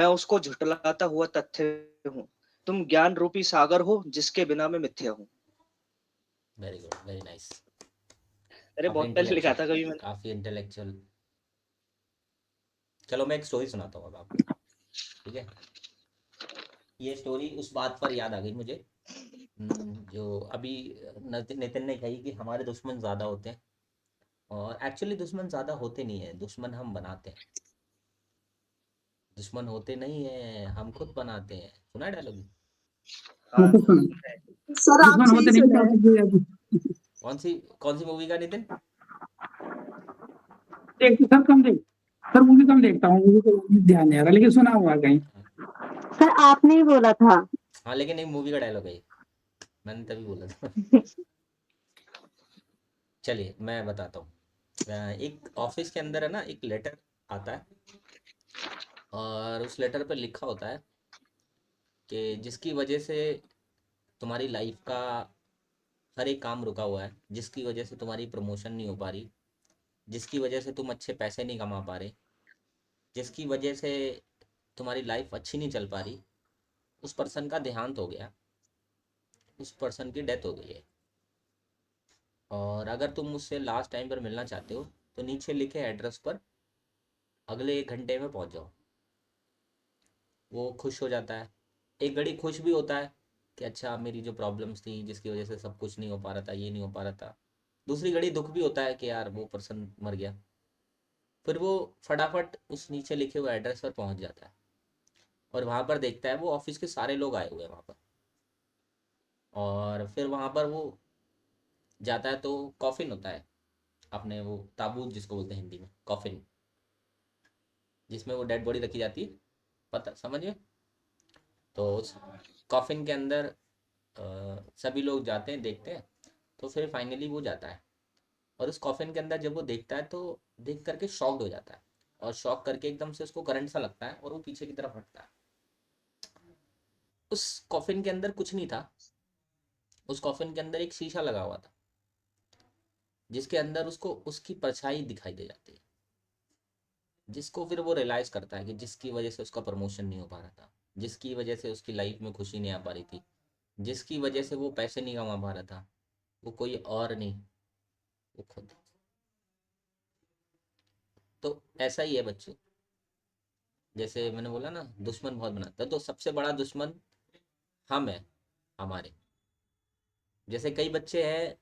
मैं उसको झुठलाता हुआ तथ्य हूँ। तुम ज्ञान रूपी सागर हो जिसके बिना मैं मिथ्या हूँ। Very good, very nice. अरे काफ़ी बहुत पहले लिखा इंटेलेक्चुअल, था कभी मैंने। काफ़ी इंटेलेक्चुअल। चलो मैं एक स्टोरी सुनाता हूँ अब आपको, ठीक है। ये स्टोरी उस बात पर याद आ गई मुझे, जो अभी नितिन नितिन ने कही कि हमारे दुश्मन ज़्यादा होते हैं, और एक्चुअली दुश्मन ज़्यादा होते नहीं है, दुश्मन हम बनाते हैं। दुश्मन होते नहीं है, हम खुद बनाते हैं। सुना है डायलॉग? हाँ सर आप दुश्मन सही होते नहीं सुना क्या है। होते फिर? कौन सी मूवी का नितिन? देखते सर कम देख सर मूवी कम देखता हूँ, मूवी को ध्यान नहीं आ रहा, लेकिन सुना हुआ कहीं। सर आपने ही बोला था। हाँ लेकिन एक मूवी का डायलॉग है ये, मैंने तभी बोला था। चलिए मैं बताता हूँ। एक ऑफिस के अंदर है ना, एक लेटर आता है, और उस लेटर पर लिखा होता है कि जिसकी वजह से तुम्हारी लाइफ का हर एक काम रुका हुआ है, जिसकी वजह से तुम्हारी प्रमोशन नहीं हो पा रही, जिसकी वजह से तुम अच्छे पैसे नहीं कमा पा रहे, जिसकी वजह से तुम्हारी लाइफ अच्छी नहीं चल पा रही, उस पर्सन का देहांत हो गया, उस पर्सन की डेथ हो गई है, और अगर तुम मुझसे लास्ट टाइम पर मिलना चाहते हो तो नीचे लिखे एड्रेस पर अगले 1 घंटे में पहुंच जाओ। वो खुश हो जाता है, एक घड़ी खुश भी होता है कि अच्छा मेरी जो प्रॉब्लम्स थी जिसकी वजह से सब कुछ नहीं हो पा रहा था, ये नहीं हो पा रहा था। दूसरी घड़ी दुख भी होता है कि यार वो पर्सन मर गया। फिर वो फटाफट उस नीचे लिखे हुए एड्रेस पर पहुंच जाता है, और वहाँ पर देखता है वो ऑफिस के सारे लोग आए हुए हैं वहाँ पर। और फिर वहाँ पर वो जाता है तो कॉफिन होता है, अपने वो ताबूत जिसको बोलते हैं हिंदी में, कॉफिन, जिसमें वो डेड बॉडी रखी जाती है, पता समझिए। तो उस कॉफिन के अंदर सभी लोग जाते हैं, देखते हैं। तो फिर फाइनली वो जाता है, और उस कॉफिन के अंदर जब वो देखता है तो देख करके शॉक्ड हो जाता है, और शॉक करके एकदम से उसको करंट सा लगता है और वो पीछे की तरफ हटता है। उस कॉफिन के अंदर कुछ नहीं था, उस कॉफिन के अंदर एक शीशा लगा हुआ था, जिसके अंदर उसको उसकी परछाई दिखाई दे जाती है, जिसको फिर वो रियलाइज करता है कि जिसकी वजह से उसका प्रमोशन नहीं हो पा रहा था, जिसकी वजह से उसकी लाइफ में खुशी नहीं आ पा रही थी, जिसकी वजह से वो पैसे नहीं कमा पा रहा था, वो कोई और नहीं, वो खुद। तो ऐसा ही है बच्चों, जैसे मैंने बोला ना दुश्मन बहुत बनाता है, तो सबसे बड़ा दुश्मन हम है हमारे। जैसे कई बच्चे हैं,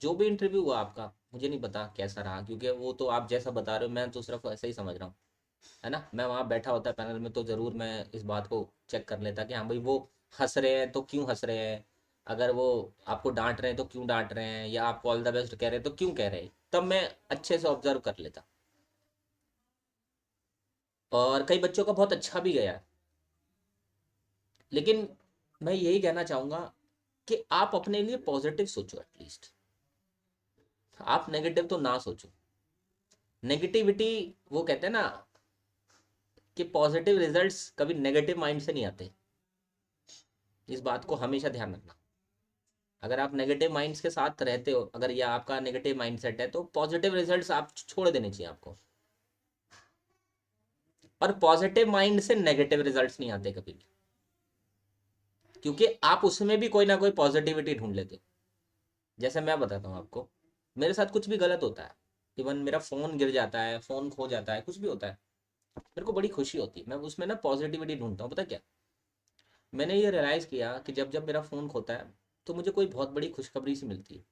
जो भी इंटरव्यू हुआ आपका, मुझे नहीं पता कैसा रहा, क्योंकि वो तो आप जैसा बता रहे हो मैं तो सिर्फ ऐसा ही समझ रहा हूँ, है ना। मैं वहाँ बैठा होता पैनल में तो ज़रूर मैं इस बात को चेक कर लेता कि हाँ भाई वो हंस रहे हैं तो क्यों हंस रहे हैं, अगर वो आपको डांट रहे हैं तो क्यों डांट रहे हैं, या आपको ऑल द बेस्ट कह रहे हैं तो क्यों कह रहे हैं, तब मैं अच्छे से ऑब्जर्व कर लेता। और कई बच्चों का बहुत अच्छा भी गया, लेकिन मैं यही कहना चाहूँगा कि आप अपने लिए पॉजिटिव सोचो एटलीस्ट, आप नेगेटिव तो ना सोचो। नेगेटिविटी, वो कहते हैं ना कि पॉजिटिव रिजल्ट्स कभी नेगेटिव माइंड से नहीं आते, इस बात को हमेशा ध्यान रखना। अगर आप नेगेटिव माइंड्स के साथ रहते हो, अगर ये आपका नेगेटिव माइंडसेट है, तो पॉजिटिव रिजल्ट्स आप छोड़ देने चाहिए आपको। और पॉजिटिव माइंड से नेगेटिव रिजल्ट्स नहीं आते कभी भी, क्योंकि आप उसमें भी कोई ना कोई पॉजिटिविटी ढूंढ लेते हो। जैसे मैं बताता हूँ आपको, मेरे साथ कुछ भी गलत होता है, इवन मेरा फ़ोन गिर जाता है, फ़ोन खो जाता है, कुछ भी होता है, मेरे को बड़ी खुशी होती है, मैं उसमें ना पॉजिटिविटी ढूंढता हूँ। पता क्या, मैंने ये रियलाइज़ किया कि जब जब मेरा फ़ोन खोता है तो मुझे कोई बहुत बड़ी खुशखबरी सी मिलती है,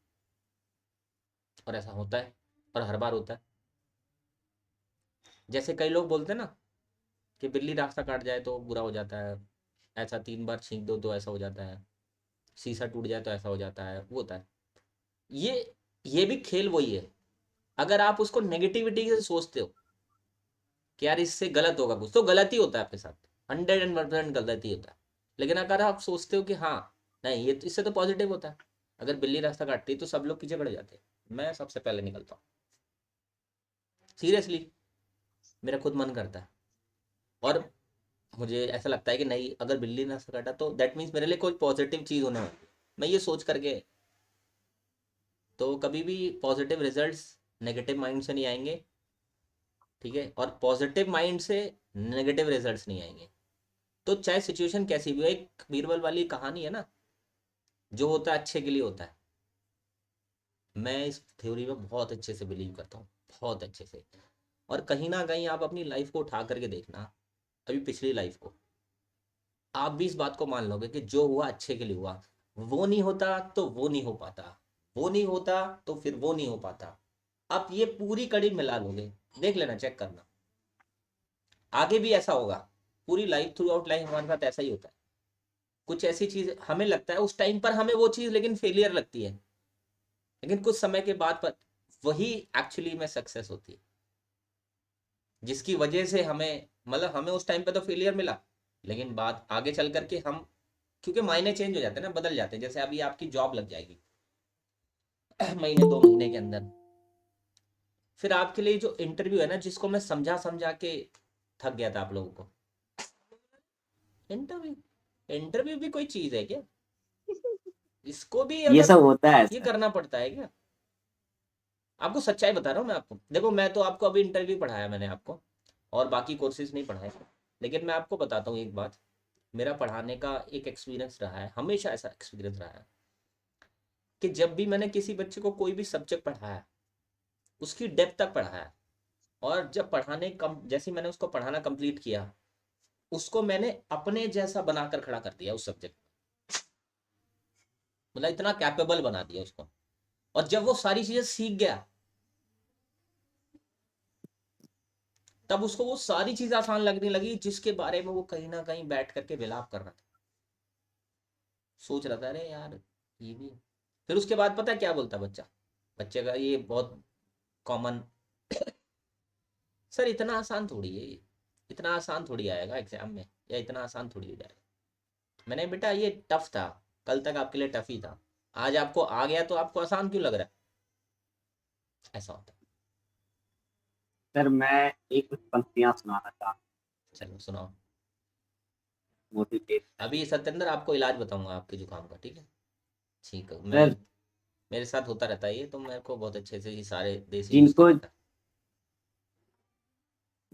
और ऐसा होता है, और हर बार होता है। जैसे कई लोग बोलते हैं ना कि बिल्ली रास्ता काट जाए तो बुरा हो जाता है, ऐसा 3 बार छींक दो तो ऐसा हो जाता है, शीशा टूट जाए तो ऐसा हो जाता है, वो होता है। ये भी खेल वही है। अगर आप उसको नेगेटिविटी से सोचते हो कि यार इससे गलत होगा कुछ, तो गलत ही होता है आपके साथ, 100% गलत ही होता है। लेकिन अगर आप सोचते हो कि हाँ नहीं ये तो इससे तो पॉजिटिव होता है, अगर बिल्ली रास्ता काटती है तो सब लोग पीछे खड़े जाते हैं, मैं सबसे पहले निकलता हूँ, सीरियसली, मेरा खुद मन करता है। और मुझे ऐसा लगता है कि नहीं, अगर बिल्ली ने रास्ता काटा तो दैट मीन्स मेरे लिए कोई पॉजिटिव चीज़ होने वाली है। मैं ये सोच करके, तो कभी भी पॉजिटिव रिजल्ट्स नेगेटिव माइंड से नहीं आएंगे, ठीक है। और पॉजिटिव माइंड से नेगेटिव रिजल्ट्स नहीं आएंगे। तो चाहे सिचुएशन कैसी भी हो, एक बीरबल वाली कहानी है ना, जो होता है अच्छे के लिए होता है। मैं इस थ्योरी में बहुत अच्छे से बिलीव करता हूँ, बहुत अच्छे से। और कहीं ना कहीं आप अपनी लाइफ को उठा करके देखना, अभी पिछली लाइफ को, आप भी इस बात को मान लोगे कि जो हुआ अच्छे के लिए हुआ। वो नहीं होता तो वो नहीं हो पाता, वो नहीं होता तो फिर वो नहीं हो पाता। आप ये पूरी कड़ी मिला लोगे, देख लेना, चेक करना, आगे भी ऐसा होगा। पूरी लाइफ, थ्रू आउट लाइफ हमारे साथ ऐसा ही होता है। कुछ ऐसी चीज हमें लगता है उस टाइम पर हमें वो चीज लेकिन फेलियर लगती है, लेकिन कुछ समय के बाद पर वही एक्चुअली में सक्सेस होती है, जिसकी वजह से हमें, मतलब हमें उस टाइम पे तो फेलियर मिला, लेकिन बात आगे चल करके हम, क्योंकि मायने चेंज हो जाते हैं ना, बदल जाते हैं। जैसे अभी आपकी जॉब लग जाएगी महीने 2 महीने के अंदर, फिर आपके लिए जो इंटरव्यू है ना, जिसको मैं समझा समझा के थक गया था आप लोगों को, इंटरव्यू, इंटरव्यू भी कोई चीज है क्या? इसको भी ये सब होता है ये सर। करना पड़ता है क्या? आपको सच्चाई बता रहा हूँ मैं आपको। देखो, मैं तो आपको अभी इंटरव्यू पढ़ाया मैंने आपको, और बाकी कोर्सेज नहीं पढ़ाए, लेकिन मैं आपको बताता हूँ एक बात, मेरा पढ़ाने का एक एक्सपीरियंस रहा है, हमेशा ऐसा एक्सपीरियंस रहा है कि जब भी मैंने किसी बच्चे को कोई भी सब्जेक्ट पढ़ाया, उसकी डेप्थ तक पढ़ाया, और जब पढ़ाने कम, जैसे मैंने उसको पढ़ाना कंप्लीट किया, उसको मैंने अपने जैसा बनाकर खड़ा कर दिया उस सब्जेक्ट, मतलब इतना कैपेबल बना दिया उसको। और जब वो सारी चीजें सीख गया, तब उसको वो सारी चीजें आसान लगने लगी, जिसके बारे में वो कहीं ना कहीं बैठ करके विलाप कर रहा था, सोच रहा था अरे यार ये भी। फिर उसके बाद पता है क्या बोलता बच्चा, बच्चे का ये बहुत कॉमन, सर इतना आसान थोड़ी है, इतना आसान थोड़ी आएगा एग्जाम में, या इतना आसान थोड़ी हो जाएगा। मैंने, बेटा ये टफ था, कल तक आपके लिए टफ ही था, आज आपको आ गया तो आपको आसान क्यों लग रहा है? ऐसा होता है। सर मैं एक कुछ पंक्तियां सुनाना चाहता हूँ, चलो सुनाओ। मोटिवेट। अभी सत्येंद्र आपको इलाज बताऊंगा आपके जुकाम का, ठीक है? ठीक है, मैं, सर मेरे साथ होता रहता है ये, तो मेरे को बहुत अच्छे से ये सारे देसी नुस्खे जिनको पता है।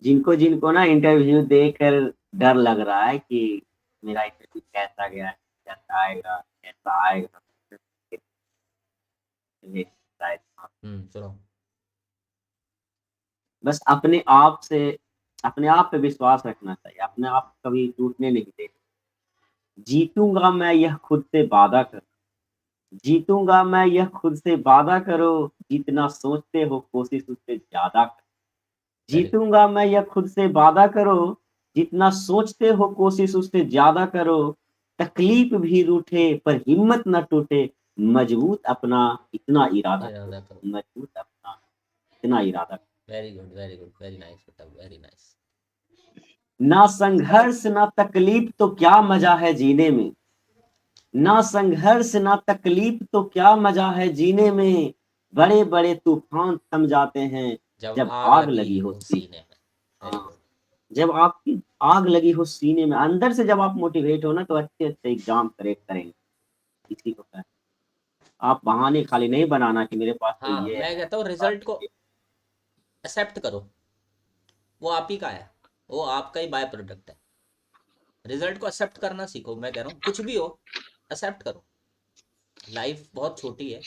जिनको जिनको ना इंटरव्यू देकर डर लग रहा है कि मेरा इंटरव्यू कैसा गया, कैसा आएगा, कैसा आएगा, ये शायद, सुनो। बस अपने आप पे विश्वास रखना चाहिए, अपने आप को कभी टूटने नहीं देना। जीतूंगा मैं यह खुद से वादा करो, जीतूंगा मैं यह खुद से वादा करो, जितना सोचते हो कोशिश उससे ज्यादा करो। वेरी, जीतूंगा मैं यह खुद से वादा करो, जितना सोचते हो कोशिश उससे ज्यादा करो। तकलीफ भी रूठे पर हिम्मत न टूटे, मजबूत अपना इतना इरादा करो, इरादा करो। मजबूत अपना इतना इरादा करो। Very good, very good, very nice बेटा, वेरी नाइस। ना संघर्ष ना तकलीफ तो क्या मजा है जीने में, ना संघर्ष ना तकलीफ तो क्या मजा है जीने में। बड़े बड़े तूफान थम जाते हैं जब जब आग आग लगी लगी हो हो सीने सीने में। में। वेरी हाँ, गुड। जब आपकी आग लगी हो सीने में, अंदर से जब आप मोटिवेट हो ना, तो अच्छे अच्छे एग्जाम क्रैक करेंगे। इसी को कहते हैं। आप बहाने खाली नहीं बनाना कि मेरे पास तो हाँ, ये मैं है, कहता हूँ मेरे पास रिजल्ट तो को ये। एक्सेप्ट करो, वो आप ही का है, वो आपका ही बाय प्रोडक्ट है। रिजल्ट को एक्सेप्ट करना सीखो, मैं कह रहा हूँ कुछ भी हो एक्सेप्ट करो। लाइफ बहुत छोटी है,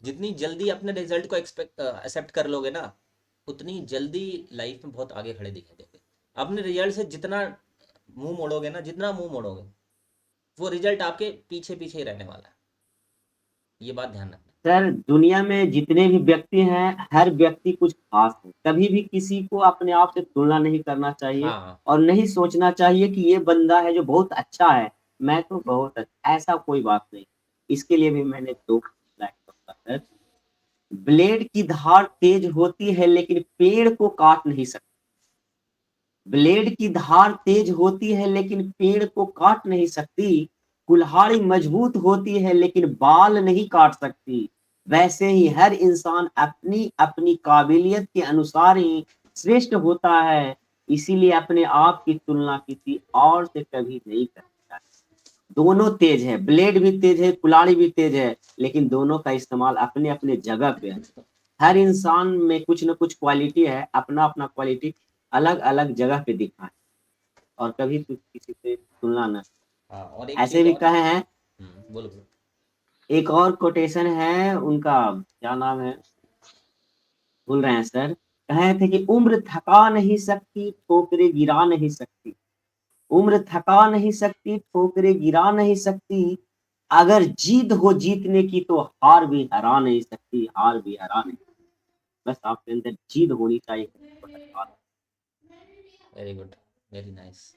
जितनी जल्दी अपने रिजल्ट को एक्सेप्ट कर लोगे ना, उतनी जल्दी लाइफ में बहुत आगे खड़े दिखाई दोगे। अपने रिजल्ट से जितना मुंह मोड़ोगे ना, जितना मुंह मोड़ोगे, वो रिजल्ट आपके पीछे पीछे ही रहने वाला है। ये बात ध्यान रखना। सर दुनिया में जितने भी व्यक्ति हैं, हर व्यक्ति कुछ खास है। कभी भी किसी को अपने आप से तुलना नहीं करना चाहिए, हाँ, और नहीं सोचना चाहिए कि ये बंदा है जो बहुत अच्छा है, मैं तो बहुत अच्छा, ऐसा कोई बात नहीं। इसके लिए भी मैंने 2 लाइन बोला सर। ब्लेड की धार तेज होती है लेकिन पेड़ को काट नहीं सकती। ब्लेड की धार तेज होती है लेकिन पेड़ को काट नहीं सकती। कुल्हाड़ी मजबूत होती है लेकिन बाल नहीं काट सकती। वैसे ही हर इंसान अपनी अपनी काबिलियत के अनुसार ही श्रेष्ठ होता है। इसीलिए अपने आप की तुलना किसी और से कभी नहीं करनी चाहिए। दोनों तेज है, ब्लेड भी तेज है, कुल्हाड़ी भी तेज है, लेकिन दोनों का इस्तेमाल अपने अपने जगह पे है। हर इंसान में कुछ न कुछ क्वालिटी है, अपना अपना क्वालिटी अलग अलग जगह पे दिखा है। और कभी तुझ किसी से तुलना न। हाँ, और एक ऐसे चीज भी और। कहे हैं। बोलो बोलो। एक और कोटेशन है उनका, क्या नाम है, भूल रहे हैं सर। कहे थे कि उम्र थका नहीं सकती, ठोकरे गिरा नहीं सकती। उम्र थका नहीं सकती, ठोकरे गिरा नहीं सकती। अगर जीत हो जीतने की तो हार भी हरा नहीं सकती, हार भी हरा नहीं। बस आपके अंदर जीत होनी चाहिए। Very good, very nice.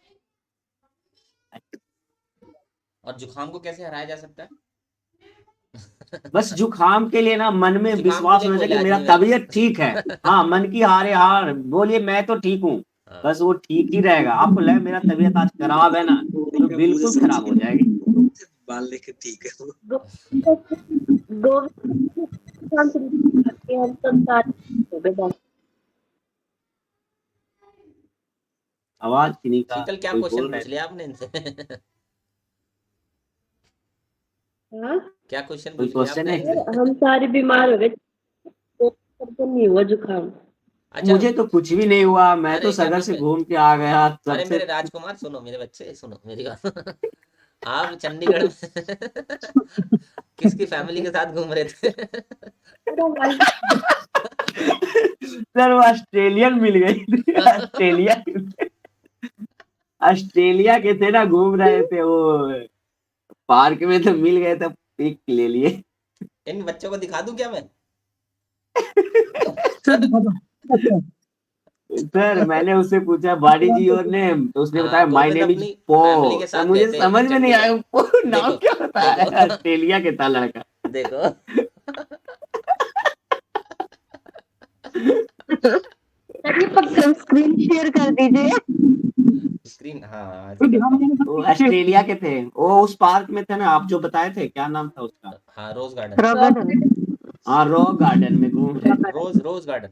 और जुखाम को कैसे हराया जा सकता है? बस जुखाम के लिए ना मन में जुखाम के विश्वास लिए होना कोई चाहिए कि इलाज मेरा नहीं है। तबीयत ठीक है। हाँ, मन की हारे हार बोलिए, मैं तो ठीक हूँ। हाँ। बस वो ठीक ही रहेगा। आपको लगे मेरा तबीयत आज खराब है ना, तो बिल्कुल खराब हो जाएगी। बाल लेके ठीक है वो। हम सब साथ आवाज किन्हीं का शीतल, क्या कोई क्वेश्चन बोल रहे पूछ लिया आपने इनसे? हाँ? क्या क्वेश्चन कोई पूछ लिया क्वेश्चन आपने है? इनसे? हम सारे बीमार हो गए, सबको नहीं हुआ जुकाम। अच्छा। मुझे तो कुछ भी नहीं हुआ, मैं अरे तो क्या सगर नाम से है? घूम के आ गया अरे सबसे। मेरे राजकुमार, सुनो मेरे बच्चे, सुनो मेरी बात। आप चंडीगढ़ में किसकी फैमिली के साथ घूम रहे थे? सर वो ऑस्ट्रेलियन मिल गई थी। ऑस्ट्रेलिया ऑस्ट्रेलिया के थे ना, घूम रहे थे वो पार्क में, तो मिल गए, तो पिक ले लिए। इन बच्चों को दिखा दूं क्या मैं? सर अच्छा, सर मैंने उससे पूछा व्हाट इज योर नेम, तो उसने हाँ, बताया माय गोविंद नेम इज अपनी पो। फैमिली के तो साथ गए मुझे थे समझ में नहीं चंडीगढ़। आया पो नाम देखो, क्या होता है। देखो, ऑस्ट्रेलिया के था लड़का। देखो। स्क्रीन शेयर कर दीजिए। स्क्रीन, हाँ कोई करता ध्यान हूँ। देने वो का ऑस्ट्रेलिया के थे, वो उस पार्क में थे ना, आप जो बताए थे, क्या नाम था उसका? हाँ, रोज गार्डन। हाँ, रॉक गार्डन में घूम रहे। Rose garden.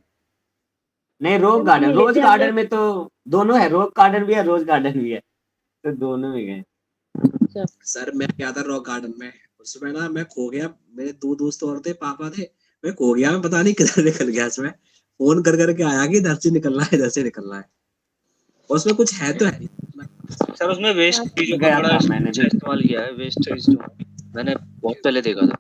नहीं, रोक गार्डन, रोज गार्डन में तो दोनों है, रॉक गार्डन भी है, रोज गार्डन भी है, तो दोनों में गए। सर मैं गया था रॉक गार्डन में, उसमें ना मैं खो गया। मेरे दो दोस्त और थे, पापा थे। मैं खो गया, मैं पता नहीं किधर निकल गया। इसमें फोन कर करके आया कि इधर से निकलना है, इधर से निकलना है। और उसमें कुछ है तो है नहीं। सर उसमें वेस्ट चीजों का गया बड़ा था मैंने अच्छा भी। इस्तेमाल किया है, वेस्ट चीजों मैंने बहुत पहले देखा था।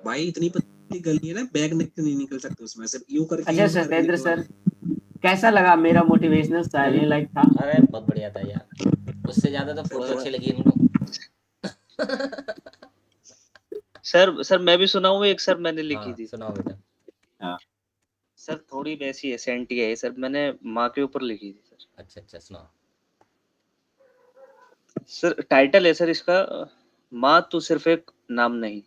भाई इतनी पतली गली है ना, बैग नहीं निकल सकते उसमें से, यूं करके अच्छा यूं करके सत्येंद्र निकलना सर, कैसा लगा मेरा मोटिवेशनल शायरी लाइक था? अरे बहुत बढ़िया था यार, उससे ज्यादा तो फोटो अच्छी लगी इनको। सर मैं भी सुना हूँ एक, सर मैंने लिखी हाँ, थी। सुनाओ बेटा। हाँ। सर थोड़ी वैसी है, सेंटी है सर, मैंने माँ के ऊपर लिखी थी सर। अच्छा अच्छा, सुनाओ। सर टाइटल है सर इसका, माँ तू सिर्फ एक नाम नहीं।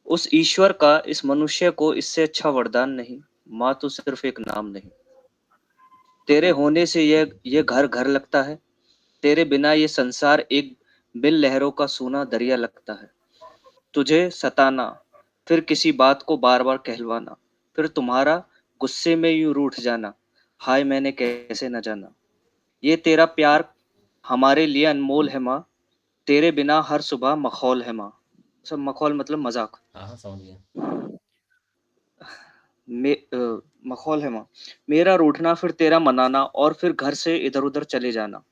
उस ईश्वर का इस मनुष्य को इससे अच्छा वरदान नहीं। माँ तू सिर्फ एक नाम नहीं। तेरे होने से ये घर घर लगता है। तेरे बिना ये संसार एक बिन लहरों का सूना दरिया लगता है। तुझे सताना, फिर किसी बात को बार बार कहलवाना, फिर तुम्हारा गुस्से में यूं रूठ जाना, हाय मैंने कैसे न जाना। ये तेरा प्यार हमारे लिए अनमोल है माँ। तेरे बिना हर सुबह मखौल है माँ। सब मखौल मतलब मजाक। हाँ हाँ, समझ गया। मखौल है माँ। मेरा रूठना, फिर तेरा मनाना, और फिर घर से इधर उधर चले जाना।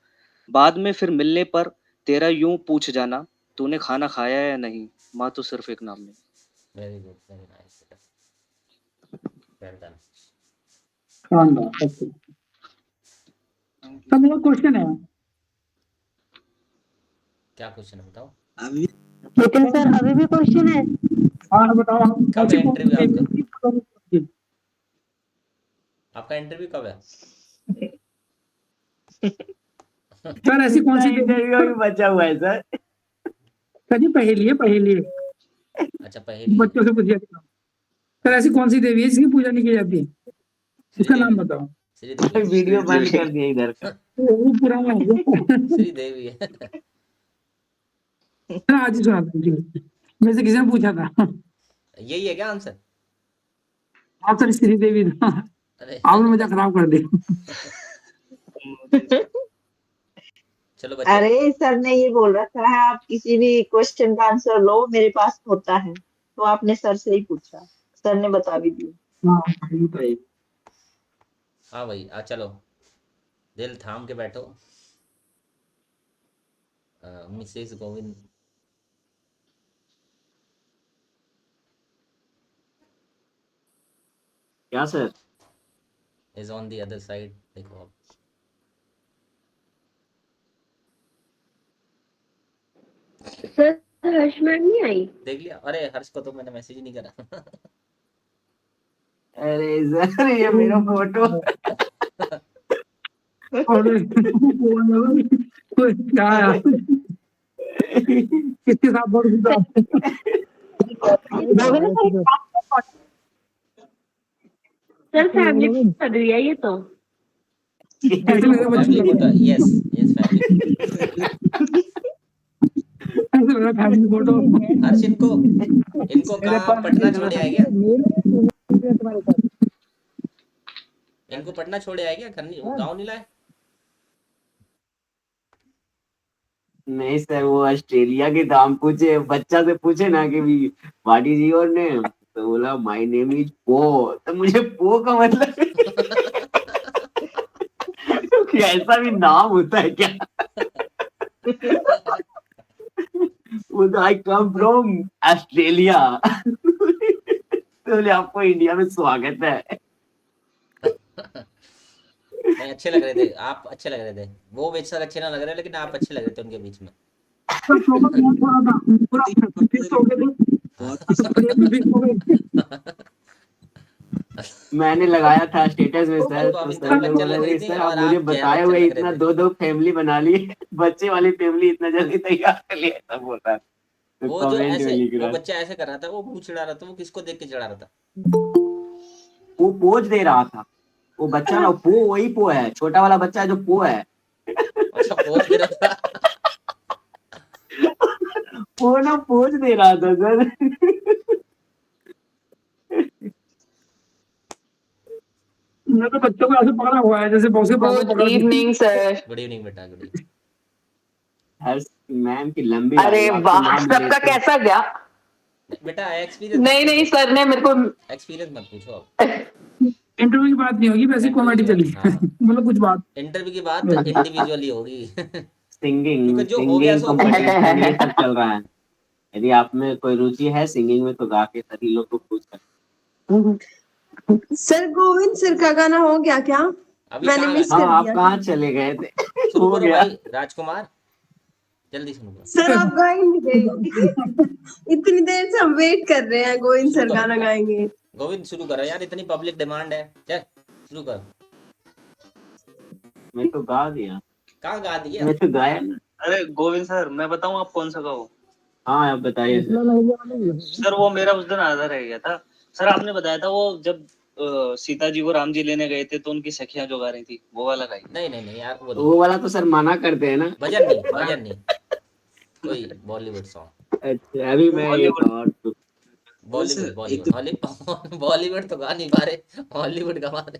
बाद में फिर मिलने पर तेरा यूं पूछ जाना, तूने खाना खाया या नहीं। माँ तो सिर्फ एक नाम नहीं। वेरी गुड, वेरी नाइस बेटा, वेल डन। शानदार। ओके, तो मेरा क्वेश्चन है, क्या क्वेश्चन है बताओ? अभी नितिन सर अभी भी क्वेश्चन है? हाँ बताओ, कब ऐसी है कौन सी इंटरव्यू आपका? देवी है? आपका इंटरव्यू कब है? सर ऐसी कौन सी देवी इंटरव्यू भी बचा हुआ है सर। सर जी पहेली है, पहेली है, अच्छा, पहेली है। बच्चों से पूछिए। सर ऐसी कौन सी देवी है जिसकी पूजा नहीं की जाती? इसका नाम श्रीदेवी। बताओ। श्रीदेवी। वीडियो बंद कर दिया इधर का। वो पुराना है सर, श्रीदेवी है। आज ही सुना था जी, मेरे से किसी ने पूछा था। यही है क्या आंसर? आप सर श्री देवी था, अरे आपने मजा खराब कर दिया। चलो बच्चों। अरे सर ने ये बोल रखा है आप किसी भी क्वेश्चन का आंसर लो, मेरे पास होता है, तो आपने सर से ही पूछा, सर ने बता भी दिया। हाँ, बताइए। हाँ भाई चलो दिल थाम के बैठो। मिसेस गोविंद क्या sir? Is on the other side. देखो आप सर हर्ष मैम नहीं आई? देख लिया? अरे हर्ष को तो मैंने मैसेज ही नहीं करा। अरे सर ये मेरा फोटो। और क्या यार, किसके साथ बोल सर फैमिली कर रही है ये तो। ऐसे लग रहा है family photo, yes yes family. ऐसे लग रहा है फैमिली फोटो। हर्ष इनको कहाँ पटना छोड़े आए क्या? इनको पटना छोड़े आए क्या? गाँव नहीं लाए? नहीं सर, वो ऑस्ट्रेलिया के दाम पूछे, बच्चा से पूछे ना कि व्हाट इज योर नेम, तो बोला माय नेम इज पो। तो मुझे पो का मतलब कि ऐसा भी नाम होता है क्या? वो तो आई कम फ्रॉम ऑस्ट्रेलिया। तो बोले आपको इंडिया में स्वागत है। नहीं अच्छे लग रहे थे आप, अच्छे लग रहे थे। वो बेचारे अच्छे ना लग रहे, लेकिन आप अच्छे लग रहे थे उनके बीच में। मैंने लगाया था स्टेटस में सर, तो सर ने बोला कि सर आप मुझे बताए हुए इतना दो फैमिली बना ली, बच्चे वाली फैमिली इतना जल्दी तैयार कर लिया, सब बोलता है। तो वो जो कमेंट में ऐसे लिख वो रहा था, बच्चा ऐसे कर रहा था, वो मुंह चिढ़ा रहा था। वो किसको देख के चिढ़ा रहा था? वो पोज दे रहा था। वो बच्चा ना पो, वही पो है, छोटा वाला बच्चा है जो पो है। अच्छा पोज दे रहा था। वो ना पोज दे रहा था सर। मैं तो बच्चों को ऐसे पकड़ा हुआ है जैसे बॉस के पास good evening sir. Good evening बेटा, गुड इवनिंग। हर्ष मैम की लंबी अरे आयु, आपके वाह, नाम सबका लेते कैसा गया? बेटा एक्सपीरियंस नहीं नहीं सर ने मेरे को एक्सपीरियंस मत पूछो आप। इंटरव्यू की बात नहीं होगी, वैसे कॉमेडी चली हाँ। मतलब कुछ बात। इंटरव्यू की बात इंडिविजुअली होगी। सिंगिंग क्योंकि जो हो गया सिंगिंग सो हो गया। कंपटीशन ये सब चल रहा है। यदि आप में कोई रुचि है सिंगिंग में तो गा के सभी लोग को खुश कर। सर गोविंद सर का गाना हो गया क्या? अभी मैंने कहाँ मिस गा- हाँ, कर आप दिया। कहाँ चले गए थे? शुरू हो करो गया। भाई राजकुमार, जल्दी शुरू करो। सर आप गा ही नहीं गए। इतनी देर से हम वेट कर रहे हैं, गोविंद सर गाना गाएंगे। गोविंद शुरू करो यार, इतनी पब्लिक डिमांड है। चल शुरू कर। मैं तो गा दिया। कहाँ गा दिया? मैं तो गाया ना। अरे गोविंद सर, मैं बताऊं आप कौन सा गाओ? हाँ आप बताइए सर। सर वो मेरा उस दिन आधा रह गया था। सर आपने बताया था वो जब सीता जी को राम जी लेने गए थे तो उनकी सखियां जो गा रही थी, वो वाला गाई। नहीं नहीं नहीं यार, वो वो वाला तो सर मना करते हैं ना। भजन नहीं, भजन नहीं, कोई बॉलीवुड सॉन्ग। अच्छा अभी मैं एक और बॉलीवुड बॉलीवुड बॉलीवुड तो गा नहीं पा रहे, हॉलीवुड गा रहे।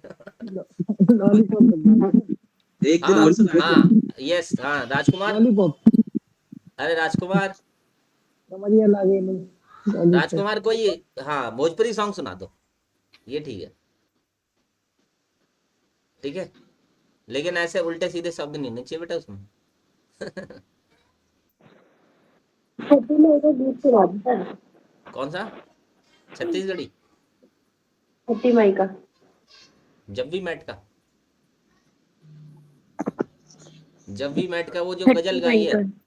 एक दिन और सुना। हाँ यस हाँ राजकुमार। अरे राजकुमार, राजकुमार कोई हाँ भोजपुरी सॉन्ग सुना दो, ये ठीक है। ठीक है, लेकिन ऐसे उल्टे सीधे शब्द नहीं होने चाहिए बेटा उसमें। कौन सा? छत्तीसगढ़ी? छठी मई का। जब भी मैट का, जब भी मैट का वो जो गजल गाई है।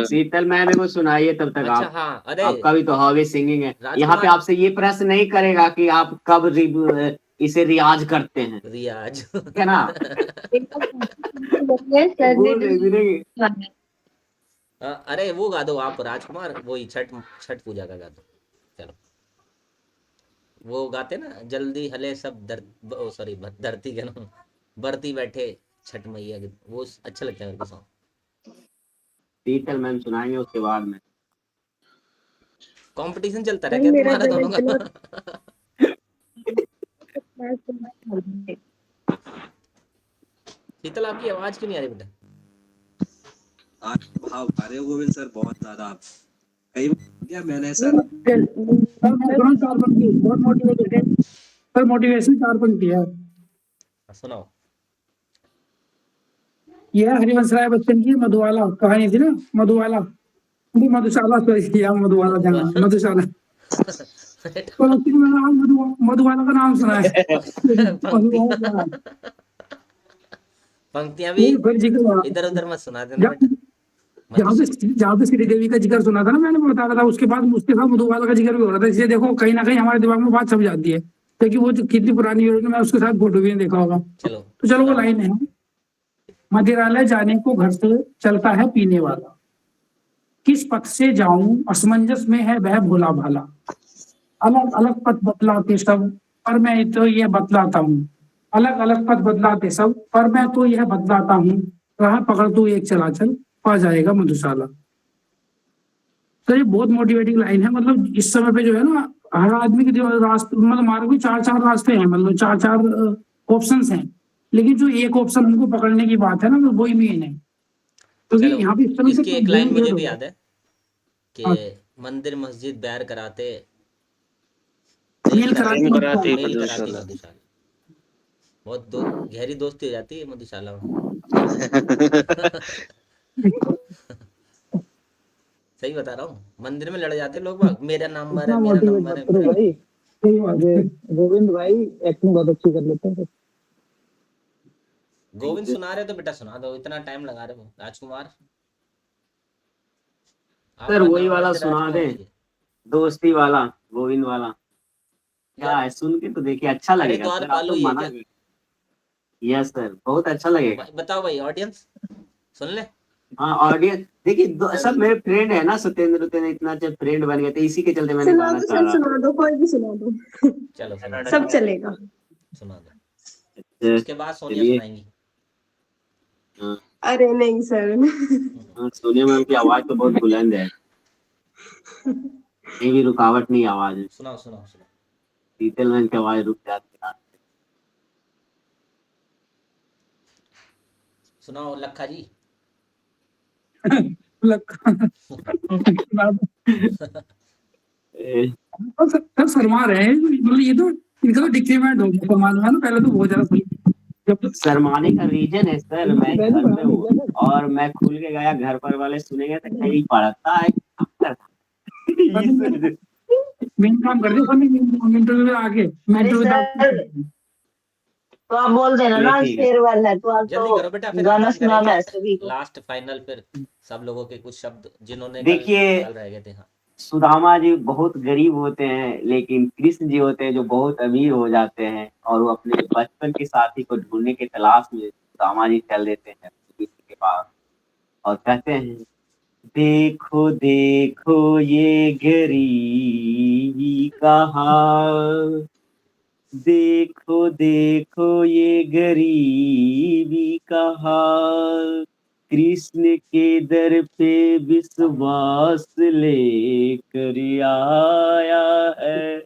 शीतल मैम को सुनाइए तब तक। अच्छा आप हाँ, अरे आपका भी तो हॉबी सिंगिंग है। राजकुमार- यहाँ पे आपसे ये प्रश्न नहीं करेगा कि आप कब इसे रियाज करते हैं, रियाज। है ना? अरे वो गा दो आप राजकुमार, वही छठ पूजा का गा दो। चलो वो गाते ना, जल्दी हले सब सॉरी धरती के नाम बरती बैठे छठ मैया के, वो अच्छा लगता है मेरे को सॉन्ग। शीतल मैम सुनाएंगे उसके बाद में। कंपटीशन चलता रहा क्या तुम्हारा दोनों का? शीतल आपकी आवाज क्यों नहीं आ रही बेटा? भाव आ रहे हो गोविंद सर बहुत ज्यादा। कई क्या मैंने सर बहुत मोटिवेटेड है सर, मोटिवेशन 4 पंक्ति है। सुनाओ। यह हरिवंश राय बच्चन की मधुबाला कहानी थी ना, मधुबाला, नहीं मधुशाला, सॉरी यार, मधुबाला था नाम, मधुशाला। तो उसकी मैंने आज मधुबाला का नाम सुना है। मधुबाला पंक्तियां भी फिर जिक्र हुआ। इधर उधर मत सुना देना बेटा। जहाँ पे श्री देवी का जिक्र सुना था ना, मैंने बता रहा था, उसके बाद उसके साथ मधुबाला का जिक्र भी हो रहा था। इसलिए देखो कहीं ना कहीं हमारे दिमाग में बात छप जाती है, क्योंकि वो जो कितनी पुरानी वीडियो, मैं उसके साथ फोटो भी नहीं देखा होगा। चलो तो चलो वो सुनाओ। लाइन है, मदिरालय जाने को घर से चलता है पीने वाला, किस पथ से जाऊं असमंजस में है वह भोला भाला, अलग अलग पथ बतलाते सब पर मैं तो यह बतलाता हूँ, अलग अलग पथ बतलाते सब पर मैं तो यह बतलाता हूँ, राह पकड़ तू एक चलाचल पा जाएगा मधुशाला। तो ये बहुत मोटिवेटिंग लाइन है। मतलब इस समय पे जो है ना, हर आदमी के जो रास्ते, मतलब हमारे भी चार चार रास्ते हैं, मतलब चार चार ऑप्शंस हैं, लेकिन जो एक ऑप्शन हमको पकड़ने की बात है ना, वो वही मेन है। क्योंकि चलो यहाँ पे इस तरह से इसकी एक लाइन मुझे भी होगा। याद है कि हाँ, मंदिर मस्जिद बैर कराते, मेल कराती प्रेम कराती मेल कराती मधुशाला। मधुशाला। बहुत गहरी दोस्ती हो जाती है मधुशाला में। सही बता रहा हूँ, मंदिर में लड़ जाते लोग बाग, मेरा नंबर है, इतना मेरा मोटिवेट नंबर मत है, करो मेरा। भाई, सही बात है। गोविंद भाई एक्टिंग बहुत अच्छी कर लेते हैं। गोविंद सुना रहे तो बेटा सुना दो, इतना टाइम लगा रहे हो। राजकुमार, सर आपका वही नाम वाला वैसे सुना राजकुमार दे, नहीं है दोस्ती वाला, गोविंद वाला। क्या यार। है, सुन के तो देखिए, अच्छा अरे लगेगा सर, आप द्वारपालो तो ही है मना क्या? कर। यस सर, बहुत अच्छा लगेगा। बताओ भाई, ऑडियंस सुन ले। हाँ ऑडियंस देखिए, सब मेरे फ्रेंड है ना, सत्येंद्र उतेंद्र इतना अच्छा फ्रेंड बन गए थे, इसी के चलते मैंने सुना गाना दो चाह सर, रहा सुना दो, कोई भी सुना दो। चलो सुना दो, सब चलेगा। सुना दो। था। उसके बाद सोनिया चलिए। सुनाएंगी। हाँ। अरे नहीं सर। हाँ, सोनिया मैम की आवाज तो बहुत बुलंद है, कहीं भी रुकावट नहीं आवाज में। सुनाओ सुनाओ सुनाओ। शीतल मैम की आवाज रुक जाती है। सुनाओ लखा जी। ए, सर शर्मा रहे हैं, मतलब ये तो इनका तो डिक्रीमेंट हो गया कमाल में ना, पहले तो बहुत ज्यादा सही। जब शर्माने का रीजन है सर, मैं घर पे हूँ और मैं खुल के गाया, घर पर वाले सुनेंगे तो कहीं पढ़ता है इस वजह से। मेन काम कर दिया सर ने इंटरव्यू में आके, मैं अरे इंटरव्यू सर, तो आप बोल देना चलिए ना आज ठीक है। फेयरवेल है, तो आज जल्दी तो करो बेटा, फिर गाना अपन सुनाना करेंगे है सभी को। लास्ट फाइनल, फिर सब लोगों के कुछ शब्द जिन्होंने कल देखिए, कल रह गए थे। हाँ सुदामा जी बहुत गरीब होते हैं, लेकिन कृष्ण जी होते हैं जो बहुत अमीर हो जाते हैं, और वो अपने बचपन के साथी को ढूंढने की तलाश में सुदामा जी चल देते हैं कृष्ण के पास, और कहते हैं, देखो देखो ये गरीबी का हाल, देखो देखो ये गरीबी का हाल, कृष्ण के दर पे विश्वास लेकर आया है,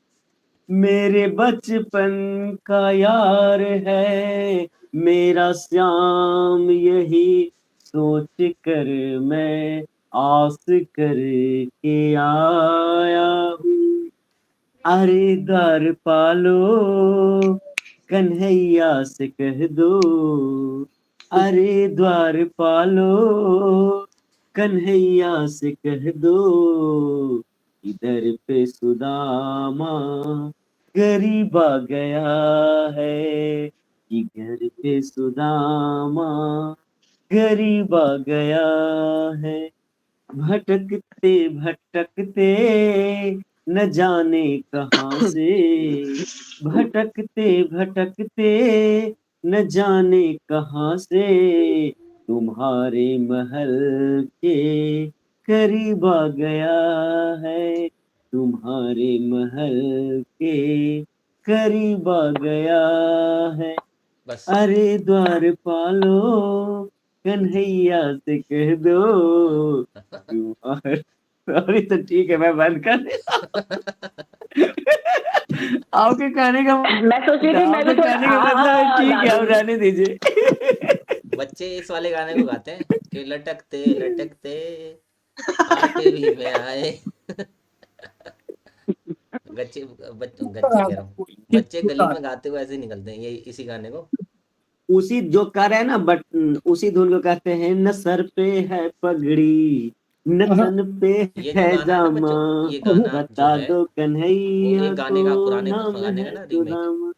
मेरे बचपन का यार है, मेरा श्याम, यही सोच कर मैं आस करके आया हूँ, अरे द्वारपालो कन्हैया से कह दो, अरे द्वारपालो कन्हैया से कह दो, इधर पे सुदामा गरीब आ गया है, कि घर पे सुदामा गरीब आ गया है, भटकते भटकते न जाने कहाँ से, भटकते भटकते न जाने कहाँ से, तुम्हारे महल के करीब आ गया है, तुम्हारे महल के करीब आ गया है, बस। अरे द्वारपालो कन्हैया से कह दो, अभी तो ठीक है, मैं बंद कर देता हूँ। आपके कहने का मैं सोच रही थी मैं भी आपके थोड़ा कहने का मतलब है, ठीक गा है, अब दूंगी। रहने दीजिए। बच्चे इस वाले गाने को गाते हैं कि लटकते लटकते आठवीं में आए। गच्चे गच्चे कह रहा हूँ, बच्चे गली में गाते हुए ऐसे ही निकलते हैं, ये इसी गाने को। उसी जो कर रहे हैं ना, बट उसी धुन को कहते हैं, न सर पे है पगड़ी न तन पे ये जो है गाना है ना जामा, बच्चों, ये गाना जो बता है दो वो कन्हैया एक गाने का, को पुराने नाम गाने का है ना रीमेक, सुदामा।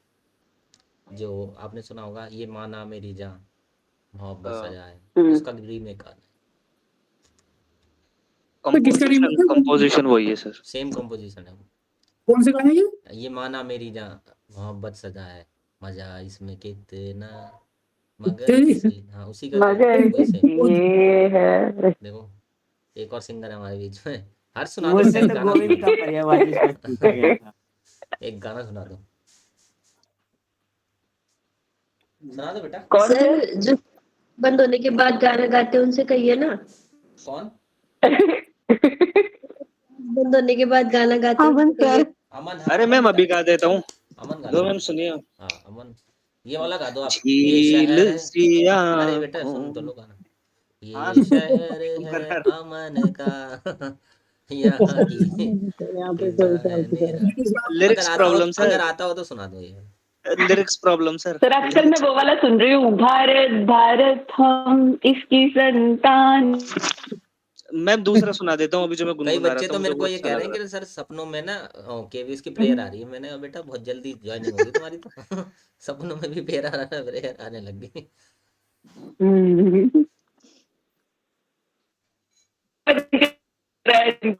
जो आपने सुना होगा, ये माना मेरी जान मोहब्बत हाँ। सजा है, हम्म। उसका रीमेक गाना तो किसका कंपोजिशन remake है? कंपोजिशन वही है सर। है, सेम कंपोजिशन है वो। कौन से गाने ये? ये माना मेरी जान मोहब्बत सजा है, मजा इसमें कितना, मगर किसी, हाँ उसी का तो मगर वही से। ये है। देखो एक और सिंगर है हमारे बीच में, हर सुना दो, मुझसे एक तो गाना सुना गोविंद का दो, पर्यायवाची इसमें पूछा गया था। एक गाना सुना दो, सुना दो बेटा। कौन से? सर जो बंद होने के बाद गाना गाते हैं उनसे कहिए ना। कौन? बंद होने के बाद गाना गाते हैं अमन उनसे कहिए। सर। अमन, हाँ अरे अमन मैम बेटा, अभी गा देता हूँ, अमन गा 2 दो। मिनट सुनिए। हाँ अमन, ये वाला गा दो आप, ये झील शहर है, सी अरे बेटा सुन तो आँखों। लो गाना। हाँ ये शहर है बना अमन का, यहाँ की फिजा है मेरा। अगर लिरिक्स आता हो, प्रॉब्लम अगर सर, आता हो तो सुना दो ये। Lyrics problem sir. सर आजकल मैं वो वाला सुन रही हूँ, भारत भारत हम इसकी संतान। मैम दूसरा सुना देता हूँ अभी जो मैं कई गुनगुना रहा बच्चे था, तो मुझे मेरे वो को ये अच्छा कह लग रहे हैं रहा कि सर सपनों में ना केवीएस की प्रेयर आ रही है। मैंने कहा बेटा बहुत जल्दी ज्वाइनिंग होगी तुम्हारी तो। सपनों में भी प्रेयर आने लग गई।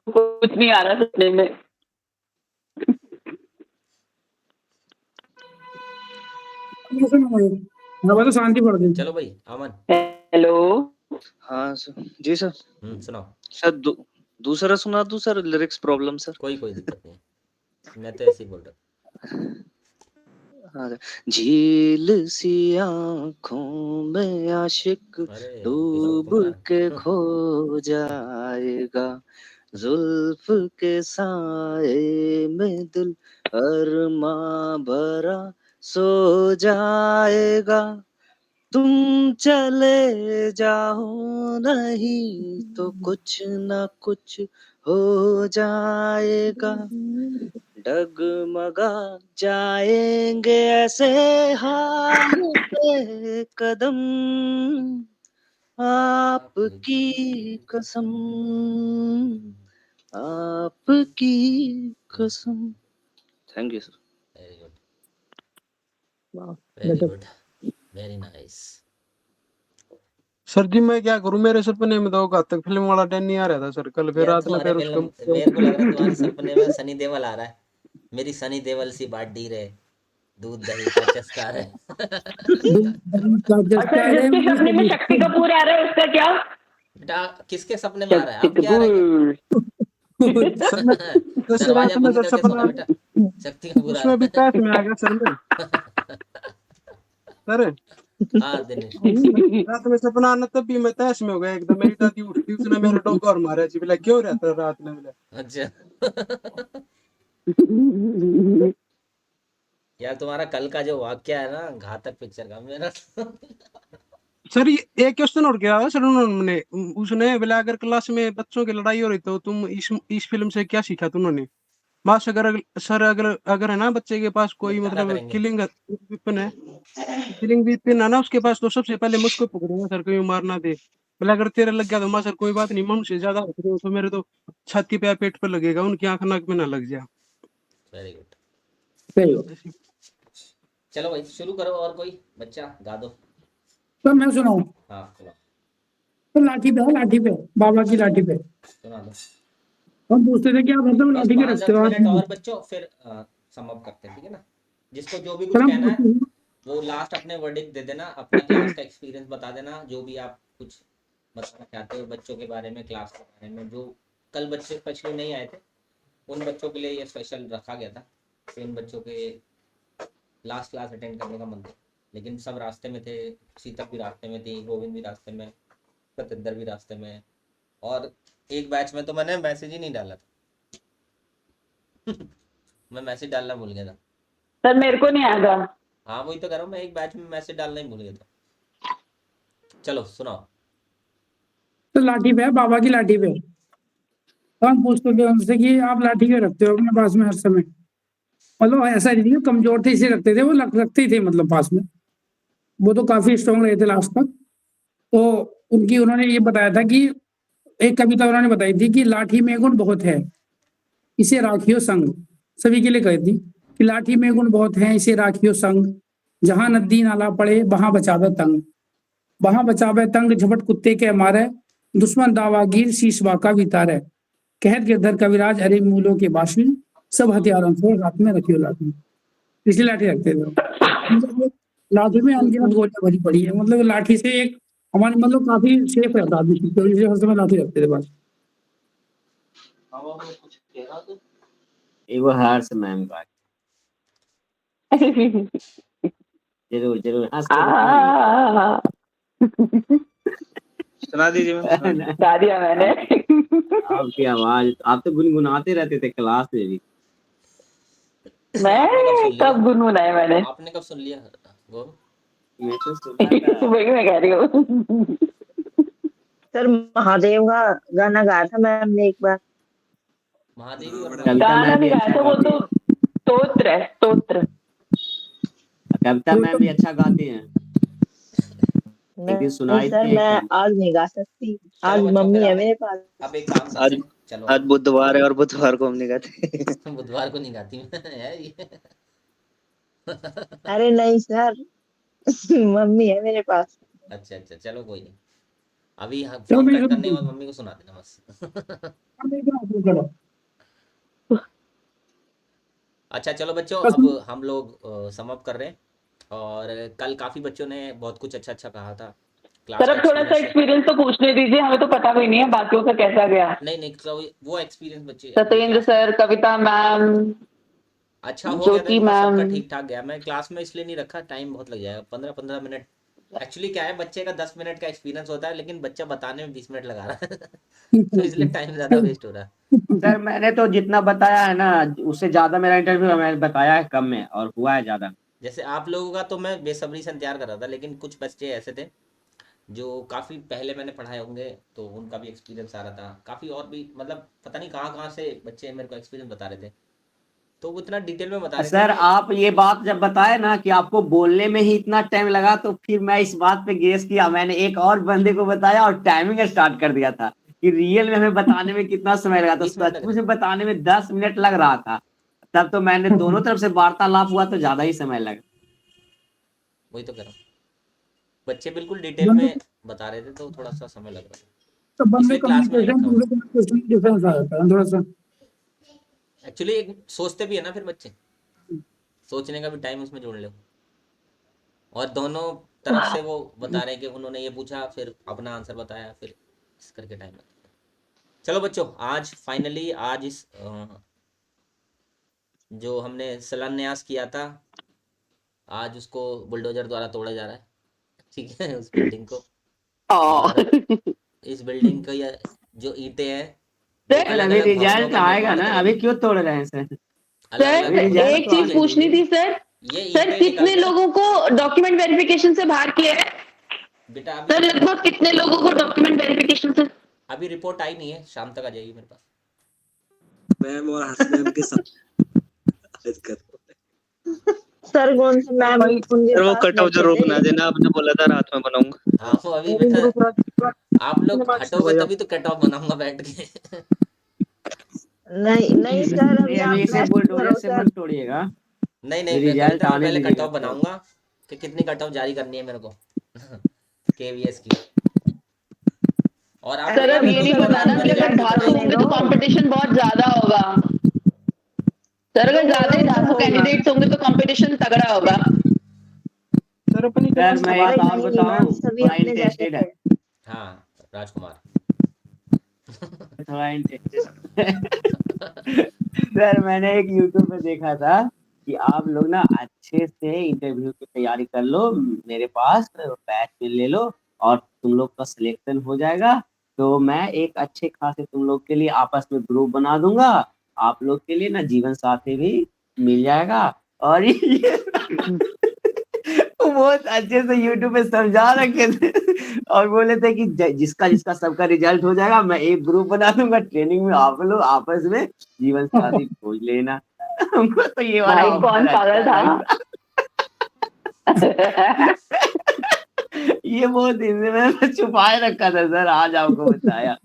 कुछ नहीं आ रहा सपने में। हवा तो शांति पड़ गई। चलो भाई अमन, हेलो। था। हाँ सर, जी सर। सुनाओ। सर दूसरा सुना दूँ सर, लिरिक्स प्रॉब्लम सर। कोई दिक्कत नहीं, मैं तो ऐसे ही बोल रहा। हाँ सर। झील सी आँखों में आशिक अरे डूब किशोर के कुमार। खो जाएगा, जुल्फ के साए में दिल अरमां भरा सो जाएगा, तुम चले जाओ नहीं तो कुछ न कुछ हो जाएगा, डगमगा जाएंगे ऐसे हाल पे कदम, आपकी कसम, आपकी कसम। Thank you sir. Very good, वाह, वेरी गजब। Good, very nice. सर जी मैं क्या करूं, मेरे सपने में तो घातक फिल्म वाला डैनी आ रहा था सर कल, फिर यार रात में तुम्हारे फिर उसको फिल्म, मेरे को लग रहा है तुम्हारे सपने में सनी देओल आ रहा है। मेरी सनी देओल सी बाडी रे, दूध दही का चस्का है। और सर जिसके सपने में शक्ति कपूर आ रहा है उसका क्या? बेटा किसके सपने में आ रहा है, शक्ति अब क्या आ रहा है कपूर। सर मैं क्या? जैसे दरवाजा रात में बंद तो करके सोना सपना, बेटा, शक्ति कपूर आ उसमें भी रहा तैश में आ गया सर में। सर है। हाँ दिनेश, रात में सपना आना तब भी मैं तैश में हो गया एकदम, मेरी दादी उठी उसने मेरे डोका और मारा जी, बोला क्यों रहता रात में, बोला अच्छा। यार तुम्हारा कल का जो वाक्य है ना घातक पिक्चर का, मेरा सर ये एक क्वेश्चन और किया था सर उन्होंने, उसने बोला अगर क्लास में बच्चों की लड़ाई हो रही तो तुम इस फिल्म से क्या सीखा था उन्होंने। मास अगर सर अगर अगर है ना बच्चे के पास कोई निपटारा मतलब करेंगे। किलिंग वेपन है, किलिंग वेपन है ना उसके पास, तो सबसे पहले मुझको पकड़ूंगा सर, कोई मारना दे। बोला अगर तेरे लग गया तो मां सर कोई बात नहीं, मनुष्य ज्यादा होते हो तो मेरे तो छाती पे या पेट पर लगेगा, उनकी आंख नाक में ना लग जाए। Very good. सही हो। चलो भाई शुरू करो, और कोई बच्चा गा दो। तो मैं सुनाऊं? हाँ सुना, तो लाठी पे, बाबा की लाठी पे सुना दो। हम पूछते थे कि आप मतलब बस लाठी के रखते 5-10 हो मिनट आप? और बच्चों, फिर समाप्त करते हैं, ठीक है ना। जिसको जो भी सर कुछ हम कहना है पूछते हैं, वो लास्ट अपने वर्डिक्ट दे देना, अपना क्लास का एक्सपीरियंस बता देना, जो भी आप कुछ बताना चाहते हो बच्चों के बारे में, क्लास के बारे में। जो कल बच्चे स्पेशली नहीं आए थे उन बच्चों के लिए ये स्पेशल रखा गया था, इन बच्चों के लास्ट क्लास अटेंड करने का मन था, लेकिन सब रास्ते में थे। शीतल भी रास्ते में थी, गोविंद भी रास्ते में, सतिंदर भी रास्ते में, और एक बैच में तो मैंने मैसेज ही नहीं डाला था। मैं मैसेज डालना भूल गया था। सर मेरे को नहीं आएगा। हाँ वही तो कह रहा हूँ, मैं एक बैच में मैसेज डालना ही भूल गया था। चलो सुनाओ। तो लाठी पे है, बाबा की लाठी पे। तो हम पूछते थे उनसे कि आप लाठी क्यों रखते हो अपने पास में हर समय? मतलब ऐसा नहीं कि कमजोर थे इसे रखते थे, वो रखते ही थे मतलब पास में। वो तो काफी स्ट्रॉन्ग रहे थे लास्ट तक। तो उनकी उन्होंने ये बताया था कि एक कविता उन्होंने बताई थी कि लाठी में गुण बहुत है, इसे राखियो संग। सभी के लिए कही थी कि लाठी में गुण बहुत है, इसे राखियो संग। जहां नदी नाला पड़े वहां बचावे तंग, वहां बचावे तंग झपट कुत्ते के मारे। दुश्मन दावागीर शीश बाका बितारे, कहत गिरधर कविराज अरे मूलों के बाशी। सब हथियारों को हाथ में रखियो लाठी, इसलिए लाठी रखते थे। मतलब लाठी में अनगिनत गोलियां भरी पड़ी है, मतलब लाठी से एक हमारे मतलब काफी सेफ रहता आदमी, तो इसलिए हर समय लाठी रखते थे बस। ये वो हर्ष मैम का जरूर जरूर हंस के बताइए। सुना दीजिए मैम, सुना दीजिए। गा दिया मैंने। आपकी आवाज, आप तो गुनगुनाते रहते थे क्लास में भी। मैं कब गुनगुनाया मैंने? आपने कब सुन लिया गौरव? मैं तो सुना था। वही मैं कह रही हूँ। सर महादेव का गाना गाया था मैम ने एक बार। महादेवी और कविता गाना मैम भी नहीं गाया अच्छा था, वो गाती तो है। स्तोत्र है, स्तोत्र। कविता मैम भी अच्छा गाती हैं। एक दिन सुनाई सर थी एक मैं कविता। आज नहीं गा सकती, चलो आज बच्चों मम्मी फिर है आप मेरे पास। अब एक काम आज करते हैं, चलो आज बुधवार है और बुधवार को हम नहीं गाते। बुधवार को नहीं गाती है ये। अरे नहीं सर, मम्मी है मेरे पास। अच्छा अच्छा, चलो कोई नहीं, अभी चलो फोन मैं कट करने के बाद मम्मी को सुना देना बस। चलो अच्छा चलो बच्चों, बस अब हम लोग समअप कर रहे हैं। और कल काफ़ी बच्चों ने बहुत कुछ अच्छा अच्छा कहा था। क्लास सर का अब थोड़ा सा एक्सपीरियंस एक्सपीरियंस तो पूछने दीजिए, हमें तो पता भी नहीं है बाकियों का कैसा गया। नहीं नहीं, तो वो एक्सपीरियंस बच्चे सत्येंद्र क्लास में सर, कविता मैम, अच्छा हो गया था, ज्योति इनका सबका मैम। ठीक ठाक गया। मैं क्लास में इसलिए नहीं रखा, टाइम बहुत लग जाएगा, 15-15 मिनट। एक्चुअली क्या है, बच्चे का 10 मिनट का एक्सपीरियंस होता है, लेकिन बच्चा बताने में 20 मिनट लगा रहा है। तो इसलिए टाइम ज़्यादा वेस्ट हो रहा है। सर मैंने तो जितना बताया है ना, उससे ज्यादा मेरा इंटरव्यू मैंने बताया है कम में और हुआ है ज्यादा। जैसे आप लोगों का तो मैं बेसब्री से इंतजार कर रहा था, लेकिन कुछ बच्चे ऐसे थे जो काफ़ी पहले मैंने पढ़ाए होंगे, तो उनका भी एक्सपीरियंस आ रहा था काफ़ी। और भी मतलब पता नहीं कहाँ कहाँ से बच्चे मेरे को एक्सपीरियंस बता रहे थे, तो वो इतना डिटेल में बता रहे थे सर कि आप ये बात जब बताए ना कि आपको बोलने में ही इतना टाइम लगा, तो फिर मैं इस बात पे गेस किया। मैंने एक और बंदे को बताया और टाइमिंग स्टार्ट कर दिया था कि रियल में हमें बताने में कितना समय लगा। तो 20 मिनट लग सच रहे में थे। बताने में 10 मिनट लग रहा था। तब तो मैंने दोनों तरफ से वार्तालाप हुआ तो ज्यादा ही समय लगा। वही तो कह रहा हूँ, बच्चे बिल्कुल डिटेल में बता रहे थे, तो थोड़ा सा समय लग रहा तो था, बंदे इसलिए क्लास में नहीं कम्युनिकेशन रखा मैंने। कम्युनिकेशन डिफरेंस आ जाता है थोड़ा सा। एक्चुअली एक सोचते भी है ना, फिर बच्चे सोचने का भी टाइम उसमें जोड़ लो। और दोनों तरफ से वो बता रहे हैं कि उन्होंने ये पूछा, फिर अपना आंसर बताया, फिर इस करके टाइम लगता है। चलो बच्चों, आज फाइनली आज इस जो हमने शिलान्यास किया था, आज उसको बुलडोजर द्वारा तोड़ा जा रहा है, ठीक है, उस बिल्डिंग को। और इस बिल्डिंग का ये जो ईंटें हैं वो सर अलग अभी अलग भवनों रिजल्ट का आएगा निर्माण ना, अभी करेंगी, क्यों तोड़ रहे हैं सर? अलग सर अलग अभी भवनों रिजल्ट का एक तो चीज आने पूछनी दीजिए। थी सर। ये सर ईंटें कितने निकल कर लोगों को डॉक्यूमेंट वेरिफिकेशन से बाहर किया है? बेटा अभी सर लगभग कितने लोगों को डॉक्यूमेंट वेरिफिकेशन से? अभी रिपोर्ट आई नहीं है, शाम तक आ जाएगी मेरे पास। मैम और हर्ष मैम के साथ कर सर कौन से मैम उनके सर वो पास कट ऑफ बैठे जरूर थे? बना देना, आपने बोला था रात में बनाऊंगा। हाँ वो अभी बेटा आप लोग हटोगे तभी तो कट ऑफ बनाऊंगा बैठ के। नहीं नहीं सर, अभी नहीं अभी आप इसे रेस्ट बुलडोजर करो से सर। मत तोड़िएगा। नहीं अभी नहीं रिजल्ट कविता, मैं आने पहले कट दीजिएगा ऑफ सर। बनाऊंगा कि कितनी कट ऑफ जारी करनी है मेरे को। केवीएस की। और आप सर लोग अब अगर ये नहीं दूसरे बताना, राउंड में फिर अगर रिजल्ट धांसू निकले होंगे तो कंपटीशन बहुत ज्यादा होगा। सर अगर ज्यादा ही धांसू कैंडिडेट्स होंगे तो कंपटीशन तगड़ा होगा। सर अपनी सर क्लास मैं अरे एक और नहीं मैम, बताऊं, सभी थोड़ा अपने जैसे इंटरेस्टेड है, थे। हाँ राजकुमार। थोड़ा इंटरेस्टेड। सर मैंने एक यूट्यूब पे देखा था कि आप लोग ना अच्छे से इंटरव्यू की तैयारी कर लो, मेरे पास बैच में ले लो और तुम लोग का सिलेक्शन हो जाएगा। तो मैं एक अच्छे खासे तुम लोग के लिए आपस में ग्रुप बना दूंगा, आप लोग के लिए ना जीवन साथी भी मिल जाएगा। और ये बहुत अच्छे से यूट्यूब पे समझा रखे थे और बोले थे कि जिसका जिसका सबका रिजल्ट हो जाएगा मैं एक ग्रुप बना दूंगा, ट्रेनिंग में आप लोग आपस में जीवन साथी खोज लेना। हमको तो ये वाला भाई ऑफर कौन पागल अच्छा था? लगा। ये बहुत दिन से मैंने छुपाए रखा था सर, आज आपको बताया।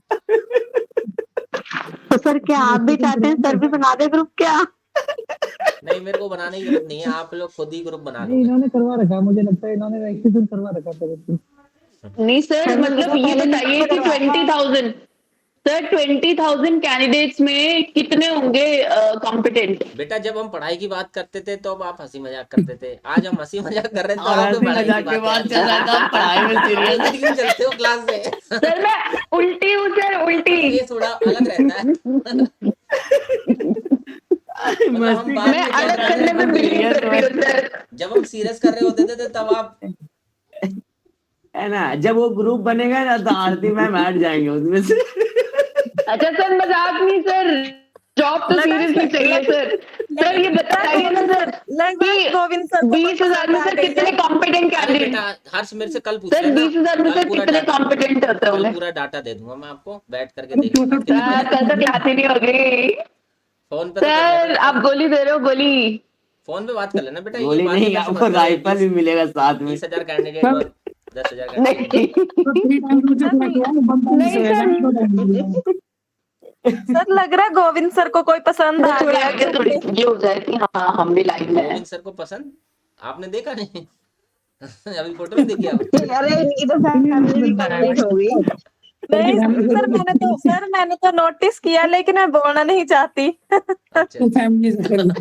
तो सर क्या आप भी चाहते हैं सर भी बना दे ग्रुप क्या? नहीं, मेरे को बनाने की जरूरत नहीं है, आप लोग खुद ही ग्रुप बना नहीं, लोगे। इन्होंने करवा रखा है, मुझे लगता है इन्होंने रजिस्ट्रेशन करवा रखा है पहले से। नहीं सर, मतलब ये बताइए कि 20,000 सर 20,000 कैंडिडेट्स में कितने होंगे कॉम्पिटेंट? बेटा जब हम पढ़ाई की बात करते थे तो अब आप हंसी मजाक करते थे, आज हम हंसी मजाक कर रहे हैं तो और आपको हंसी पढ़ाई की मजाक के बात बाद चल रहा था, पढ़ाई में सीरियस उल्टी क्यों चलते हो क्लास में? सर मैं उल्टी हूँ सर, उल्टी। ये थोड़ा अलग रहता है। मतलब हम मस्ती बात मैं में चल अलग रहे करने थे, में बिलीव करती हूँ सर। जब हम सीरियस कर रहे होते थे तब आप है ना, जब वो ग्रुप बनेगा ना तो आरती मैम हट जाएंगे उसमें से। अच्छा सर मजाक नहीं सर, जॉब तो सीरियसली चाहिए सर। सर ये बताइए ना सर कि गोविंद सर 20,000 में सर कितने कॉम्पिटेंट अरे कैंडिडेट? बेटा हर्ष मेरे से कल पूछ सर लेना, 20,000 में कल सर पूरा कितने डाटा, कॉम्पिटेंट होते कल होंगे? पूरा डाटा दे दूंगा मैं आपको, बैठ करके देख लेना सर कल तक क्लास ही नहीं होगी। फोन पे तो कर लेना सर बेटा, आप गोली दे रहे हो, गोली। फोन पे बात कर लेना बेटा, ये गोली बातें नहीं, मेरे से आपको मत करो। राइफल भी मिलेगा साथ में। 20,000 कैंडिडेट और 10,000 कैंडिडेट नहीं नहीं सर, सर लग रहा है गोविंद सर को कोई पसंद आ थोड़ा गया। आगे थोड़ी ये हो जाए कि हाँ हम भी लाइन में हैं। गोविंद सर को पसंद आपने देखा नहीं? अभी फोटो नहीं देखी आप? अरे इनकी तो फैमिली भी कंप्लीट हो गई। नहीं सर मैंने तो नोटिस किया, लेकिन मैं बोलना नहीं चाहती। अच्छा फैमिली से करना।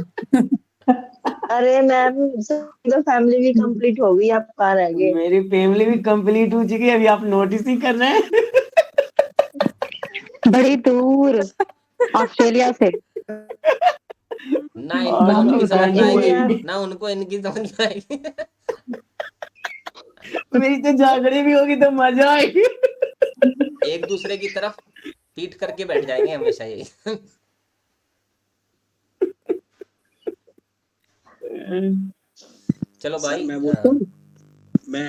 अरे मैम तो फैमिली भी कंप्लीट हो गई, आप कहाँ रह गए? मेरी फैमिली भी कंप्लीट हो चुकी है, अभी आप नोटिस ही कर रहे हैं। बड़ी दूर ऑस्ट्रेलिया से। ना इनको और उनकी समझ में आएगी, यार, ना उनको इनकी समझ में आएगी। मेरी तो झगड़ी भी होगी तो मजा आएगी। एक दूसरे की तरफ पीट करके बैठ जाएंगे हमेशा ये। चलो सर भाई, मैं मैं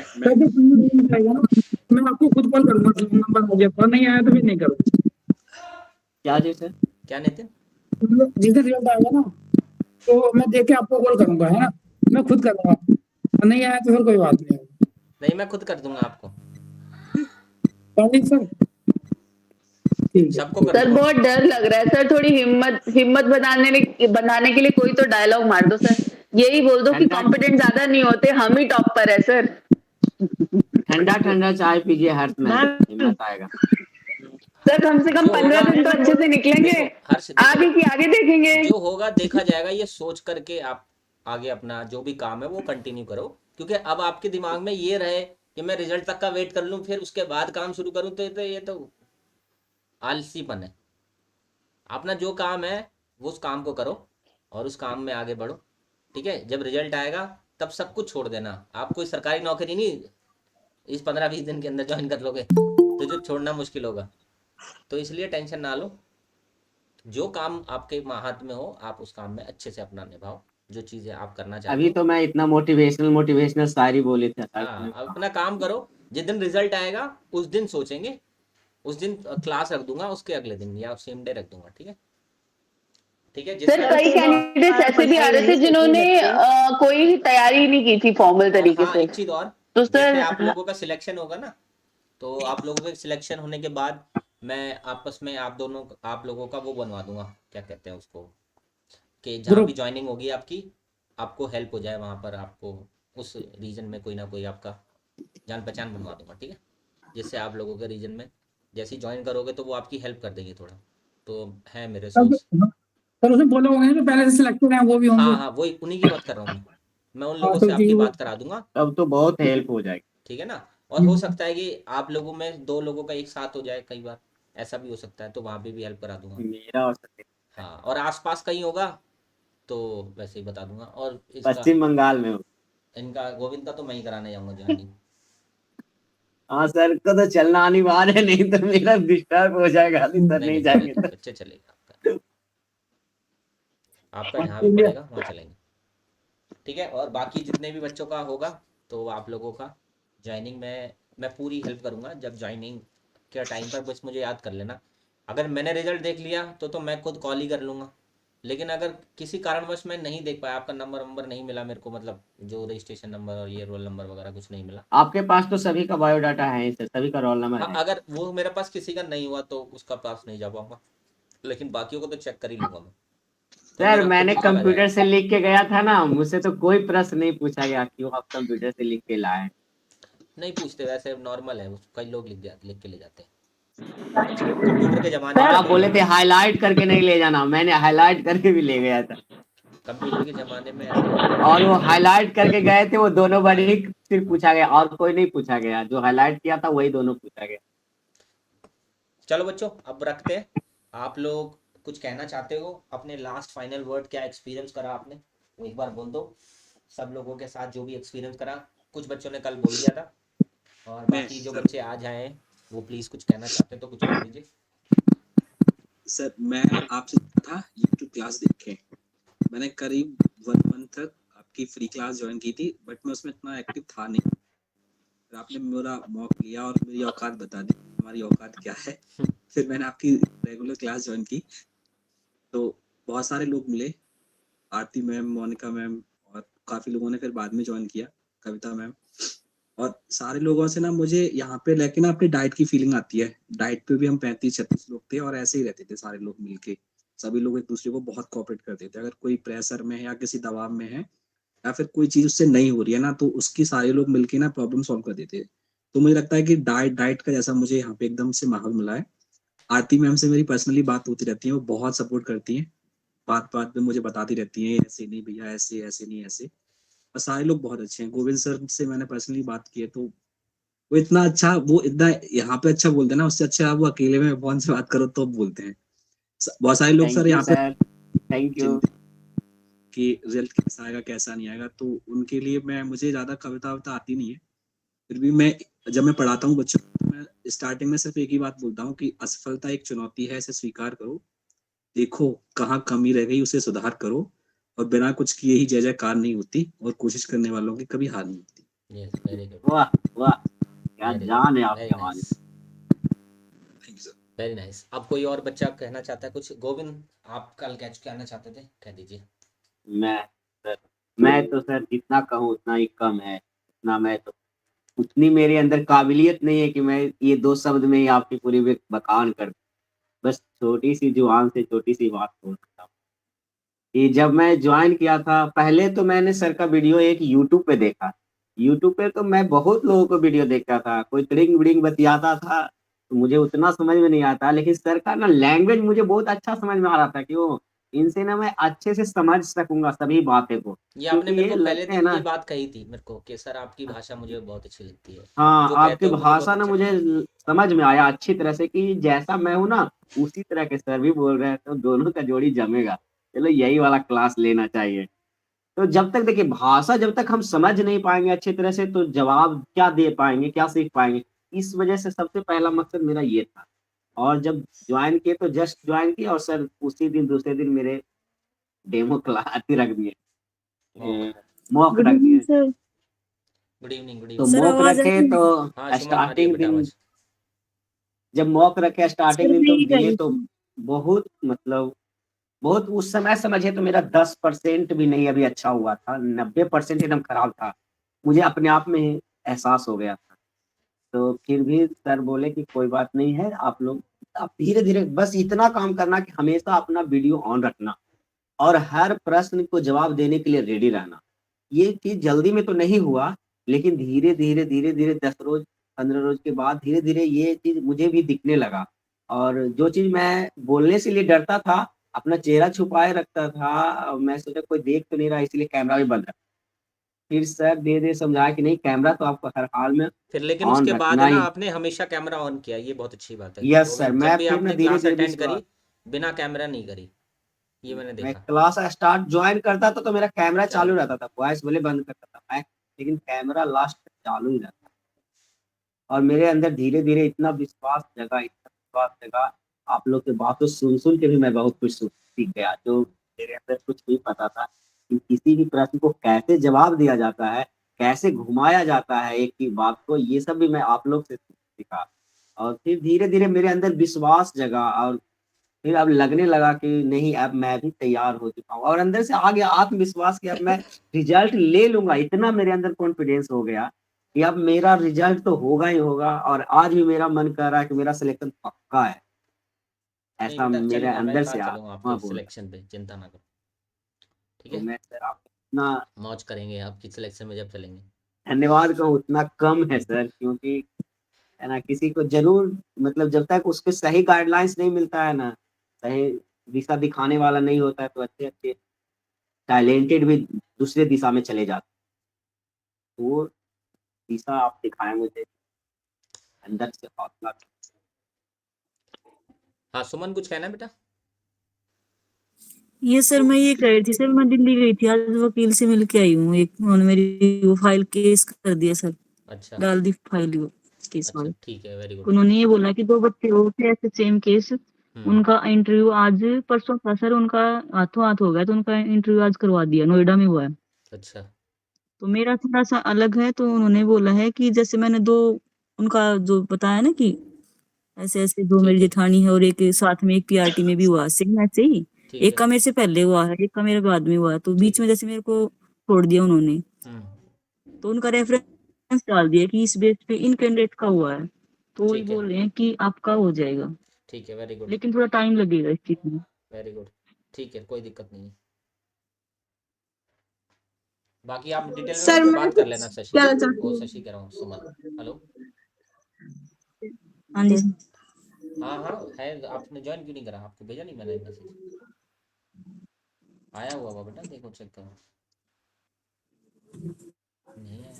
मैं आपको खुद कॉल करूंगा, नंबर हो गया, फोन नहीं आया तो फिर नहीं करूंगा। क्या जी सर? क्या नितिन? जिस दिन रिजल्ट आएगा ना तो मैं देख के आपको कॉल करूंगा, है ना, मैं खुद करूंगा, और नहीं आया तो फिर कोई बात नहीं। नहीं मैं खुद कर दूंगा आपको, सर सबको कर सर दूंगा। बहुत डर लग रहा है सर, थोड़ी हिम्मत बनाने के लिए कोई तो डायलॉग मार दो सर, यही बोल दो कि कॉम्पिटेंट ज्यादा नहीं होते, हम ही टॉप पर है सर। ठंडा ठंडा चाय पीजिए हर्ष मैम, हिम्मत आएगा। सर कम से कम जो 15 होगा- दिन तो अच्छे से निकलेंगे, देखो हर्ष, देखो, आगे की आगे देखेंगे। जो होगा देखा जाएगा, ये सोच करके आप आगे अपना जो भी काम है वो कंटिन्यू करो, क्योंकि अब आपके दिमाग में ये रहे कि मैं रिजल्ट तक का वेट कर लूं फिर उसके बाद काम शुरू करूं, तो ये तो आलसीपन है। अपना जो काम है वो उस काम को करो और उस काम में आगे बढ़ो, ठीक है? जब रिजल्ट आएगा तब सब कुछ छोड़ देना, आप कोई सरकारी नौकरी नहीं इस 15-20 दिन के अंदर ज्वाइन कर लोगे तो जो छोड़ना मुश्किल होगा, तो इसलिए टेंशन ना लो, जो काम आपके हाथ में हो आप उस काम में अच्छे से अपना निभाओ, जो चीजें आप करना चाहते अभी हो। तो मैं इतना मोटिवेशनल शायरी बोले थे। हाँ, अपना काम करो, जिस दिन रिजल्ट आएगा उस दिन सोचेंगे, उस दिन क्लास रख दूंगा, उसके अगले दिन या सेम डे रख दूंगा, ठीक है? ठीक है सर कई कैंडिडेट्स ऐसे भी आ रहे थे जिन्होंने कोई तैयारी नहीं की थी फॉर्मल तरीके हाँ, से। एक चीज और, तो जैसे सर आप लोगों का सिलेक्शन होगा ना, तो आप लोगों के सिलेक्शन होने के बाद मैं आपस में आप लोगों का वो बनवा दूंगा, क्या कहते हैं उसको, कि जहाँ भी ज्वाइनिंग होगी आपकी, आपको हेल्प हो जाए वहाँ पर, आपको उस रीजन में कोई ना कोई आपका जान पहचान बनवा दूंगा, ठीक है? जिससे आप लोगों के रीजन में जैसे ही ज्वाइन करोगे तो वो आपकी हेल्प कर देंगे थोड़ा, तो है मेरे सोर्स। सर उसमें बोले होंगे ना जो पहले से सिलेक्टेड हैं वो भी होंगे। हाँ, वही उन्हीं की बात कर रहा हूँ मैं उन लोगों तो से आपकी जी, बात करा दूंगा, अब तो बहुत हेल्प हो जाएगी। ठीक है ना? और हो सकता है कि आप लोगों में 2 लोगों का एक साथ हो जाए, कई बार ऐसा भी हो सकता है, तो वहाँ पे भी हेल्प करा दूंगा। मेरा और हाँ, और आसपास कहीं होगा तो वैसे ही बता दूंगा। और इसका पश्चिम बंगाल में हो। इनका गोविंद का तो मैं ही कराने जाऊंगा ज्वाइनिंग। हाँ सर को तो चलना अनिवार्य है, नहीं तो मेरा डिस्टर्ब हो जाएगा, सर नहीं जाएंगे तो। बच्चे चलेगा आपका जहाँ भी पड़ेगा वहाँ चलेंगे, ठीक है? और बाकी जितने भी बच्चों का होगा तो आप लोगों का ज्वाइनिंग में मैं पूरी हेल्प करूँगा। जब ज्वाइनिंग के टाइम पर बस मुझे याद कर लेना, अगर मैंने रिजल्ट देख लिया तो मैं खुद कॉल ही कर लूँगा लेकिन अगर किसी कारणवश मैं नहीं देख पाया, आपका नंबर नहीं मिला मेरे को, मतलब जो रजिस्ट्रेशन नंबर और ये रोल नंबर वगैरह कुछ नहीं मिला, आपके पास तो सभी का बायोडाटा है सर, सभी का रोल नंबर हाँ, है। अगर वो मेरे पास किसी का नहीं हुआ तो उसका पास नहीं जा पाऊंगा, लेकिन बाकियों को तो चेक कर ही लूंगा मैं, तो सर मेरा खुद मैंने चला कंप्यूटर जाएगा। से लिख के गया था ना, मुझसे तो कोई प्रश्न नहीं पूछा गया क्यों आप कंप्यूटर से लिख के लाए। नहीं पूछते, वैसे नॉर्मल है, कई लोग लिख के ले जाते हैं, कंप्यूटर के ज़माने और में आप ऐसे ही बोले होता थे है। हाईलाइट करके नहीं ले जाना, मैंने हाईलाइट करके भी ले गया था। कंप्यूटर के ज़माने में ऐसे ही होता है। और वो हाईलाइट करके गए थे वो दोनों बड़ी सिर्फ पूछा गया, और कोई नहीं पूछा गया, जो हाईलाइट किया था वही दोनों पूछा गया। चलो बच्चों, अब रखते हैं। आप लोग कुछ कहना चाहते हो, अपने लास्ट फाइनल वर्ड, क्या एक्सपीरियंस करा आपने, वो एक बार बोल दो। सब लोगों के साथ जो भी एक्सपीरियंस करा, कुछ बच्चों ने कल बोल दिया था, और मैं बाकी जो सर बच्चे आज आए हैं वो प्लीज़ कुछ कहना चाहते हैं तो कुछ कह दीजिए। सर मैं आपसे था यूट्यूब क्लास देखे, मैंने करीब 1 मंथ तक आपकी फ्री क्लास ज्वाइन की थी, बट मैं उसमें इतना एक्टिव था नहीं। फिर आपने मेरा मॉक लिया और मेरी औकात बता दी, हमारी औकात क्या है। फिर मैंने आपकी रेगुलर क्लास ज्वाइन की, तो बहुत सारे लोग मिले, आरती मैम, मोनिका मैम, और काफ़ी लोगों ने फिर बाद में ज्वाइन किया, कविता मैम, और सारे लोगों से ना मुझे यहाँ पे लेके ना अपनी डाइट की फीलिंग आती है। डाइट पे भी हम 35-36 लोग थे और ऐसे ही रहते थे सारे लोग मिलके, सभी लोग एक दूसरे को बहुत कोऑपरेट करते थे। अगर कोई प्रेशर में है या किसी दबाव में है या फिर कोई चीज उससे नहीं हो रही है ना, तो उसकी सारे लोग मिलके ना प्रॉब्लम सॉल्व कर देते थे। तो मुझे लगता है कि डाइट का जैसा मुझे यहाँ पे एकदम से माहौल मिला है। आरती मैम से मेरी पर्सनली बात होती रहती है, वो बहुत सपोर्ट करती हैं, बात बात में मुझे बताती रहती हैं ऐसे नहीं भैया, ऐसे ऐसे नहीं ऐसे। और सारे लोग बहुत अच्छे हैं। गोविंद सर से मैंने पर्सनली बात की है, तो वो इतना अच्छा, वो इतना यहाँ पे अच्छा बोलते हैं ना, उससे अच्छा वो अकेले में फोन से बात करो तो बोलते हैं। बहुत सारे लोग थैंक सर यू यहाँ पे सर, थैंक यू। चिंतित कि रिजल्ट कैसा आएगा कैसा नहीं आएगा, तो उनके लिए मुझे ज्यादा कविता वविता आती नहीं है, फिर भी मैं जब मैं पढ़ाता हूँ बच्चों को, तो मैं स्टार्टिंग में सिर्फ एक ही बात बोलता हूँ कि असफलता एक चुनौती है, इसे स्वीकार करो, देखो कहाँ कमी रह गई उसे सुधार करो, और बिना कुछ किए ही जय जयकार नहीं होती, और कोशिश करने वालों की कभी हार नहीं होती। यस, वेरी गुड, वाह वाह, क्या वेरी गुड, जान है वेरी आपके हमारे। Nice, thank you sir. Very nice. अब कोई और बच्चा कहना चाहता है कुछ? गोविंद, आप कल कैच कहना चाहते थे, कह दीजिए। मैं सर, मैं तो सर जितना कहूँ उतना ही कम है, उतना मैं तो, उतनी मेरे अंदर काबिलियत नहीं है कि मैं ये 2 शब्द में ही आपकी पूरी बखान कर दूं। बस छोटी सी जुबान से छोटी सी बात बोल सकता हूँ कि जब मैं ज्वाइन किया था, पहले तो मैंने सर का वीडियो एक यूट्यूब पे देखा। यूट्यूब पे तो मैं बहुत लोगों को वीडियो देखता था, कोई ट्रिंग विडिंग बतियाता था, तो मुझे उतना समझ में नहीं आता, लेकिन सर का ना लैंग्वेज मुझे बहुत अच्छा समझ में आ रहा था कि वो, इनसे ना मैं अच्छे से समझ सकूंगा सभी बातें को, ये आपने क्योंकि मेरे ये को पहले लगते हैं दिन ये ना। बात कही थी मेरे को कि सर आपकी भाषा मुझे बहुत अच्छी लगती है, हाँ, जो कहते आपकी हो मुझे बहुत भाषा ना अच्छा मुझे लगता है। समझ में आया अच्छी तरह से कि जैसा मैं हूँ ना, उसी तरह के सर भी बोल रहे हैं, तो दोनों का जोड़ी जमेगा। चलो यही वाला क्लास लेना चाहिए। तो जब तक देखिए भाषा जब तक हम समझ नहीं पाएंगे अच्छी तरह से, तो जवाब क्या दे पाएंगे, क्या सीख पाएंगे। इस वजह से सबसे पहला मकसद मेरा ये था। और जब ज्वाइन किए तो जस्ट ज्वाइन किया, और सर उसी दिन दूसरे दिन मेरे डेमो क्लास रख मॉक, दिए, मॉक गुड रख इवनिंग दिए। सर। गुड इवनिंग, गुड तो इवनिंग। सर मॉक आवाज आ रखे रही तो है? हाँ शुभम, आ रही है स्टार्टिंग बेटा दिन, आवाज। जब मॉक रखे स्टार्टिंग सर दिन तो मेरी दिए कही तो थी। बहुत मतलब, बहुत उस समय समझे तो मेरा 10% भी नहीं अभी अच्छा हुआ था, 90% एकदम खराब था। मुझे अपने आप में एहसास हो गया था। तो फिर भी सर बोले कि कोई बात नहीं है, आप धीरे धीरे बस इतना काम करना कि हमेशा अपना वीडियो ऑन रखना, और हर प्रश्न को जवाब देने के लिए रेडी रहना। ये चीज जल्दी में तो नहीं हुआ, लेकिन धीरे धीरे 10 रोज 15 रोज के बाद धीरे धीरे ये चीज मुझे भी दिखने लगा। और जो चीज मैं बोलने से लिए डरता था, अपना चेहरा छुपाए रखता था, मैं सोचा कोई देख तो नहीं रहा, इसलिए कैमरा भी बंद रखा। फिर सर धीरे धीरे समझाया कि नहीं, कैमरा तो आपको हर हाल में फिर लेकिन ऑन उसके बाद रखना है ना, ही। आपने हमेशा कैमरा ऑन किया, ये बहुत अच्छी बात है। यस सर, गोविंद, जब मैं भी फिर ना आपने धीरे क्लास धीरे अटेंड विश्वास, करी, बिना कैमरा नहीं करी, ये मैंने मैं देखा। क्लास स्टार्ट ज्वाइन करता था तो मेरा कैमरा चलो, चालू रहता था, वॉइस भले बंद करता था मैं, लेकिन कैमरा लास्ट तक चालू ही रहता। और मेरे अंदर धीरे धीरे इतना विश्वास जगा, आप लोग की बातों सुन सुन के भी मैं बहुत कुछ सीख गया, जो मेरे अंदर कुछ नहीं पता था कि किसी भी प्रश्न को कैसे जवाब दिया जाता है, कैसे घुमाया जाता है एक ही बात को, ये सब भी मैं आप लोग से सीखा। और फिर धीरे धीरे मेरे अंदर विश्वास जगा, और फिर अब लगने लगा कि नहीं, अब मैं भी तैयार हो चुका हूँ और अंदर से आ गया आत्मविश्वास कि अब मैं रिजल्ट ले लूंगा। इतना मेरे अंदर कॉन्फिडेंस हो गया कि अब मेरा रिजल्ट तो होगा ही होगा, और आज भी मेरा मन कर रहा है कि मेरा सिलेक्शन पक्का है, नहीं ऐसा बेटा, मेरे चलूंगा, मैं अंदर साथ से चलूंगा आत्मा आपके बोल रहा है। सिलेक्शन पे, चिंता ना करो। ठीक तो है, मैं सर आपको इतना मौज करेंगे आपकी सिलेक्शन में जब चलेंगे। धन्यवाद कहूँ उतना कम है सर, क्योंकि है ना, किसी को जरूर मतलब जब तक उसके सही गाइडलाइंस नहीं मिलता है ना, सही दिशा दिखाने वाला नहीं होता है, तो अच्छे अच्छे टैलेंटेड भी दूसरे दिशा में चले जाते हैं। तो वो दिशा आप दिखाएं मुझे, अंदर से हौसला। हाँ सुमन, कुछ कहना है बेटा? ये सर मैं ये कह रही थी सर, मैं दिल्ली गई थी आज, वकील से मिल के आई हूँ। एक उन्होंने मेरी वो फाइल केस कर दिया सर, अच्छा डाल दी फाइल वो केस अच्छा, वाली। ठीक है, वेरी गुड। उन्होंने ये बोला कि 2 बच्चे वो थे ऐसे सेम केस, उनका इंटरव्यू आज परसों था सर, उनका हाथों हाथ हो गया, तो उनका इंटरव्यू आज करवा दिया, नोएडा में हुआ है। अच्छा तो मेरा थोड़ा सा अलग है, तो उन्होंने बोला है कि जैसे मैंने 2 उनका जो बताया ना कि ऐसे ऐसे 2 मेरी ठीक है जेठानी है और एक साथ में एक पीआरटी में भी हुआ, सेम ऐसे ही। ठीक एक है का मेरे से पहले हुआ है, एक का मेरे बाद में हुआ है, तो ठीक बीच है। में जैसे मेरे को छोड़ दिया उन्होंने, तो उनका रेफरेंस डाल दिया कि इस बेस पे इन कैंडिडेट का हुआ है, तो वही ठीक है बोल रहे हैं कि आपका हो जाएगा, ठीक है, वेरी गुड लेकिन थोड़ा टाइम लगेगा इस चीज में। Very good. ठीक है, कोई दिक्कत नहीं है। बाकी आप डिटेल में सर मुझसे मैं बात कर कुछ लेना शशि, कहना चाहती ओ हूँ। शशि कह रहा हूँ, सुमन। हेलो, हाँ जी सर। हाँ हाँ है। आपने ज्वाइन क्यों नहीं करा? आपको भेजा नहीं मैंने मैसेज? आया हुआ होगा बेटा, देखो चेक करो। नहीं आया?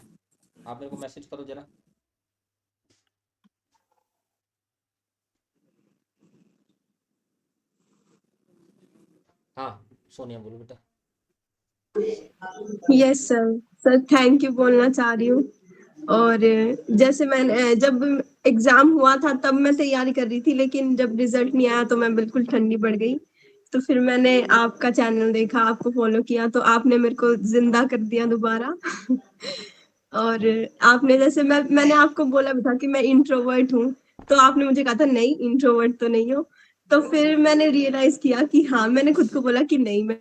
आप मेरे को मैसेज करो जरा। हाँ सोनिया बोलो बेटा। Yes sir, sir thank you बोलना चाह रही हूँ। और जैसे मैंने जब एग्जाम हुआ था तब मैं तैयारी कर रही थी, लेकिन जब रिजल्ट नहीं आया तो मैं बिल्कुल ठंडी पड़ गई। तो फिर मैंने आपका चैनल देखा, आपको फॉलो किया, तो आपने मेरे को जिंदा कर दिया दोबारा। और आपने जैसे मैंने आपको बोला भी था कि मैं इंट्रोवर्ट हूँ, तो आपने मुझे कहा था नहीं इंट्रोवर्ट तो नहीं हो। तो फिर मैंने रियलाइज किया कि हाँ, मैंने खुद को बोला कि नहीं मैं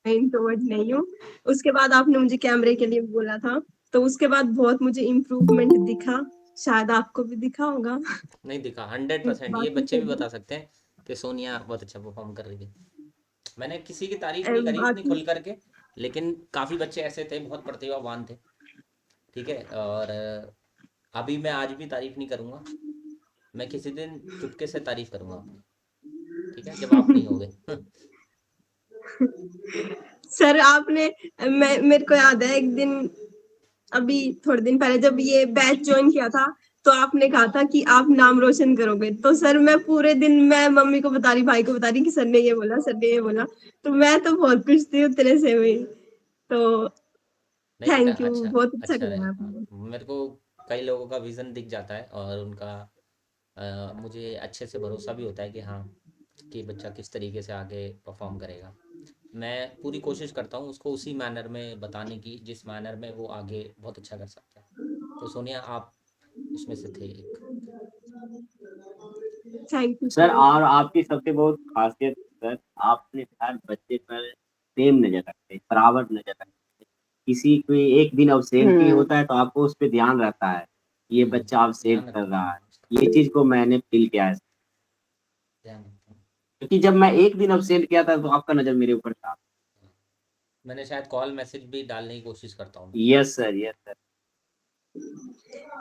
इंट्रोवर्ट नहीं हूँ। उसके बाद आपने मुझे कैमरे के लिए बोला था, तो उसके बाद बहुत मुझे इम्प्रूवमेंट दिखा, शायद आपको भी दिखा होगा। नहीं दिखा, 100%। ये बाकी बच्चे भी बता सकते हैं कि सोनिया बहुत अच्छा परफॉर्म कर रही थी। मैंने किसी की तारीफ नहीं करी इतनी बाकी खुल करके, लेकिन काफ़ी बच्चे ऐसे थे, बहुत प्रतिभावान थे। ठीक है, और अभी मैं आज भी तारीफ नहीं करूँगा, मैं किसी दिन चुपके से तारीफ करूँगा आपकी। ठीक है, जब आप नहीं होगे। सर आपने मेरे को याद है एक दिन, अभी थोड़े दिन पहले जब ये बैच ज्वाइन किया था, तो आपने कहा था कि आप नाम रोशन करोगे। तो सर मैं पूरे दिन मैं मम्मी को बता रही, भाई को बता रही कि सर ने ये बोला, सर ने ये बोला। तो मैं तो बहुत खुश थी उतने से हुई। तो नहीं बेटा, थैंक यू, अच्छा बहुत अच्छा अच्छा रहे। किया हाँ, आपने। मेरे को कई लोगों का विज़न दिख जाता है, और उनका मुझे अच्छे से भरोसा भी होता है कि हाँ, कि बच्चा किस तरीके से आगे परफॉर्म करेगा। मैं पूरी कोशिश करता हूँ उसको उसी मैनर में बताने की, जिस मैनर में वो आगे बहुत अच्छा कर सकता है। तो सोनिया, आप उसमें से थे एक। Thank you sir sir. और आपकी सबसे बहुत खासियत सर, आपने हर बच्चे पर सेम नजर रखते, बराबर नजर रखते। किसी को एक दिन अब्सेंट ही होता है तो आपको उस पर ध्यान रहता है, ये बच्चा अब्सेंट ध्यान कर रखता रहा हूँ, है। ये चीज को मैंने फील किया है, ध्यान रखता हूँ। क्योंकि जब मैं एक दिन अब्सेंट किया था तो आपका नजर मेरे ऊपर था। मैंने शायद कॉल मैसेज भी डालने की कोशिश करता हूँ। Yes sir, yes sir.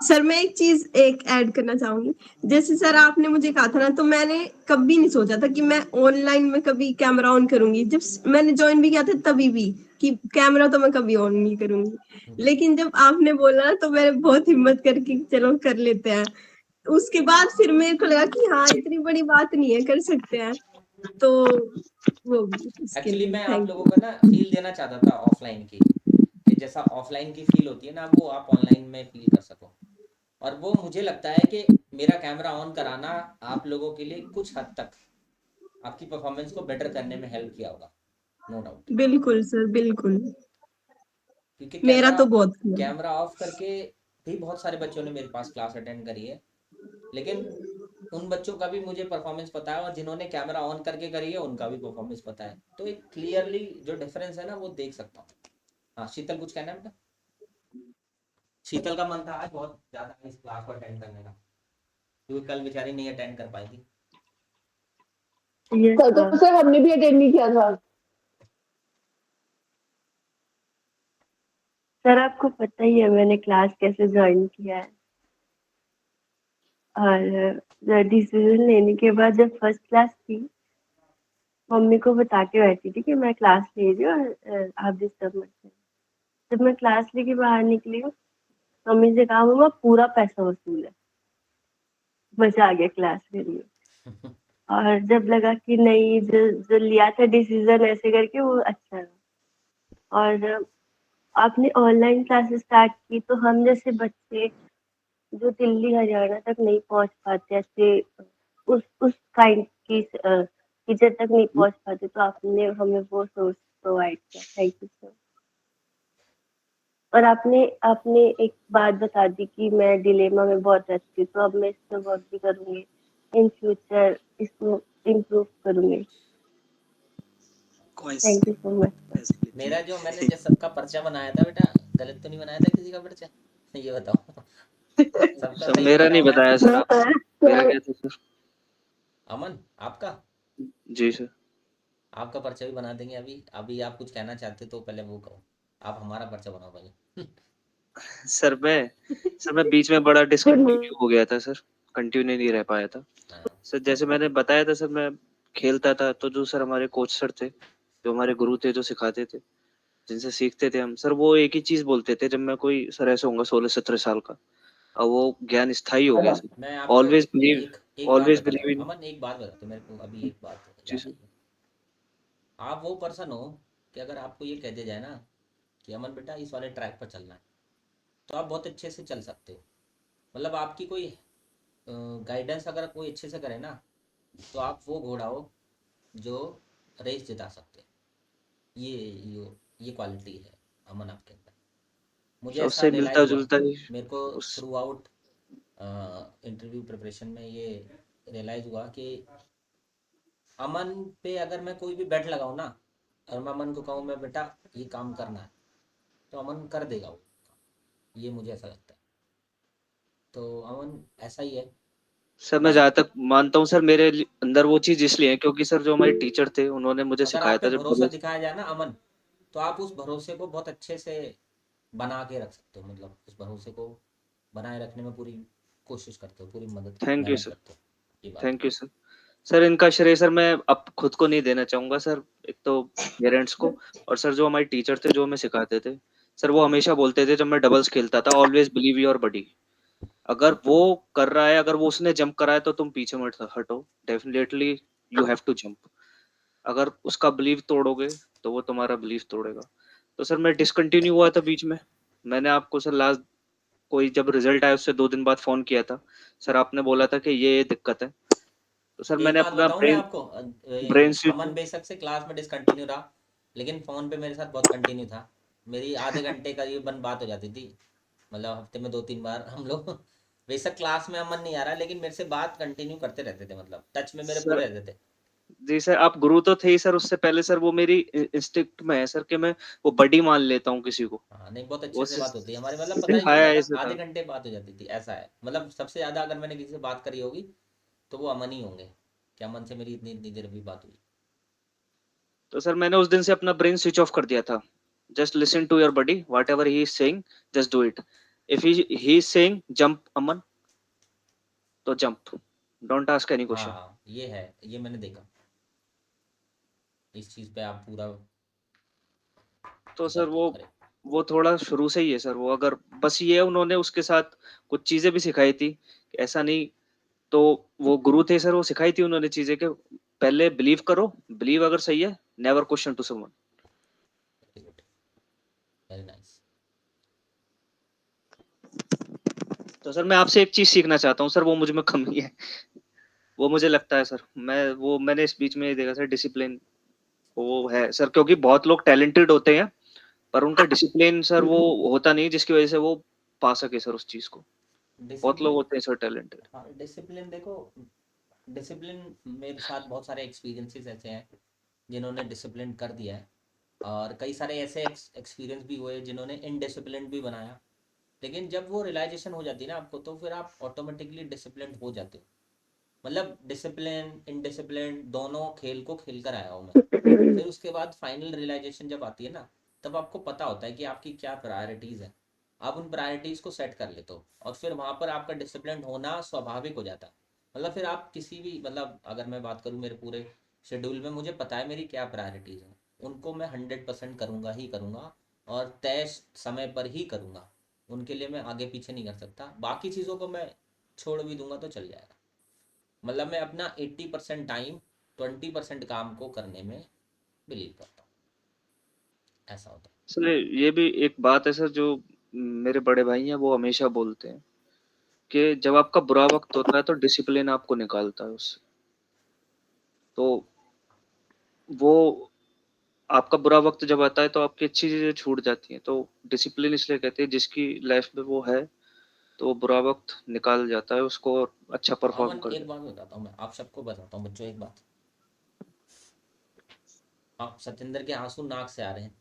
Sir मैं एक चीज ऐड करना चाहूंगी। जैसे सर आपने मुझे कहा था ना, तो मैंने कभी नहीं सोचा था कि मैं ऑनलाइन में कभी कैमरा ऑन करूंगी। जब मैंने ज्वाइन भी किया था तभी भी कि कैमरा तो मैं कभी ऑन नहीं करूंगी, लेकिन जब आपने बोला तो मैंने बहुत हिम्मत करके चलो कर लेते हैं। उसके बाद फिर मेरे को लगा कि हाँ, इतनी बड़ी बात नहीं है, कर सकते हैं। तो वो उसके एक्चुअली लिए मैं आप थैंक लोगों यू। का ना फील देना चाहता था ऑफलाइन की, कि जैसा ऑफलाइन की फील होती है ना, वो आप ऑनलाइन में फील कर सको। और वो मुझे लगता है कि मेरा कैमरा ऑन कराना आप लोगों के लिए कुछ हद तक आपकी परफॉर्मेंस को बेटर करने में हेल्प किया होगा, नो डाउट। बिल्कुल सर, बिल्कुल। क्योंकि मेरा कैमरा तो बहुत किया। कैमरा ऑफ करके भी बहुत सारे बच्चों ने मेरे पास क्लास अटेंड करी है, लेकिन उन बच्चों का भी मुझे परफॉर्मेंस पता है और जिन्होंने कैमरा ऑन करके करी है उनका भी परफॉर्मेंस पता है, तो एक क्लियरली जो डिफरेंस है ना वो देख सकता हूँ। हाँ शीतल कुछ कहना है बेटा? शीतल का मन था आज बहुत ज्यादा इस क्लास को अटेंड करने का, क्योंकि कल बेचारी नहीं अटेंड कर पाई थी। कल तो सर हमने भी अटेंड नहीं किया था। सर आपको पता ही है मैंने क्लास कैसे ज्वाइन किया है, और डिसीजन लेने के बाद जब फर्स्ट क्लास थी मम्मी को बता के बैठी थी कि मैं क्लास ले रही हूँ और आप डिस्टर्ब मत करिए। जब मैं क्लास लेके बाहर निकली हूँ मम्मी से कहा मम्मा पूरा पैसा वसूल है, मजा आ गया क्लास के लिए। और जब लगा कि नहीं जो लिया था डिसीजन ऐसे करके वो अच्छा रहा। और आपने ऑनलाइन क्लासेस स्टार्ट की तो हम जैसे बच्चे जो दिल्ली हरियाणा तक नहीं पहुंच पाते, ऐसे उस काइंड की टीचर तक नहीं पहुंच पाते, तो आपने हमें वो सोर्स प्रोवाइड किया, थैंक यू सर। और आपने आपने एक बात बता दी कि मैं डिलेमा में बहुत रहती हूँ, तो अब मैं इस पर वर्क भी करूंगी, इन फ्यूचर इसको इम्प्रूव करूंगी। Thank you so much. मेरा जो मैंने जो सबका पर्चा बनाया था बेटा, गलत तो नहीं बनाया था किसी का पर्चा? ये बताओ। सबका सर सही मेरा तो नहीं बनाया बताया सर आप, मेरा क्या था सर? अमन आपका? जी सर। आपका पर्चा भी बना देंगे अभी। अभी आप कुछ कहना चाहते तो पहले वो कहो, आप हमारा पर्चा बनाओ पहले। सर मैं बीच में बड़ा डिसकंटिन्यू हो गया था सर, कंटिन्यू नहीं रह पाया था सर। जैसे मैंने बताया था सर, मैं खेलता था तो जो सर हमारे कोच सर थे, जो हमारे गुरु थे, जो सिखाते थे, जिनसे सीखते थे हम सर, वो एक ही चीज बोलते थे जब मैं कोई सर ऐसे होऊंगा 16-17 साल का, और वो ज्ञान स्थायी हो गया सर। मैं आपको ऑलवेज बिलीव, एक बात ऑलवेज बताता बिलीव हूँ इन। अमन, एक बात बताते मेरे को अभी, एक बात जी याद सर। आई है। आप वो पर्सन हो कि अगर आपको ये कह दिया जाए ना कि अमन बेटा इस वाले ट्रैक पर चलना है, तो आप बहुत अच्छे से चल सकते हो। मतलब आपकी कोई गाइडेंस अगर कोई अच्छे से करे ना, तो आप वो घोड़ा हो जो रेस जिता सकते हैं। ये क्वालिटी है अमन आपके अंदर, मुझे सर ऐसा उससे मिलता रियलाइज़ हुआ। जुलता ही मेरे को उस। थ्रू आउट इंटरव्यू प्रिपरेशन में ये रियलाइज़ हुआ कि अमन पे अगर मैं कोई भी बेट लगाऊं ना, और मैं अमन को कहूँ मैं बेटा ये काम करना है, तो अमन कर देगा वो, ये मुझे ऐसा लगता है। तो अमन ऐसा ही है सर मैं बस। जहाँ तक मानता हूँ सर, मेरे अंदर वो चीज इसलिए है क्योंकि सर जो हमारे टीचर थे उन्होंने मुझे अगर आप सिखाया पे था जब भरोसा दिखाया जाए ना अमन, तो आप उस भरोसे को बहुत अच्छे से बना के रख सकते हो। मतलब उस भरोसे को बनाए रखने में पूरी कोशिश करते हो, पूरी मदद थैंक यू मेहनत सर। करते हो। ये बात थैंक यू सर। सर इनका श्रेय सर मैं अब खुद को नहीं देना चाहूंगा सर, एक तो पेरेंट्स को, और सर जो हमारे टीचर थे जो हमें सिखाते थे सर, वो हमेशा बोलते थे जब मैं डबल्स खेलता था, ऑलवेज बिलीव योर बडी। अगर वो कर रहा है, अगर वो उसने जंप करा है तो तुम पीछे मत हटो, definitely you have to jump. अगर उसका बिलीव तोड़ोगे तो वो तुम्हारा बिलीव तोड़ेगा। तो सर मैं डिसकंटिन्यू हुआ था बीच में, मैंने आपको सर लास्ट कोई जब रिजल्ट आया उससे 2 दिन बाद फोन किया था सर, आपने बोला था कि ये दिक्कत है, तो सर एक मैंने बात अपना बताऊं मैं ब्रेन आपको, ब्रेन स्विच। अमन बेशक से क्लास में डिसकंटिन्यू रहा, लेकिन फोन पे मेरे साथ बहुत कंटिन्यू था। मेरी आधे घंटे का ये बन बात हो जाती थी, मतलब हफ्ते में 2-3 बार हम लोग। बेशक क्लास में अमन नहीं आ रहा, लेकिन मेरे से बात कंटिन्यू करते रहते थे, मतलब टच में मेरे सर पूरे रहते थे। जी सर, आप गुरु तो थे ही सर, उससे पहले सर वो मेरी इंस्टिंक्ट में है सर कि मैं वो बडी मान लेता हूँ किसी को। हाँ नहीं, बहुत वो अच्छे से बात होती है हमारी, मतलब पता है क्या सिखाया होता था, ऐसे आधे था। घंटे बात हो जाती थी, ऐसा है। मतलब सबसे ज्यादा अगर मैंने किसी से बात करी होगी तो वो अमन ही होंगे, कि अमन से मेरी इतनी इतनी देर भी बात हुई। तो सर मैंने उस दिन से अपना ब्रेन स्विच ऑफ कर दिया था। Just listen to your buddy, whatever he is saying just do it. If he is saying jump Aman, तो jump, don't ask any question. हाँ ये है, ये मैंने देखा, इस चीज पे आप पूरा तो सर करते हो खरे। वो थोड़ा शुरू से ही है सर, वो अगर बस ये उन्होंने उसके साथ कुछ चीजें भी सिखाई थी कि ऐसा नहीं, तो वो गुरु थे सर, वो सिखाई थी उन्होंने चीजें कि पहले बिलीव करो, बिलीव अगर सही है, never question to someone. Very good, very nice. तो सर मैं आपसे एक चीज सीखना चाहता हूँ सर, वो मुझ में कमी है, वो मुझे लगता है सर, मैंने इस बीच में ये देखा सर, डिसिप्लिन वो है सर, क्योंकि बहुत लोग टैलेंटेड होते हैं पर उनका डिसिप्लिन सर वो होता नहीं जिसकी वजह से वो पा सके सर उस चीज को। बहुत लोग होते हैं सर टैलेंटेड। हाँ, डिसिप्लिन देखो, डिसिप्लिन मेरे साथ बहुत सारे एक्सपीरियंसेस ऐसे हैं जिन्होंने डिसिप्लिन कर दिया है, और कई सारे ऐसे एक्सपीरियंस भी हुए जिन्होंने इनडिसिप्लिन भी बनाया। लेकिन जब वो रियलाइजेशन हो जाती है ना आपको, तो फिर आप ऑटोमेटिकली डिसिप्लिन हो जाते हो। मतलब डिसिप्लिन इनडिसिप्लिन दोनों खेल को खेल कर आया हूँ मैं। फिर उसके बाद फाइनल रियलाइजेशन जब आती है ना, तब आपको पता होता है कि आपकी क्या प्रायोरिटीज़ है। आप उन प्रायोरिटीज़ को सेट कर लेते हो, और फिर वहाँ पर आपका डिसिप्लिन होना स्वाभाविक हो जाता है। मतलब फिर आप किसी भी, मतलब अगर मैं बात करूँ मेरे पूरे शेड्यूल में, मुझे पता है मेरी क्या प्रायोरिटीज़ हैं, उनको मैं 100% करूँगा ही करूँगा, और तय समय पर ही करूँगा। उनके लिए मैं आगे पीछे नहीं कर सकता। बाकी चीज़ों को मैं छोड़ भी दूंगा तो चल जाएगा। मतलब मैं अपना 80% टाइम 20% काम को करने में बिलीव करता हूँ, ऐसा होता है। सर ये भी एक बात है सर, जो मेरे बड़े भाई हैं वो हमेशा बोलते हैं कि जब आपका बुरा वक्त होता है तो डिसिप्लिन आपको निकालता है उससे। तो वो आपका बुरा वक्त जब आता है तो आपकी अच्छी चीजें छूट जाती हैं। तो डिसिप्लिन इसलिए कहते हैं जिसकी लाइफ में वो है तो वो बुरा वक्त निकाल जाता है उसको और अच्छा परफॉर्म अमन, कर एक बात बताता हूँ मैं, आप सबको बताता हूँ बच्चों, एक बात। आप सत्येंद्र के आंसू नाक से आ रहे हैं।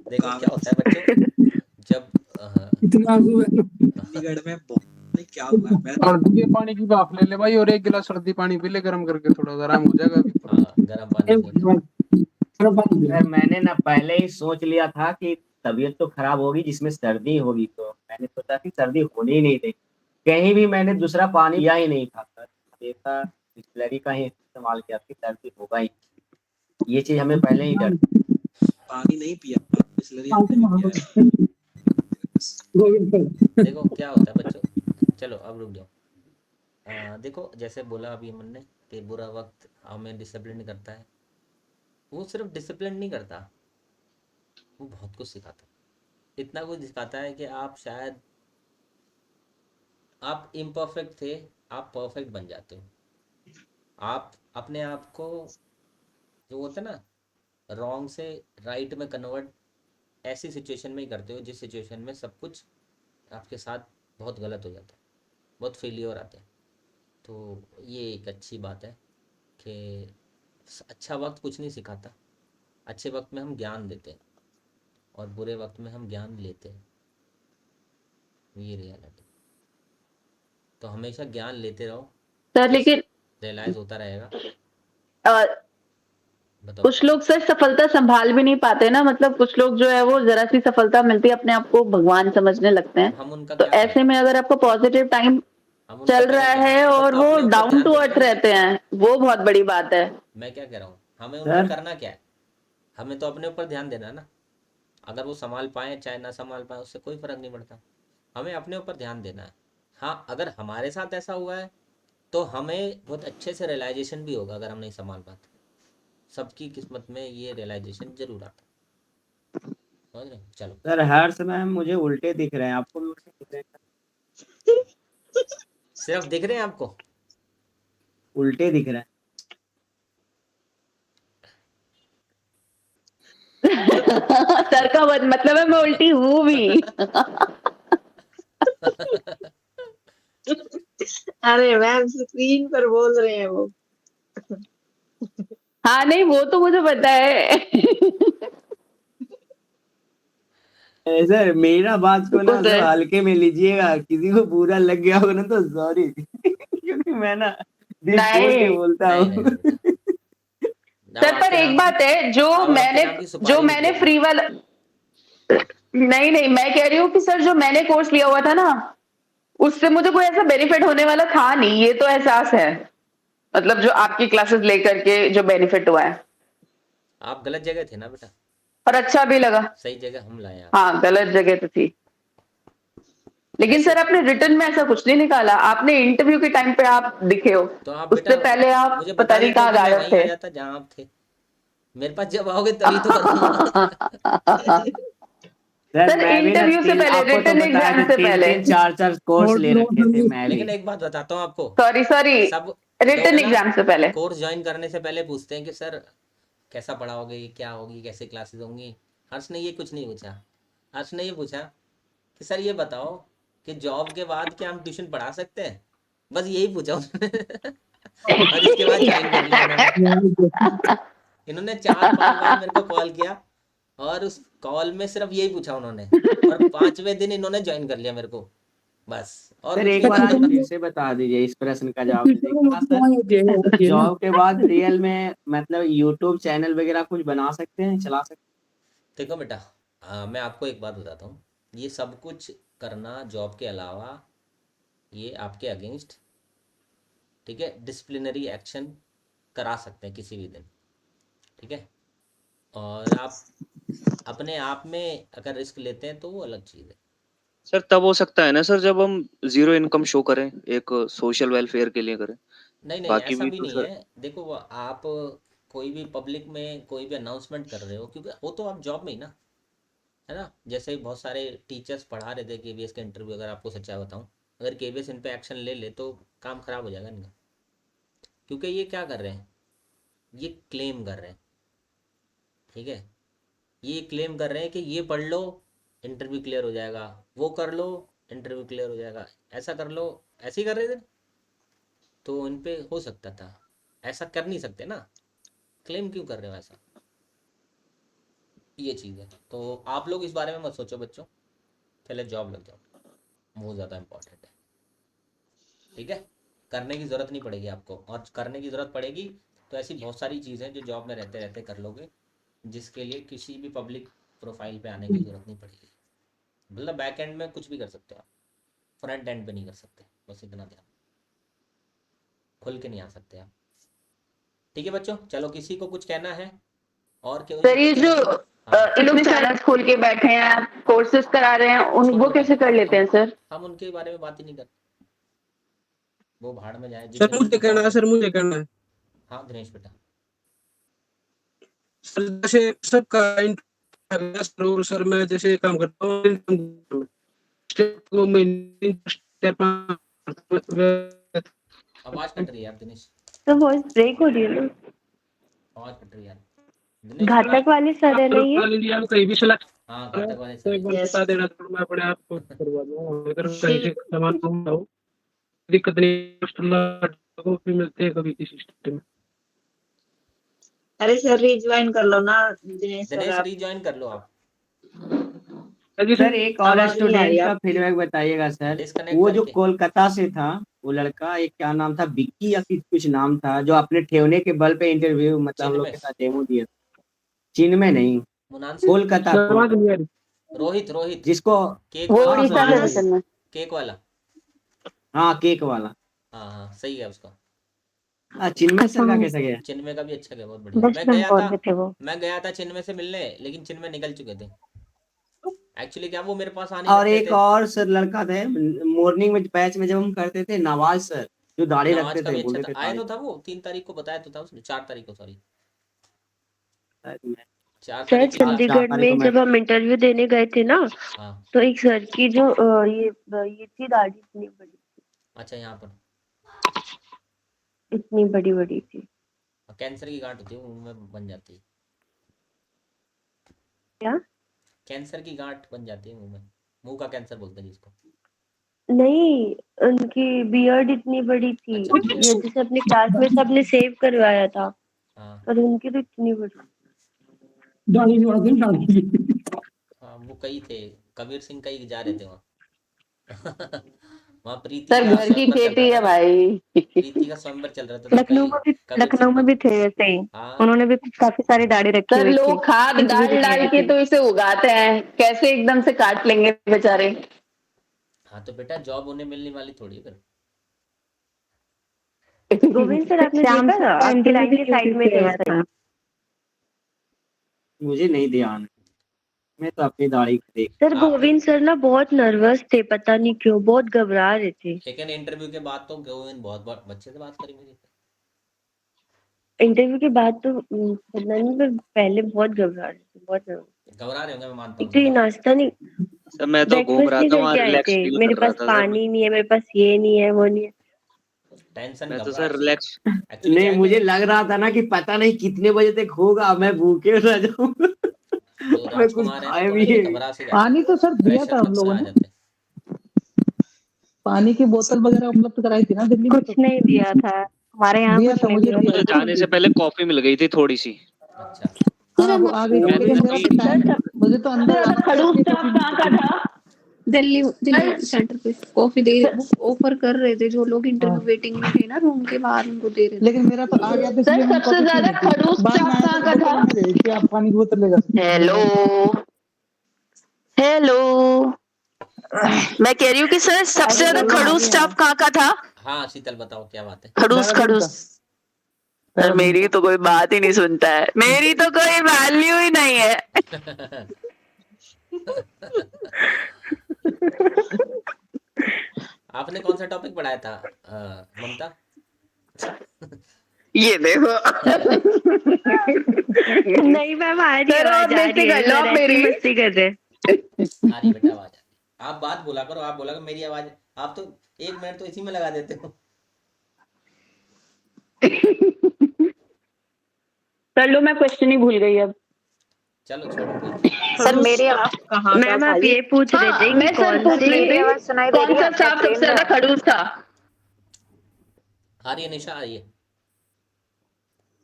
देखो क्या होता है बच्चों, जब इतना आंसू है। चंडीगढ़ में बहुत क्या हुआ है, मैं सर्दी के पानी की भाप ले ले भाई, और एक गिलास सर्दी पानी पी ले गर्म करके, थोड़ा आराम हो जाएगा अभी तो। हाँ, गर्म पानी से। सर मैंने ना पहले ही सोच लिया था कि तबीयत तो खराब होगी जिसमें सर्दी होगी, तो मैंने सोचा कि सर्दी होने ही नहीं देगी। कहीं भी मैंने दूसरा पानी लिया ही नहीं था सर, हमेशा बिस्लरी का ही इस्तेमाल किया कि सर्दी होगा ही। ये चीज हमें पहले ही डर। पानी नहीं पिया, बिस्लरी हमने भी पिया है। देखो क्या होता है बच्चों, चलो अब रुक जाओ। देखो जैसे बोला अभी अमन ने कि बुरा वक्त हमें डिसिप्लिन करता है, वो सिर्फ डिसिप्लिन नहीं करता, वो बहुत कुछ सिखाता है। इतना कुछ सिखाता है कि आप शायद, आप इम्परफेक्ट थे, आप परफेक्ट बन जाते हो। आप अपने आप को, जो होता है ना, रॉन्ग से राइट में कन्वर्ट ऐसी सिचुएशन में ही करते हो जिस सिचुएशन में सब कुछ आपके साथ बहुत गलत हो जाता है, बहुत फेलियर आते हैं। तो ये एक अच्छी बात है कि अच्छा वक्त कुछ नहीं सिखाता, अच्छे वक्त में हम ज्ञान देते हैं और बुरे वक्त में हम ज्ञान लेते हैं, ये रियलिटी। तो हमेशा ज्ञान लेते रहो सर लेकिन रियलाइज होता रहेगा। बताओ। कुछ लोग सर सफलता संभाल भी नहीं पाते ना, मतलब कुछ लोग जो है वो जरा सी सफलता मिलती है अपने आप को भगवान समझने लगते अब हैं। हम उनका तो क्या ऐसे में अगर आपको पॉजिटिव टाइम हम उनका चल करें रहा क्या? है हमें और तो वो अपने ऊपर डाउन ध्यान टू देना अर्थ है। रहते हैं, वो बहुत बड़ी बात है। मैं क्या कह रहा हूँ, हमें उनका करना क्या है? हमें तो अपने ऊपर ध्यान देना है ना। अगर वो संभाल पाए चाहे ना संभाल पाए उससे कोई फर्क नहीं पड़ता, हमें अपने ऊपर ध्यान देना है। हाँ, अगर हमारे साथ ऐसा हुआ है तो हमें बहुत अच्छे से रियलाइजेशन भी होगा अगर हम नहीं संभाल पाते। सबकी किस्मत में ये रियलाइजेशन जरूर आता है, समझ रहे? चलो सर हर समय मुझे उल्टे दिख रहे हैं, आपको भी उल्टे दिख रहे हैं? सिर्फ दिख रहे हैं आपको? उल्टे दिख रहे हैं। सर का मतलब है मैं उल्टी हूँ भी। अरे मैम स्क्रीन पर बोल रहे हैं वो। हाँ नहीं वो तो मुझे पता है। सर मेरा बात को ना सर हल्के में लीजिएगा, किसी को बुरा लग गया होगा ना तो सॉरी। क्योंकि मैं ना दिल खोल के नहीं बोलता हूँ। सर पर एक बात है, जो मैंने फ्री वाला, नहीं नहीं मैं कह रही हूँ कि सर जो मैंने कोर्स लिया हुआ था ना उससे मुझे कोई ऐसा बेनिफिट होने वाला था नहीं, ये तो एहसास है। मतलब जो आपकी क्लासेस लेकर के जो बेनिफिट हुआ है। आप गलत जगह थे ना बेटा, और अच्छा भी लगा। सही जगह हम लाए आप। हाँ गलत जगह तो थी, लेकिन सर आपने रिटर्न में ऐसा कुछ नहीं निकाला, आपने इंटरव्यू के टाइम पे आप दिखे हो, तो आप उससे पहले आप मुझे पता बता नहीं देते कहाँ कि मैं गायब वहीं थे। आ जाता जहाँ आप थे। मेरे पास जब आओगे तभी तो करूँगा। सर मैं भी ना इंटरव्यू से पहले, आपको तो रिटर्न बताया एग्जाम था, से 3 पहले। 3 4 4 कोर्स ले रखे थे मैं भी। लेकिन एक बात बताता हूँ आपको, सॉरी सब लोग रिटर्न है ना एग्जाम से पहले। कोर्स ज्वाइन करने से पहले पूछते हैं कि सर कैसा पढ़ाओगे, क्या होगी, कैसे क्लासेस होंगी। हर्ष ने ये कुछ नहीं पूछा। हर्ष ने ये पूछा कि सर ये बताओ कि जॉब के बाद क्या हम ट्यूशन पढ़ा सकते हैं, बस यही पूछा उन्होंने। और इसके बाद ज्वाइन कर लिया इन्होंने 4-5 बार मेरे को कॉल किया और उस कॉल में सिर्फ यही पूछा उन्होंने, और 5वें दिन इन्होंने ज्वाइन कर लिया मेरे को, बस। और सर एक बार आज फिर से बता दीजिए इस प्रश्न का जवाब दीजिए। हाँ सर, जॉब के बाद रियल में मतलब यूट्यूब चैनल वगैरह कुछ बना सकते हैं, चला सकते हैं? देखो बेटा, मैं आपको एक बात बताता हूँ, ये सब कुछ करना जॉब के अलावा ये आपके अगेंस्ट, ठीक है, डिसिप्लिनरी एक्शन करा सकते हैं किसी भी दिन, ठीक है। और आप अपने आप में अगर रिस्क लेते हैं तो वो अलग चीज़ है। सर तब हो सकता है ना सर जब हम 0 इनकम शो करें, एक सोशल वेलफेयर के लिए करें। नहीं बाकी ऐसा भी भी तो नहीं सर है। देखो आप कोई भी पब्लिक में कोई भी अनाउंसमेंट कर रहे हो, क्योंकि वो तो आप जॉब में ही ना, है ना। जैसे बहुत सारे टीचर्स पढ़ा रहे थे केवीएस का इंटरव्यू, अगर आपको सच्चा बताऊं, अगर केवीएस इन पे एक्शन ले ले तो काम खराब हो जाएगा इनका। क्योंकि ये क्या कर रहे हैं, ये क्लेम कर रहे हैं, ठीक है, ये क्लेम कर रहे हैं कि ये पढ़ लो इंटरव्यू क्लियर हो जाएगा, वो कर लो इंटरव्यू क्लियर हो जाएगा, ऐसा कर लो, ऐसे ही कर रहे थे। तो इन पे हो सकता था, ऐसा कर नहीं सकते ना, क्लेम क्यों कर रहे हो ऐसा, ये चीज़ है। तो आप लोग इस बारे में मत सोचो बच्चों, पहले जॉब लग जाओ, वो ज़्यादा इम्पोर्टेंट है, ठीक है। करने की ज़रूरत नहीं पड़ेगी आपको, और करने की ज़रूरत पड़ेगी तो ऐसी बहुत सारी चीज़ें जो जॉब में रहते रहते कर लोगे, जिसके लिए किसी भी पब्लिक प्रोफाइल पे आने की ज़रूरत नहीं पड़ेगी। मतलब बैक एंड में कुछ भी कर सकते हो आप, फ्रंट एंड पे नहीं कर सकते, बस इतना ध्यान, खुल के नहीं आ सकते आप, ठीक है बच्चों। चलो किसी को कुछ कहना है और क्यों? सर ये जो ये लोग चैनल खोल के बैठे हैं, आप कोर्सेज करा रहे हैं, उन वो कैसे कर लेते हैं सर? हम उनके बारे में बात ही नहीं करते, वो भाड़ में जाए। सर मुझे कहना है, सर मुझे कहना है। हाँ दिनेश बेटा। सर जैसे सबका इंटरव्यू, सर मैं जैसे काम करता हूँ आवाज कट रही है यार दिनेश, तो वॉइस ब्रेक हो रही है ना, आवाज कट रही है यार। घातक वाले सर है ना ये? ऑल इंडिया में कहीं भी सिलेक्ट, हाँ घातक वाले तो सर एक बार बता देना तो मैं अपने आप को करवा दूंगा। अगर कहीं से सामान ढूंढना हो दिक्कत नहीं, भी मिलते हैं कभी किसी सिस्टम में। अरे सर रिज्वाइन कर लो ना दिनेश सर आप। रिज्वाइन कर लो आप। सर एक और आवाज नहीं आ रही स्टूडेंट का आप। फीडबैक बताइएगा सर, डिस्कनेक्ट वो जो करके। कोलकाता से था वो लड़का, एक क्या नाम था, बिक्की या कुछ नाम था, जो आपने ठेवने के बल पे इंटरव्यू मतलब हम लोग के साथ डेमो दिया, चिन्मय नहीं, कोलकाता रोहित रोहित जिसको केक वो वाला, उड़ीसा में सर में। केक वाला, हाँ केक वाला, हाँ सही है उसका। चिन्मय सर का कैसा गया? चिन्मय का भी अच्छा गया, बहुत बढ़िया। मैं गया था चिन्मय से मिलने, लेकिन चिन्मय निकल चुके थे एक्चुअली। क्या वो मेरे पास आने और एक और सर लड़का थे मॉर्निंग में बैच में जब हम करते थे, नवाज सर, जो दाढ़ी रखते थे, बोलते थे आया तो था वो 3 तारीख को बताया तो था उसने, 4 तारीख को, सॉरी 4 सर तारीख चंडीगढ़ में जब हम इंटरव्यू देने गए थे ना, तो एक सर की जो ये थी दाढ़ी इतनी बड़ी, अच्छा यहाँ पर इतनी बड़ी बड़ी थी। कैंसर की गांठ होती है मुंह में बन जाती है। क्या? कैंसर की गांठ बन जाती है मुंह में, मुंह का कैंसर बोलते हैं जिसको। नहीं, उनकी बियर्ड इतनी बड़ी थी, ये जैसे अपने क्लास में सबने सेव करवाया था, और उनकी तो इतनी बड़ी। हाँ वो कई थे, कबीर सिंह कई जा रहे थे वहाँ। वहाँ प्रीति सर घर की खेती है भाई। प्रीति का स्वयंवर चल रहा था। लखनऊ में भी थे ऐसे ही, उन्होंने भी काफी सारी दाढ़ी रखी सर हुई थी। लोग खाद डाल के तो इसे उगाते हैं, कैसे एकदम से काट लेंगे बेचारे। हाँ तो बेटा जॉब उन्हें मिलने वाली थोड़ी है फिर। गोविंद सर आपने देखा आपकी लाइन के साइड में थे सर। मुझे नहीं ध्यान, मैं तो अपनी दाढ़ी देख। सर गोविंद सर ना बहुत नर्वस थे, पता नहीं क्यों, बहुत घबरा रहे थे। लेकिन इंटरव्यू के बाद तो गोविंद बहुत बच्चे से बात करी मेरी। इंटरव्यू के बाद तो पता नहीं, पर पहले बहुत घबरा रहे थे, बहुत घबरा रहे होंगे, मैं मानता हूँ। एक तो ये नाश्ता नहीं, सर मैं तो घूम रहा था वहाँ, रिलैक्स फील मेरे कर रहा पास था पानी नहीं है, मेरे पास ये नहीं है, वो नहीं है। टेंशन मैं तो घबराहट सर से रिलैक्स एक्चुअली नहीं, क्या है मुझे कि लग रहा था ना कि पता नहीं कितने बजे तक होगा, मैं भूखे रह जाऊं। जो मैं कुछ राजकुमार है ना खाए थोड़े भी से घबरा से जाते पानी हैं, तो सर दिया था प्रेशर हम में लोगों आ ने, जाते हैं। पानी की बोतल वगैरह उपलब्ध कराई थी ना दिल्ली में, कुछ तो नहीं दिया था, हमारे यहाँ दिया कुछ था, नहीं मुझे दिया दिया था मुझे था, सर। जाने से पहले कॉफी मिल गई थी थोड़ी सी। अच्छा हाँ वो आ गई थी, मैंने लेकिन मेरा कहा तो टाइम, मुझे तो अंदर ज्यादा आने से खड़ूस पहले स्टाफ कॉफी कहाँ का मिल गई। था? दिल्ली दिल्ली सर सेंटर पे कॉफी दे रहे, वो ऑफर कर रहे थे, जो लोग हाँ, इंटरव्यू वेटिंग में थे ना रूम के बाहर, उनको दे रहे थे। लेकिन मेरा तो आ गया था, सर इसलिए मैंने सबसे कॉफी पी ज्यादा ली थी। खड़ूस बाद में स्टाफ आया कहाँ तो का बोतल था? उन्होंने दे दी थी, आप पानी की बोतल ले सकते हो। हेलो हेलो, मैं कह रही हूँ कि सर सबसे अरे ज्यादा बोलो खड़ूस आगे स्टाफ आप। कहाँ का था? हाँ शीतल बताओ क्या बात है। खड़ूस देहरादून खड़ूस। का, सर देहरादून मेरी का। तो कोई बात ही नहीं सुनता है, मेरी तो कोई वैल्यू ही नहीं है। आपने कौन सा टॉपिक पढ़ाया था ममता? ये देखो। नहीं मैम, आ रही सर आवाज, और आ बेइज्जती रही है, कर लो सर आप ऐसी मेरी। मस्ती कर रहे हैं। आ रही बेटा आवाज आ रही। आप बात बोला करो, आप बोला करो मेरी आवाज, आप तो 1 मिनट तो इसी में लगा देते हो। सर लो, मैं क्वेश्चन ही भूल गई अब। चलो छोड़ो कोई नहीं। सर मेरे स्टाफ कहाँ का मैम था आप ये? ये पूछ रहे थे कि मैं सर कौन पूछ रही सी थी आवाज सुनाई दे कौन रही सा है? मैं स्टाफ सबसे ट्रेन में ज्यादा हूँ। खड़ूस था? आ रही है निशा, आ रही है।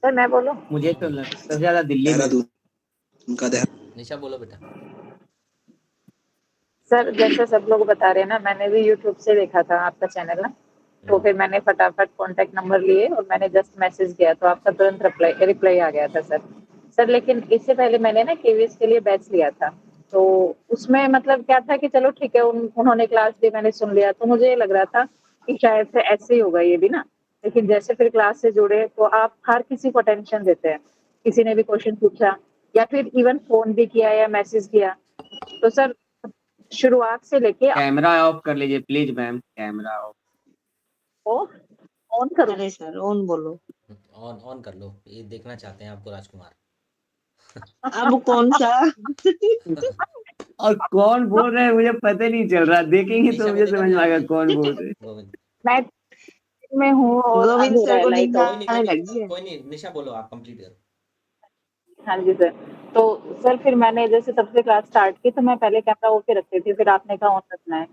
सर मैं बोलूं? मुझे तो सबसे ज्यादा दिल्ली में। देहरादून उनका देहरादून। निशा बोलो बेटा। सर जैसे सब लोग बता रहे हैं ना, मैंने भी यूट्यूब से देखा था आपका चैनल ना, तो फिर मैंने फटाफट कांटेक्ट नंबर लिए और मैंने जस्ट मैसेज किया, तो आपका तुरंत रिप्लाई आ गया था सर। सर लेकिन इससे पहले मैंने ना केवीएस के लिए बैच लिया था, तो उसमें मतलब क्या था कि चलो ठीक है, उन्होंने क्लास दी, मैंने सुन लिया, तो मुझे ये लग रहा था कि शायद से ऐसे ही होगा ये भी ना। लेकिन जैसे फिर क्लास से जुड़े तो आप हर किसी को अटेंशन देते हैं, किसी ने भी क्वेश्चन पूछा या फिर इवन फोन भी किया या मैसेज किया, तो सर शुरुआत से लेके कैमरा ऑफ कर लीजिए please ma'am, camera off. On करो। अरे सर ऑन बोलो। ऑन ऑन कर लो, ये देखना चाहते हैं आपको राजकुमार। अब कौन सा? और कौन बोल रहे हैं मुझे पता नहीं चल रहा, देखेंगे तो निशा को मुझे देखा समझ नहीं में आएगा आपने? कौन बोल रहे हैं। गोविंद। मैं में हूँ और गोविंद अंधेरा सर है, को लाइट दिखा ऑफ। कोई नहीं लगी है। कोई नहीं, निशा बोलो, आप कंप्लीट करो। हाँ जी सर। तो सर फिर मैंने जैसे तब से क्लास स्टार्ट की, तो मैं पहले कैमरा ऑफ ही रखती थी, फिर आपने कहा ऑन रखना है,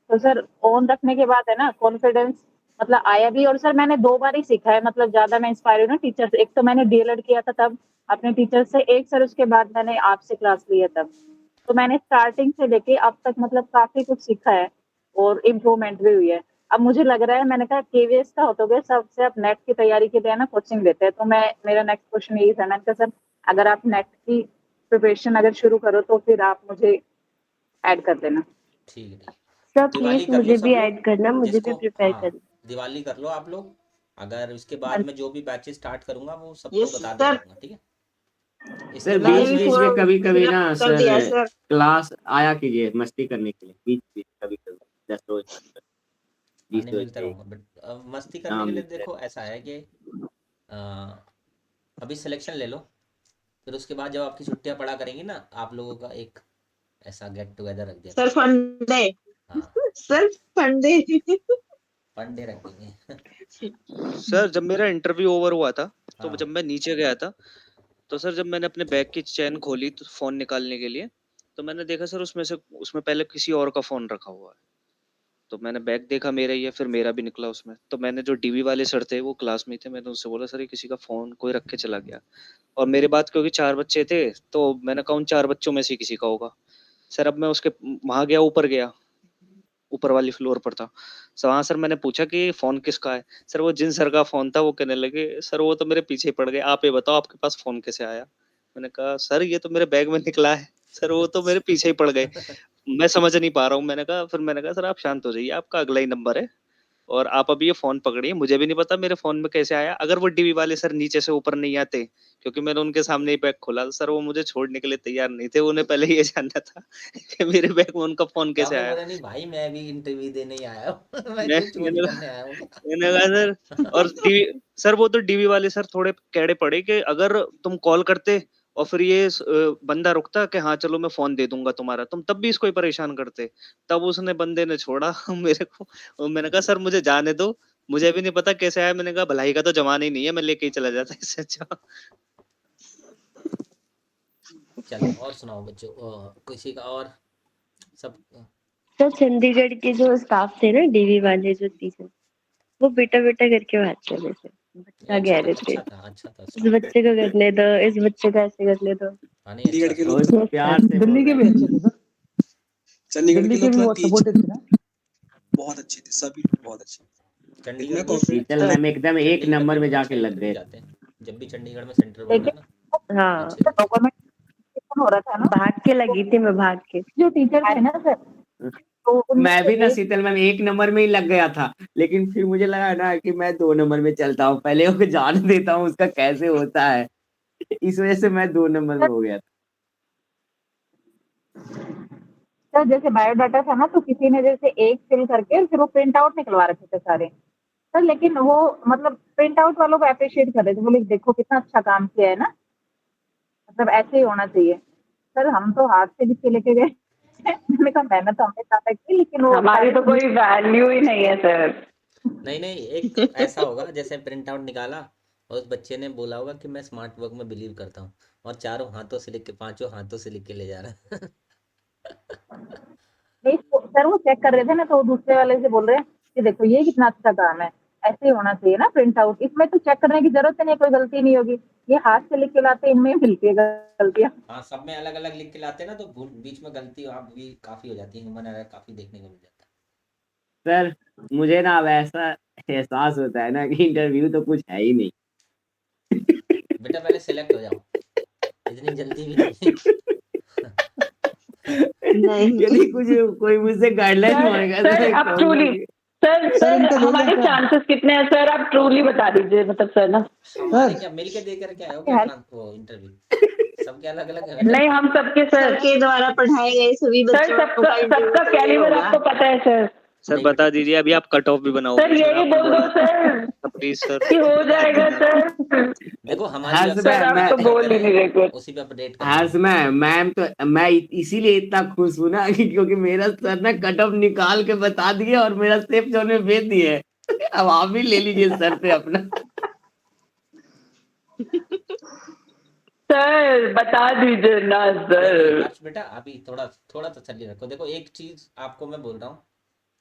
तो सर ऑन रखने के बाद है ना कॉन्फिडेंस मतलब आया भी। और सर मैंने 2 बार ही सीखा है, मतलब ज्यादा मैं इंस्पायर हुई ना टीचर से। एक तो मैंने डीएलएड किया था तब अपने टीचर से, एक सर उसके बाद मैंने आपसे क्लास ली है तब। तो मैंने स्टार्टिंग से लेके अब तक मतलब काफी कुछ सीखा है और इम्प्रूवमेंट भी हुई है। अब मुझे लग रहा है, मैंने कहा केवीएस का होते हुए सबसे अब नेट की तैयारी के लिए ना कोचिंग लेते हैं, तो मैं मेरा नेक्स्ट क्वेश्चन यही था, मैंने कहा सर अगर आप नेट की प्रिपरेशन अगर शुरू करो तो फिर आप मुझे ऐड कर देना। ठीक है ठीक है। सर दिवाली प्लीज कर लो मुझे सब भी लोग, ऐड करना, मुझे भी जिसको प्रिपेयर हाँ करना। दिवाली कर लो आप लोग। अगर उसके बाद में जो भी बैचेस स्टार्ट करूंगा वो सबको ये बता दिया सर करूंगा, ठीक है। इसके सर बाद बीच भी में बीच पूरा में कभी कभी ना कर सर दिया है सर। क्लास आया कीजिए मस्ती करने के लिए, बीच बीच कभी कभी 10 रोज 20 आने रोज मिलता पे। रहूंगा, बट मस्ती करने हाँ के लिए मिलते देखो ऐसा है कि अभी सिलेक्शन ले लो, फिर उसके बाद जब आपकी छुट्टियां पड़ा करेंगी ना, आप लोगों का एक ऐसा गेट टुगेदर रख दिया सर करेंगे। फंडे। हाँ सर फंडे। फंडे रख देंगे। सर जब मेरा इंटरव्यू ओवर हुआ था, तो हाँ जब मैं नीचे गया था, तो सर जब मैंने अपने बैग की चेन खोली तो फोन निकालने के लिए, तो मैंने देखा सर उसमें पहले किसी और का फोन रखा हुआ है। तो मैंने बैग देखा मेरा ही है, फिर मेरा भी निकला उसमें। तो मैंने जो डीवी वाले सर थे, वो क्लास में थे, मैंने उनसे बोला सर ये किसी का फोन कोई रख के चला गया। और मेरे बाद क्योंकि 4 बच्चे थे, तो मैंने कहा उन 4 बच्चों में से किसी का होगा। सर अब मैं उसके वहां गया, ऊपर गया, ऊपर वाली फ्लोर पर था। सर वहाँ सर मैंने पूछा कि फोन किसका है? सर वो जिन सर का फोन था वो कहने लगे सर वो तो मेरे पीछे ही पड़ गए, आप ये बताओ आपके पास फोन कैसे आया? मैंने कहा सर ये तो मेरे बैग में निकला है। सर वो तो मेरे पीछे ही पड़ गए, मैं समझ नहीं पा रहा हूँ। फिर मैंने कहा सर आप शांत हो जाइए, आपका अगला ही नंबर है और आप अभी ये फोन पकड़िए, मुझे भी नहीं पता मेरे फोन में कैसे आया। अगर वो डीवी वाले सर नीचे से ऊपर नहीं आते, क्योंकि मैंने उनके सामने ही बैग खोला, सर वो मुझे छोड़ने के लिए तैयार नहीं थे, उन्हें पहले ये जानना था कि मेरे बैग में उनका फोन कैसे आपने आया। बोला नहीं भाई मैं भी इंटरव्यू देने ही आया हूँ। मैं मैं तो चोरी मैंने करने आया हूँ। मैंने कहा सर, और डीवी सर वो तो डीवी वाले सर थोड़े कैड़े पड़े कि अगर तुम कॉल करते और फिर ये बंदा रुकता कि हाँ चलो मैं फोन दे दूंगा तुम्हारा, तुम तब भी इसको ही परेशान करते। तब उसने बंदे ने छोड़ा मेरे को, और मैंने कहा सर मुझे जाने दो, मुझे भी नहीं पता कैसे आया, मैंने कहा भलाई का तो जमाना ही नहीं है, मैं लेके ही चला जाता इससे अच्छा। चलो और सुनाओ बच्चों, किसी का और सब। तो चंडीगढ़ के जो स्टाफ थे ना, डीवी वाले जो टीचर, वो बेटा बेटा करके बात कर रहे थे, बच्चा कह रहे थे अच्छा था इस बच्चे को करने दो, इस बच्चे को ऐसे करने दो। हाँ नहीं अच्छा चंडीगढ़ के था। लोग बहुत प्यार से बोल दिल्ली के रहे भी थे। अच्छे थे सर, चंडीगढ़ दिल्ली के के लोग भी थोड़ा बहुत टीच सपोर्टिव थे ना। बहुत अच्छे थे, सभी लोग बहुत अच्छे थे। चंडीगढ़ इतना में कॉपरेट शीतल मैम एकदम एक चंडीगढ़ नंबर में बहुत जाके अच्छे लग इंटरव्यू गए। जाते हैं, जब भी चंडीगढ़ में सेंटर पड़ता है ना हाँ, अच्छे रहते हैं। डॉक्यूमेंट हो रहा था ना, भाग के लगी थी मैं, भाग के। जो टीचर थे ना सर, तो उनमें मैं भी से ना एक शीतल मैम एक नंबर में ही लग गया था, लेकिन फिर मुझे लगा ना कि मैं 2 नंबर में चलता हूँ, पहले ओके जान देता हूँ उसका कैसे होता है। इस वजह से मैं 2 नंबर में हो गया था। सर जैसे बायोडाटा था ना, तो किसी ने जैसे एक फिल करके फिर वो प्रिंट आउट निकलवा रखे थे सारे सर, लेकिन वो मतलब प्रिंट आउट वालों को अप्रिशिएट कर रहे थे, बोले देखो कितना अच्छा काम किया है ना, मतलब ऐसे ही होना चाहिए। सर हम तो हाथ से लिख के लेके गए। मैंने कहा मेहनत हमने ज्यादा की, लेकिन वो हमारी तो कोई वैल्यू ही नहीं है सर। नहीं एक ऐसा होगा जैसे प्रिंट आउट निकाला और उस बच्चे ने बोला होगा कि मैं स्मार्ट वर्क में बिलीव करता हूँ, और चारों हाथों से लिख के, पांचों हाथों से लिख के ले जा रहा है। नहीं सर वो चेक कर रहे थे ना, तो वो दूसरे वाले से बोल रहे हैं कि देखो ये कितना अच्छा काम है, ऐसे ही होना चाहिए ना प्रिंट आउट, इसमें तो चेक करने की जरूरत ही नहीं, कोई गलती नहीं होगी, ये हाथ से लिख के लाते इनमें मिलती है गलतियां। हाँ सब में अलग अलग लिख के लाते हैं ना, तो बीच में गलती आप भी काफी हो जाती है, ह्यूमन एरर काफी देखने को मिल जाता है। सर मुझे ना अब ऐसा एहसास होता है ना कि इंटरव्यू तो कुछ है ही नहीं। बेटा पहले सिलेक्ट हो जाओ, इतनी जल्दी भी नहीं। यदि कुछ कोई मुझसे गाइडलाइन मांगेगा तो सर मैं आप कहूंगा ट्रूली कि सर इनका ले लें हमारे क्या? चांसेस कितने हैं सर, आप ट्रूली बता दीजिए, मतलब सर ना। हमारे क्या मिल के दे करके आए हो क्या वो इंटरव्यू? सबके अलग अलग है बेटा। नहीं हम सबके सर सबके द्वारा पढ़ाए गए सभी सर बच्चों सबका का इंटरव्यू सबका तो ये कैलिबर होगा। आपको पता है सर। सर नहीं बता बेटा, दीजिए, अभी आप कट ऑफ भी बनाओगे सर सर, यही आपने बोल दो बोला सर था प्लीज सर। कि हो जाएगा सर। देखो हमारी हर्ष सर वेबसाइट मैम आप तो पे बोल ही नहीं रहे कुछ। उसी पे अपडेट कर हर्ष मैम तो मैं इसीलिए इतना खुश हूं ना क्योंकि मेरा सर ना कट ऑफ निकाल के बता दिया और मेरा सेफ जोन में भेज दिए। अब आप भी ले लीजिए सर से अपना। सर बता दीजिए ना सर। हर्ष बेटा अभी थोड़ा थोड़ा तसल्ली रखो। देखो एक चीज आपको मैं बोल रहा हूँ,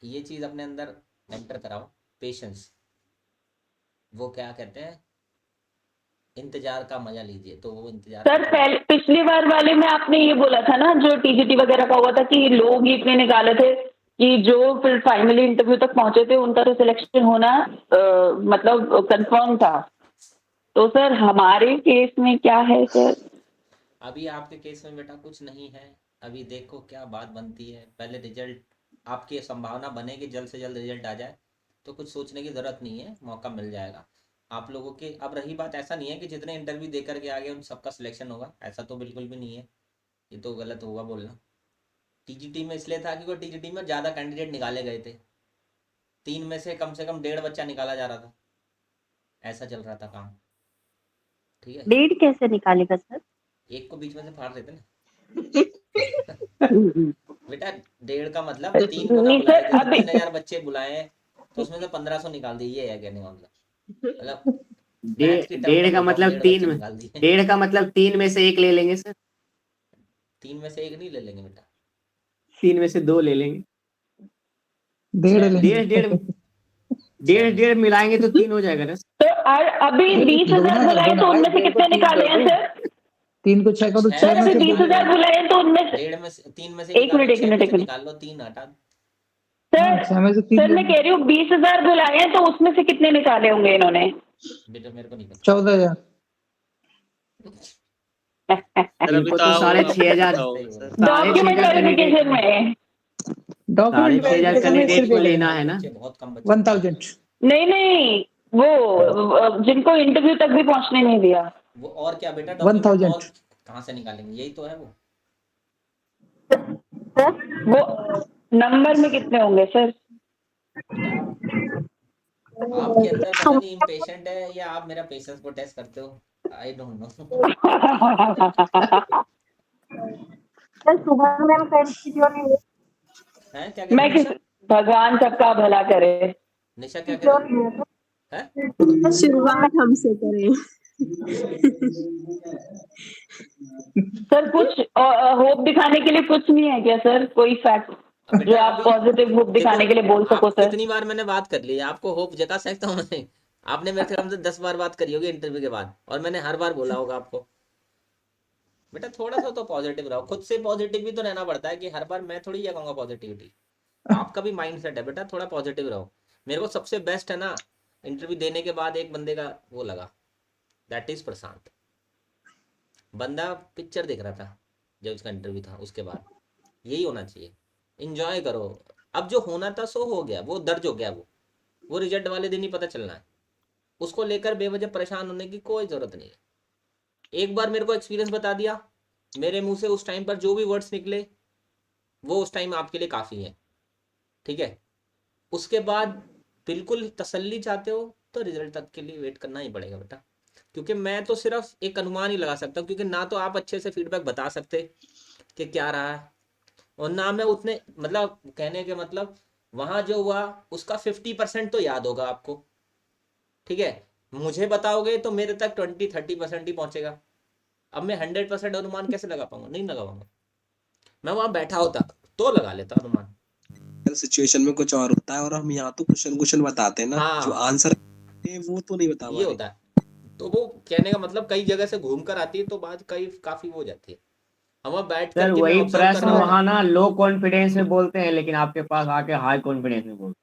ये चीज अपने अंदर एंटर कराओ, पेशेंस। वो क्या कहते हैं, इंतजार का मजा लीजिए, तो वो इंतजार सर पहले पिछली बार वाले में आपने ये बोला था ना, जो टीजीटी वगैरह का हुआ था, कि लोग ही इतने निकाले थे कि जो फिर फाइनली इंटरव्यू तक पहुंचे थे उनका तो सिलेक्शन होना मतलब कंफर्म था। तो सर हमारे केस में क्या है सर? अभी आपके केस में बेटा कुछ नहीं है, अभी देखो क्या बात बनती है। पहले रिजल्ट, आपकी संभावना बने कि जल्द से जल्द रिजल्ट आ जाए, तो कुछ सोचने की ज़रूरत नहीं है, मौका मिल जाएगा आप लोगों के। अब रही बात, ऐसा नहीं है कि जितने इंटरव्यू दे करके आगे उन सबका सिलेक्शन होगा, ऐसा तो बिल्कुल भी नहीं है, ये तो गलत होगा बोलना। टीजीटी में इसलिए था कि वो टीजीटी में ज़्यादा कैंडिडेट निकाले गए थे, 3 में से कम 1.5 बच्चा निकाला जा रहा था, ऐसा चल रहा था काम। ठीक है, 1.5 कैसे निकालेगा सर? एक को बीच में से फाड़ देते ना। बेटा 1.5 का मतलब 3 को ना नहीं बुलाए, सर जैसे अभी 3000 बच्चे बुलाए तो उसमें से 1500 निकाल दिए, ये है कहने का मतलब। मैथ्स की टर्म में 1.5 का बोल रहा हूँ, मतलब 1.5 बच्चे निकाल दिए। 1.5 का मतलब 3 में से 1 ले लेंगे सर। 3 में से 1 नहीं ले लेंगे बेटा, 3 में से 2 ले लेंगे। 1.5 1.5 मिलाएंगे तो 3 हो जाएगा ना। तो अभी 20,000 बुलाए तो उनमें से कितने निकाले हैं सर? 3 को 6 करो, छह सर 6 में अभी से 20,000 बुलाए हैं तो उनमें से 1.5 में से 3 में से एक मिनट एक मिनट एक मिनट निकाल लो, 3 हटा। सर 6 में से 3 सर मैं कह रही हूँ 20,000 बुलाए हैं तो उसमें से कितने निकाले होंगे इन्होंने? बेटा मेरे को नहीं पता। 14,000। सर अभी इनको तो तो आओ, साढ़े आप 6,000 बताओ सर। डॉक्यूमेंट वेरिफिकेशन में डॉक्यूमेंट 6,500 वेरिफिकेशन में कैंडिडेट सिर्फ को एक लेना है ना। बच्चे बहुत कम बच्चे 1,000। नहीं वो जिनको इंटरव्यू तक भी पहुंचने नहीं दिया। वो और क्या बेटा, डॉक्यूमेंट 1,000। और कहाँ से निकालेंगे, यही तो है वो। वो नंबर में कितने होंगे सर? आपके अंदर पता नहीं इम्पेशेंट है या आप मेरा पेशेंस को टेस्ट करते हो, आई डोंट नो। सर सुबह मैम क्यों नहीं हुई? हैं क्या मैं कहते किस भगवान सबका भला करे। निशा क्या कह क्यों रही नहीं है? है? शुरुआत हमसे करें। सर कुछ होप दिखाने के लिए कुछ नहीं है क्या सर, कोई फैक्ट अब जो बेटा आप अभी पॉजिटिव होप देखो, दिखाने के लिए बोल सको आप सर? कितनी बार मैंने बात कर ली है, आपको होप जगा सकता हूँ मैं? आपने मेरे से कम से 10 बार बात करी होगी इंटरव्यू के बाद, और मैंने हर बार बोला होगा आपको बेटा थोड़ा सा तो पॉजिटिव रहो, खुद से पॉजिटिव भी तो रहना पड़ता है कि हर बार मैं थोड़ी ये कहूँगा पॉजिटिविटी, आपका भी माइंड सेट है बेटा, थोड़ा पॉजिटिव रहो। मेरे को सबसे बेस्ट है ना इंटरव्यू देने के बाद एक बंदे का वो लगा, दैट इज प्रशांत। बंदा पिक्चर देख रहा था जब उसका इंटरव्यू था, उसके बाद यही होना चाहिए, इंजॉय करो। अब जो होना था सो हो गया, वो दर्ज हो गया, वो रिजल्ट वाले दिन ही पता चलना है, उसको लेकर बेवजह परेशान होने की कोई जरूरत नहीं है। एक बार मेरे को एक्सपीरियंस बता दिया, मेरे मुंह से उस टाइम पर जो भी वर्ड्स निकले वो उस टाइम आपके लिए काफ़ी है, ठीक है? उसके बाद बिल्कुल तसल्ली चाहते हो तो रिजल्ट तक के लिए वेट करना ही पड़ेगा बेटा, क्योंकि मैं तो सिर्फ एक अनुमान ही लगा सकता हूँ, क्योंकि ना तो आप अच्छे से फीडबैक बता सकते कि क्या रहा है, और ना मैं उतने, मतलब कहने के मतलब वहाँ जो हुआ उसका 50% तो याद होगा आपको, ठीक है? मुझे बताओगे तो मेरे तक 20-30% ही पहुंचेगा। अब मैं 100% अनुमान कैसे लगा पाऊंगा? नहीं लगा पाऊंगा। मैं वहां बैठा होता तो लगा लेता अनुमान। सिचुएशन में कुछ और होता है, और हम यहाँ तो क्वेश्चन बताते हैं ना, जो हाँ आंसर वो तो नहीं बता ये पा रहे। होता है, तो वो कहने का मतलब कई जगह से घूम कर आती है तो बात कई काफी हो जाती है। हम वहाँ बैठ सर करके मैं वही ऑब्जर्व कर प्रश्न रहा वहाँ होता। ना लो कॉन्फिडेंस में बोलते हैं, लेकिन आपके पास आके हाई कॉन्फिडेंस में बोलते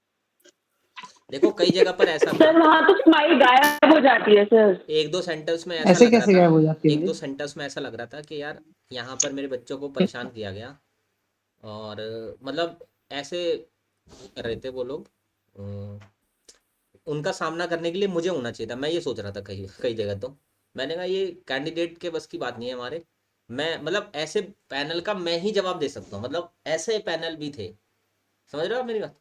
देखो कई जगह पर ऐसा था, सर वहाँ तो स्माइल गायब हो जाती है सर। एक दो सेंटेंस में ऐसा ऐसे लग रहा कैसे था, गायब हो जाती है एक भाई? दो सेंटेंस में ऐसा लग रहा था कि यार यहाँ पर मेरे बच्चों को परेशान किया गया, और मतलब ऐसे रहते वो लोग, उनका सामना करने के लिए मुझे होना चाहिए था, मैं ये सोच रहा था कई कई जगह। तो मैंने कहा ये कैंडिडेट के बस की बात नहीं है हमारे, मैं मतलब ऐसे पैनल का मैं ही जवाब दे सकता हूँ, मतलब ऐसे पैनल भी थे, समझ रहे हो आप मेरी बात,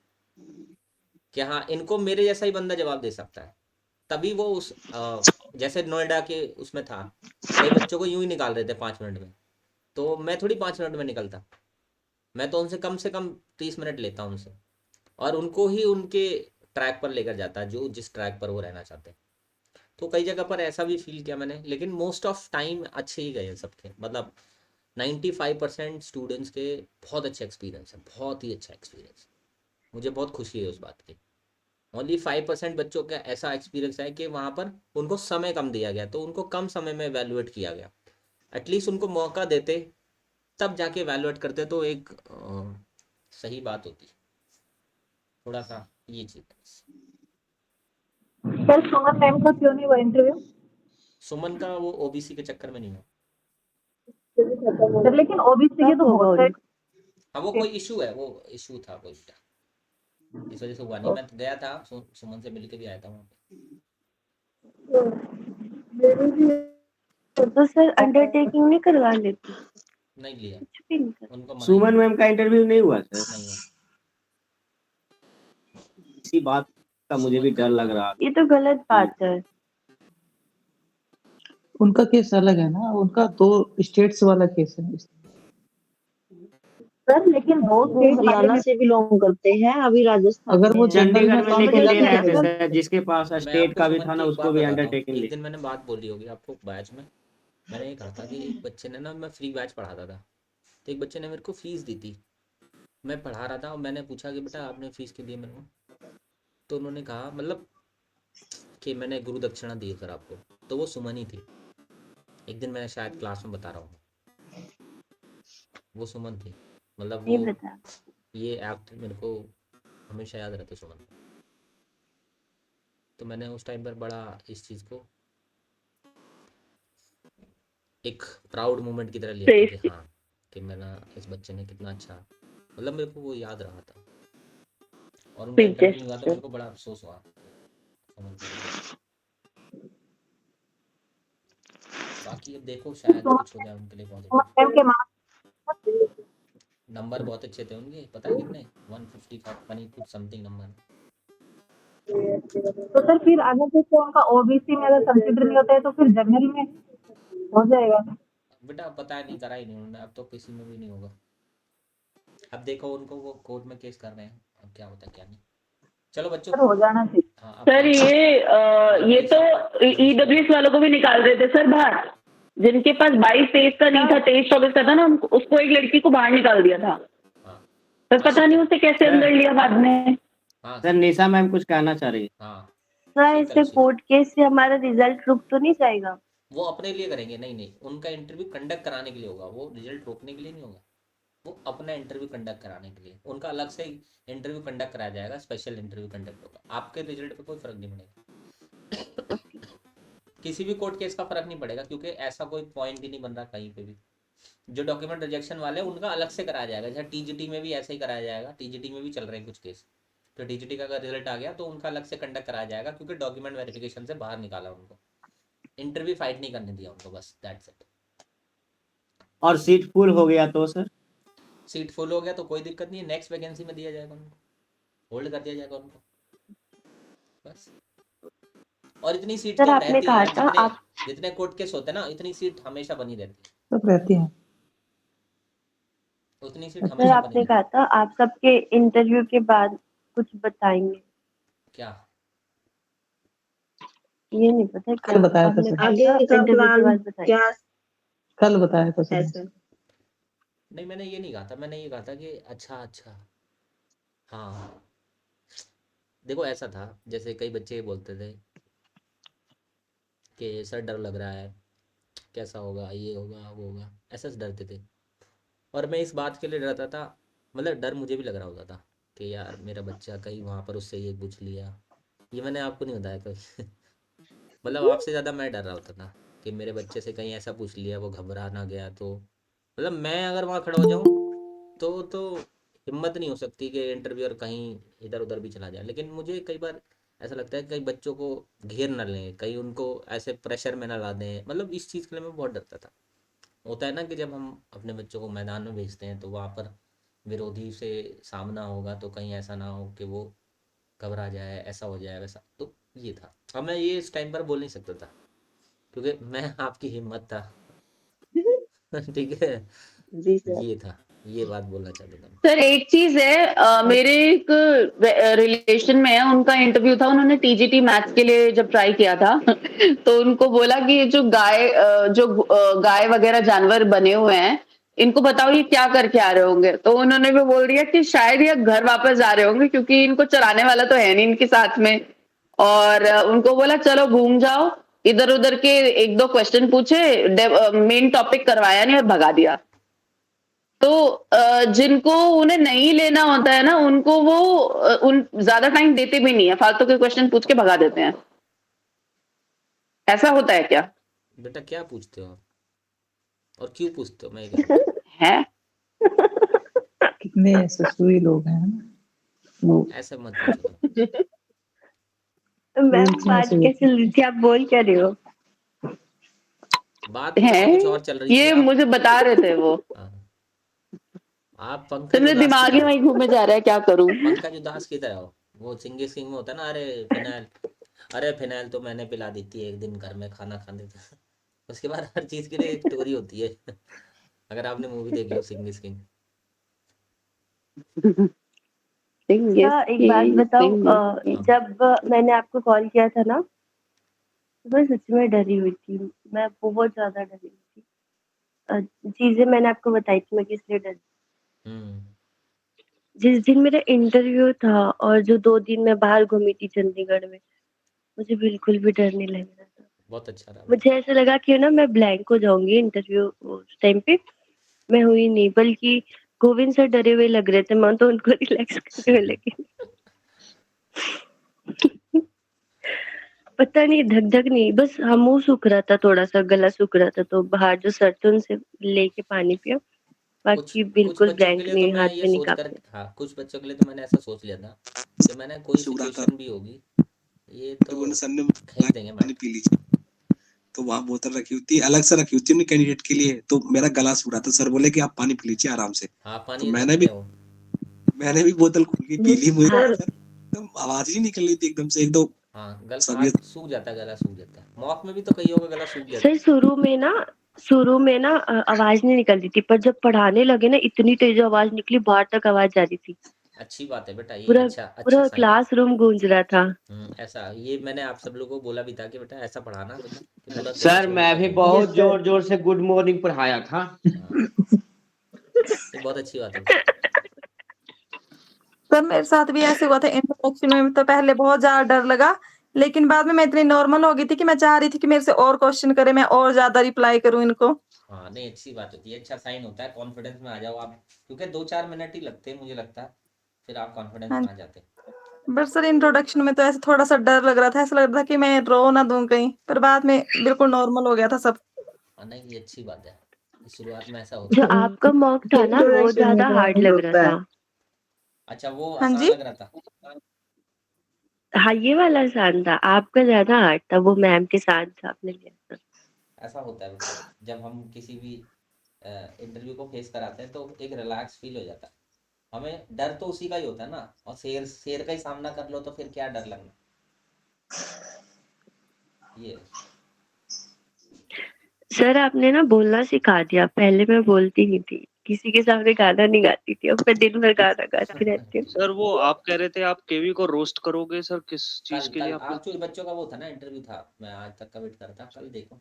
कि हाँ इनको मेरे जैसा ही बंदा जवाब दे सकता है। तभी वो उस जैसे नोएडा के उसमें था, कई बच्चों को यूं ही निकाल रहे थे 5 मिनट में, तो मैं थोड़ी 5 मिनट में निकलता, मैं तो उनसे कम 30 मिनट लेता हूँ उनसे, और उनको ही उनके ट्रैक पर लेकर जाता है जो जिस ट्रैक पर वो रहना चाहते हैं। तो कई जगह पर ऐसा भी फील किया मैंने, लेकिन मोस्ट ऑफ टाइम अच्छे ही गए सबके, मतलब 95% स्टूडेंट्स के बहुत अच्छे एक्सपीरियंस है, बहुत ही अच्छा एक्सपीरियंस, मुझे बहुत खुशी है उस बात की। ओनली 5% बच्चों का ऐसा एक्सपीरियंस है कि वहाँ पर उनको समय कम दिया गया, तो उनको कम समय में वैल्यूएट किया गया, एटलीस्ट उनको मौका देते तब जाके वैल्यूएट करते तो एक सही बात होती, थोड़ा सा ये चीज़। सर सुमन मैम का क्यों नहीं हुआ इंटरव्यू? सुमन का वो ओबीसी के चक्कर में नहीं हुआ। सर लेकिन ओबीसी के तो बहुत सारे। हाँ वो कोई इशू है, वो इशू था कोई, इस वजह से हुआ नहीं। मैं गया था, सुमन से मिलके भी आया था वहाँ पे। तो सर अंडरटेकिंग नहीं करवा लेते? नहीं लिया, कुछ भी नहीं कर। उनको मना ही सुमन मैम का इंटरव्यू नहीं हुआ सर? नहीं हुआ। इसी बात का मुझे भी डर लग रहा ये तो गलत बात है। उनका केस अलग है ना, उनका तो स्टेट्स वाला केस है। सर लेकिन वो वो हरियाणा से बिलोंग करते हैं, अभी राजस्थान अगर में वो है। जनरल में चंडीगढ़ में काम लेकिन कर ले जाते रहे तो थे चलेगा। सर, जिसके पास मैं स्टेट आपको का भी सुमन था की ना, एक उसको बात भी बताता हूँ, अंडरटेकिंग एक ले। दिन मैंने बात बोली होगी आपको बैच में, मैंने ये कहा था कि एक बच्चे ने ना, मैं फ्री बैच पढ़ाता था, तो एक बच्चे ने मेरे को फीस दी थी, मैं पढ़ा रहा था, और मैंने पूछा कि बेटा आपने फीस क्यों दी मेरे को, तो उन्होंने कहा मतलब कि मैंने गुरु दक्षिणा दी है सर आपको, तो वो सुमन ही थी। एक दिन मैंने शायद क्लास में बता रहा हूँ, वो सुमन थी, मतलब नहीं वो बता। ये एक्ट मेरे को हमेशा याद रहता सुमन। तो मैंने उस टाइम पर बड़ा इस चीज़ को एक प्राउड मोमेंट की तरह लिया था कि हाँ, कि मैंने इस बच्चे ने कितना अच्छा, मतलब मेरे को वो याद रहा था, और उनका इंटरव्यू नहीं हुआ तो मेरे को बड़ा अफसोस हुआ। बाकी अब देखो शायद कुछ हो जाए उनके लिए पॉजिटिव। नंबर बहुत अच्छे थे उनके, पता है कितने? 155 कुछ समथिंग नंबर। तो सर फिर अगर जैसे उनका ओबीसी में अगर कंसिडर नहीं होता है तो फिर जनरल में हो जाएगा? बेटा पता है, नहीं करा ही नहीं उन्होंने, अब तो किसी में भी नहीं होगा। अब देखो उनको वो कोर्ट में केस कर रहे हैं, अब क्या होता है क्या नहीं। चलो बच्चों, सर हो जाना चाहिए। हाँ सर ये तो ईडब्ल्यूएस वालों को भी निकाल रहे थे सर बाहर, जिनके पास 22-23 का नहीं था, 23-24 का था ना, उसको एक लड़की को बाहर निकाल दिया था सर। पता नहीं उसे कैसे अंदर लिया बाद में। सर निशा मैम कुछ कहना चाह रही है। सर इससे कोर्ट केस से हमारा रिजल्ट रुक तो नहीं जाएगा? वो अपने लिए करेंगे, नहीं उनका इंटरव्यू कंडक्ट कराने के लिए होगा, वो रिजल्ट रोकने के लिए नहीं होगा, वो अपना इंटरव्यू कंडक्ट कराने के लिए उनका अलग से इंटरव्यू कंडक्ट कराया जाएगा, स्पेशल इंटरव्यू कंडक्ट होगा, आपके रिजल्ट पे कोई फर्क नहीं पड़ेगा। किसी भी कोर्ट केस का फर्क नहीं पड़ेगा, क्योंकि ऐसा कोई पॉइंट ही नहीं बन रहा कहीं पे भी। जो डॉक्यूमेंट रिजेक्शन वाले उनका अलग से कराया जाएगा, जैसे टीजीटी में भी ऐसे ही कराया जाएगा, टीजीटी में भी चल रहे हैं कुछ केस, तो टीजीटी का अगर रिजल्ट आ गया तो उनका अलग से कंडक्ट कराया जाएगा, क्योंकि डॉक्यूमेंट वेरिफिकेशन से बाहर निकाला उनको, इंटरव्यू फाइट नहीं करने दिया उनको, बस दैट्स इट। और सीट फुल हो गया तो सर? सीट फुल हो गया तो कोई दिक्कत नहीं है, नेक्स्ट वैकेंसी में दिया जाएगा उनको, होल्ड कर दिया जाएगा उनको, बस। और इतनी सीट सर क्या आपने रहती कहा है, था जितने कोर्ट केस होते हैं ना, इतनी सीट हमेशा बनी रहती सब रहती है। है, उतनी सीट सर हमेशा बनी आपने रहती कहा था आप सबके इंटरव्यू के बाद कुछ बताएंगे, है। क्या? ये नहीं पता क्या कल बताया था आपने सर, कहा आगे था का इंटरव्यू के प्लान बाद बताएंगे। क्या कल बताया था है सर। सर? नहीं मैंने ये नहीं कहा था, मैंने ये कहा था कि अच्छा हाँ, देखो ऐसा था, जैसे कई बच्चे ये बोलते थे कि सर डर लग रहा है, कैसा होगा, ये होगा वो होगा, ऐसा डरते थे। और मैं इस बात के लिए डरता था, मतलब डर मुझे भी लग रहा होता था कि यार मेरा बच्चा कहीं वहाँ पर उससे ये पूछ लिया, ये मैंने आपको नहीं बताया कभी। मतलब आपसे ज़्यादा मैं डर रहा होता था कि मेरे बच्चे से कहीं ऐसा पूछ लिया, वो घबरा ना गया तो, मतलब मैं अगर वहाँ खड़ा हो जाऊँ तो हिम्मत नहीं हो सकती कि इंटरव्यूअर कहीं इधर उधर भी चला जाए। लेकिन मुझे कई बार ऐसा लगता है कि कई बच्चों को घेर ना लें, कहीं उनको ऐसे प्रेशर में ना ला दें, मतलब इस चीज़ के लिए मैं बहुत डरता था। होता है ना कि जब हम अपने बच्चों को मैदान में भेजते हैं तो वहाँ पर विरोधी से सामना होगा, तो कहीं ऐसा ना हो कि वो घबरा जाए, ऐसा हो जाए वैसा, तो ये था। अब मैं ये इस टाइम पर बोल नहीं सकता था, क्योंकि मैं आपकी हिम्मत था। ठीक है, जी सर। ये था, ये बात बोलना चाहता था। सर एक चीज है, मेरे एक रिलेशन में है, उनका इंटरव्यू था, उन्होंने टीजीटी मैथ्स के लिए जब ट्राई किया था तो उनको बोला कि जो गाय वगैरह जानवर बने हुए हैं, इनको बताओ ये क्या करके आ रहे होंगे, तो उन्होंने भी बोल दिया कि शायद ये घर वापस जा रहे होंगे, क्योंकि इनको चराने वाला तो है नहीं इनके साथ में। और उनको बोला चलो घूम जाओ, इधर उधर के 1-2 क्वेश्चन पूछे, मेन टॉपिक करवाया नहीं और भगा दिया। तो जिनको उन्हें नहीं लेना होता है ना, उनको वो उन ज्यादा टाइम देते भी नहीं है, फालतू के क्वेश्चन पूछ के भगा देते हैं। ऐसा होता है क्या? बेटा क्या पूछते हो आप, और क्यों पूछते हो, मैं ये कह रहा हूँ। है कितने ऐसे सुई लोग हैं वो। ऐसा मत पूछो। मैम रूल्स में बात से कैसे ली थी, आप बोल क्या रहे हो? बात तो कुछ और चल रही थी, ये आप मुझे बता रहे थे वो। आप तो पंकज मेरे उदास की दिमाग ही तरह वहीं घूमे जा रहा है, क्या करूं? पंकज उदास की तरह हो। वो सिंगिंग सिंग में होता है ना, अरे फिनाइल तो मैंने पिला दी थी एक दिन घर में खाना खाने था। उसके बाद हर चीज के लिए एक स्टोरी होती है। अगर आपने मूवी देखी हो सिंगिंग सिंग। सर एक बात बताओ, जब मैंने आपको कॉल किया था ना, तो मैं सच में डरी हुई थी, मैं बहुत ज्यादा डरी हुई थी। चीजें मैंने आपको बताई थी मैं किस लिए डरी। जिस दिन मेरा इंटरव्यू था और जो 2 दिन मैं बाहर घूमी थी चंडीगढ़ में, मुझे बिल्कुल भी डर नहीं लग रहा था। बहुत अच्छा रहा। मुझे ऐसा लगा कि ना मैं ब्लैंक हो जाऊंगी इंटरव्यू उस टाइम पे, मैं हुई नहीं, बल्कि गोविंद सर डरे हुए लग रहे थे, मैं तो उनको रिलैक्स करने हुए लगी। पता नहीं, धक धक नहीं, बस हम मुंह सूख रहा था, थोड़ा सा गला सूख रहा था, तो बाहर जो सर थे उनसे लेके पानी पिया, बाकी कुछ बिल्कुल बच्चों के ब्लैंक लिए नहीं, तो मैं हाथ ये भी नहीं सोच कर, कांपते। हाँ कुछ बच्चों के लिए तो मैंने ऐसा सोच लिया था कि मैंने कोई सिचुएशन भी होगी, ये तो खींच देंगे पानी पी लीजिए, तो वहाँ बोतल रखी होती, अलग से रखी होती है कैंडिडेट के लिए, तो मेरा गला सूख रहा था, सर बोले कि आप पानी पी लीजिए आराम से। हाँ, तो पानी मैंने भी बोतल खोल के पी ली, मुझे एकदम आवाज ही निकल रही थी एकदम से, एकदम गला सूख जाता है, गला सूख जाता है। मौत में भी तो कईयों का गला सूख जाता सर है। शुरू में ना आवाज नहीं निकलती थी, पर जब पढ़ाने लगे ना, इतनी तेज आवाज निकली, बाहर तक आवाज जा रही थी। अच्छी बात है बेटा, ये पूरा अच्छा पूरा साइन है। क्लासरूम गूंज रहा था। ऐसा ये मैंने आप सब लोगों को बोला भी था कि बेटा ऐसा पढ़ाना बेटा कि पूरा सर क्लासरूम मैं भी गूंजे। बहुत जोर जोर से गुड मॉर्निंग पढ़ाया था। ये बहुत अच्छी बात है बेटा। सर मेरे साथ भी ऐसे हुआ था इंट्रोडक्शन में, तो पहले बहुत ज्यादा डर लगा, लेकिन बाद में मैं इतनी नॉर्मल हो गई थी कि मैं चाह रही थी कि मेरे से और क्वेश्चन करे, मैं और ज्यादा रिप्लाई करूं इनको। हाँ नहीं, अच्छी बात होती है, अच्छा साइन होता है, कॉन्फिडेंस में आ जाओ आप, क्योंकि 2-4 मिनट ही लगते हैं मुझे लगता है, फिर आप कॉन्फिडेंस हाँ में आ जाते हैं। बट सर इंट्रोडक्शन में तो ऐसे थोड़ा सा डर लग रहा था, ऐसा लग रहा था कि मैं रो ना दूं कहीं, पर बाद में बिल्कुल नॉर्मल हो गया था सब। हाँ नहीं, ये अच्छी बात है, शुरुआत में ऐसा जो होता है। आपका मॉक था ना वो ज्यादा हार्ड लग रहा था। अच्छा वो हाँ आसान जी लग रहा था। हाँ ये वाला आसान था, आपका ज्यादा हार्ड था, वो मैम के साथ था आपने लिया था। ऐसा होता है बेटा, जब हम किसी भी इंटरव्यू को फेस कराते हैं तो एक रिलैक्स फील हो जाता है। हमें डर तो उसी का ही होता है ना, और शेर का ही सामना कर लो तो फिर क्या डर लगना। ये सर आपने ना बोलना सिखा दिया, पहले मैं बोलती नहीं थी, किसी के सामने गाना नहीं गाती थी, अब मैं दिन भर गाना गाती रहती हूँ। सर वो आप कह रहे थे आप केवी को रोस्ट करोगे सर, किस चीज कल के लिए कल आप? एक्चुअली बच्चों का वो था ना, इंटरव्यू था, मैं आज तक का वेट कर रहा था, कल देखो,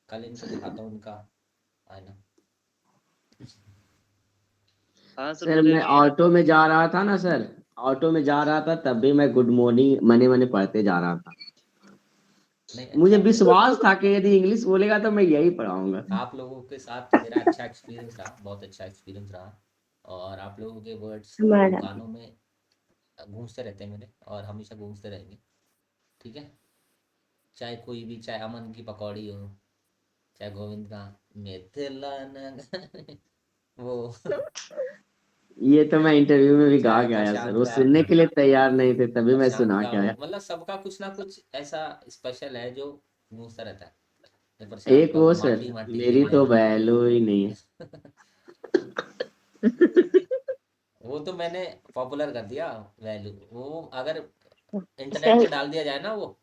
कल इनको दिखाता हूँ उनका आईना। हाँ सर सर मुझे मैं ऑटो में जा रहा था ना सर, ऑटो में जा रहा था तब भी मैं गुड मॉर्निंग मने मने पढ़ते जा रहा था। नहीं मुझे अच्छा, विश्वास था कि यदि इंग्लिश बोलेगा तो मैं यही पढ़ाऊंगा। आप लोगों के साथ मेरा अच्छा एक्सपीरियंस रहा, बहुत अच्छा एक्सपीरियंस रहा, और आप लोगों के वर्ड्स हमारा कानों में गूंजते रहते हैं मेरे, और हमेशा गूंजते रहेंगे, ठीक है। चाहे कोई भी, चाहे अमन की पकौड़ी हो, चाहे गोविंद का मिथिला नगर वो, ये तो मैं इंटरव्यू में भी गा चाहे के आया सर, प्रशांत वो का सुनने के लिए तैयार नहीं थे तभी मैं प्रशांत सुना का के हो, आया। मतलब सबका कुछ ना कुछ ऐसा स्पेशल है जो गूंजता रहता है। ये प्रशांत एक का वो वो सर, माटी माटी मेरी खेलने तो में वैल्यू ही नहीं है। वो तो मैंने पॉपुलर कर दिया वैल्यू, वो अगर इंटरनेट सर पे डाल दिया जाए ना वो,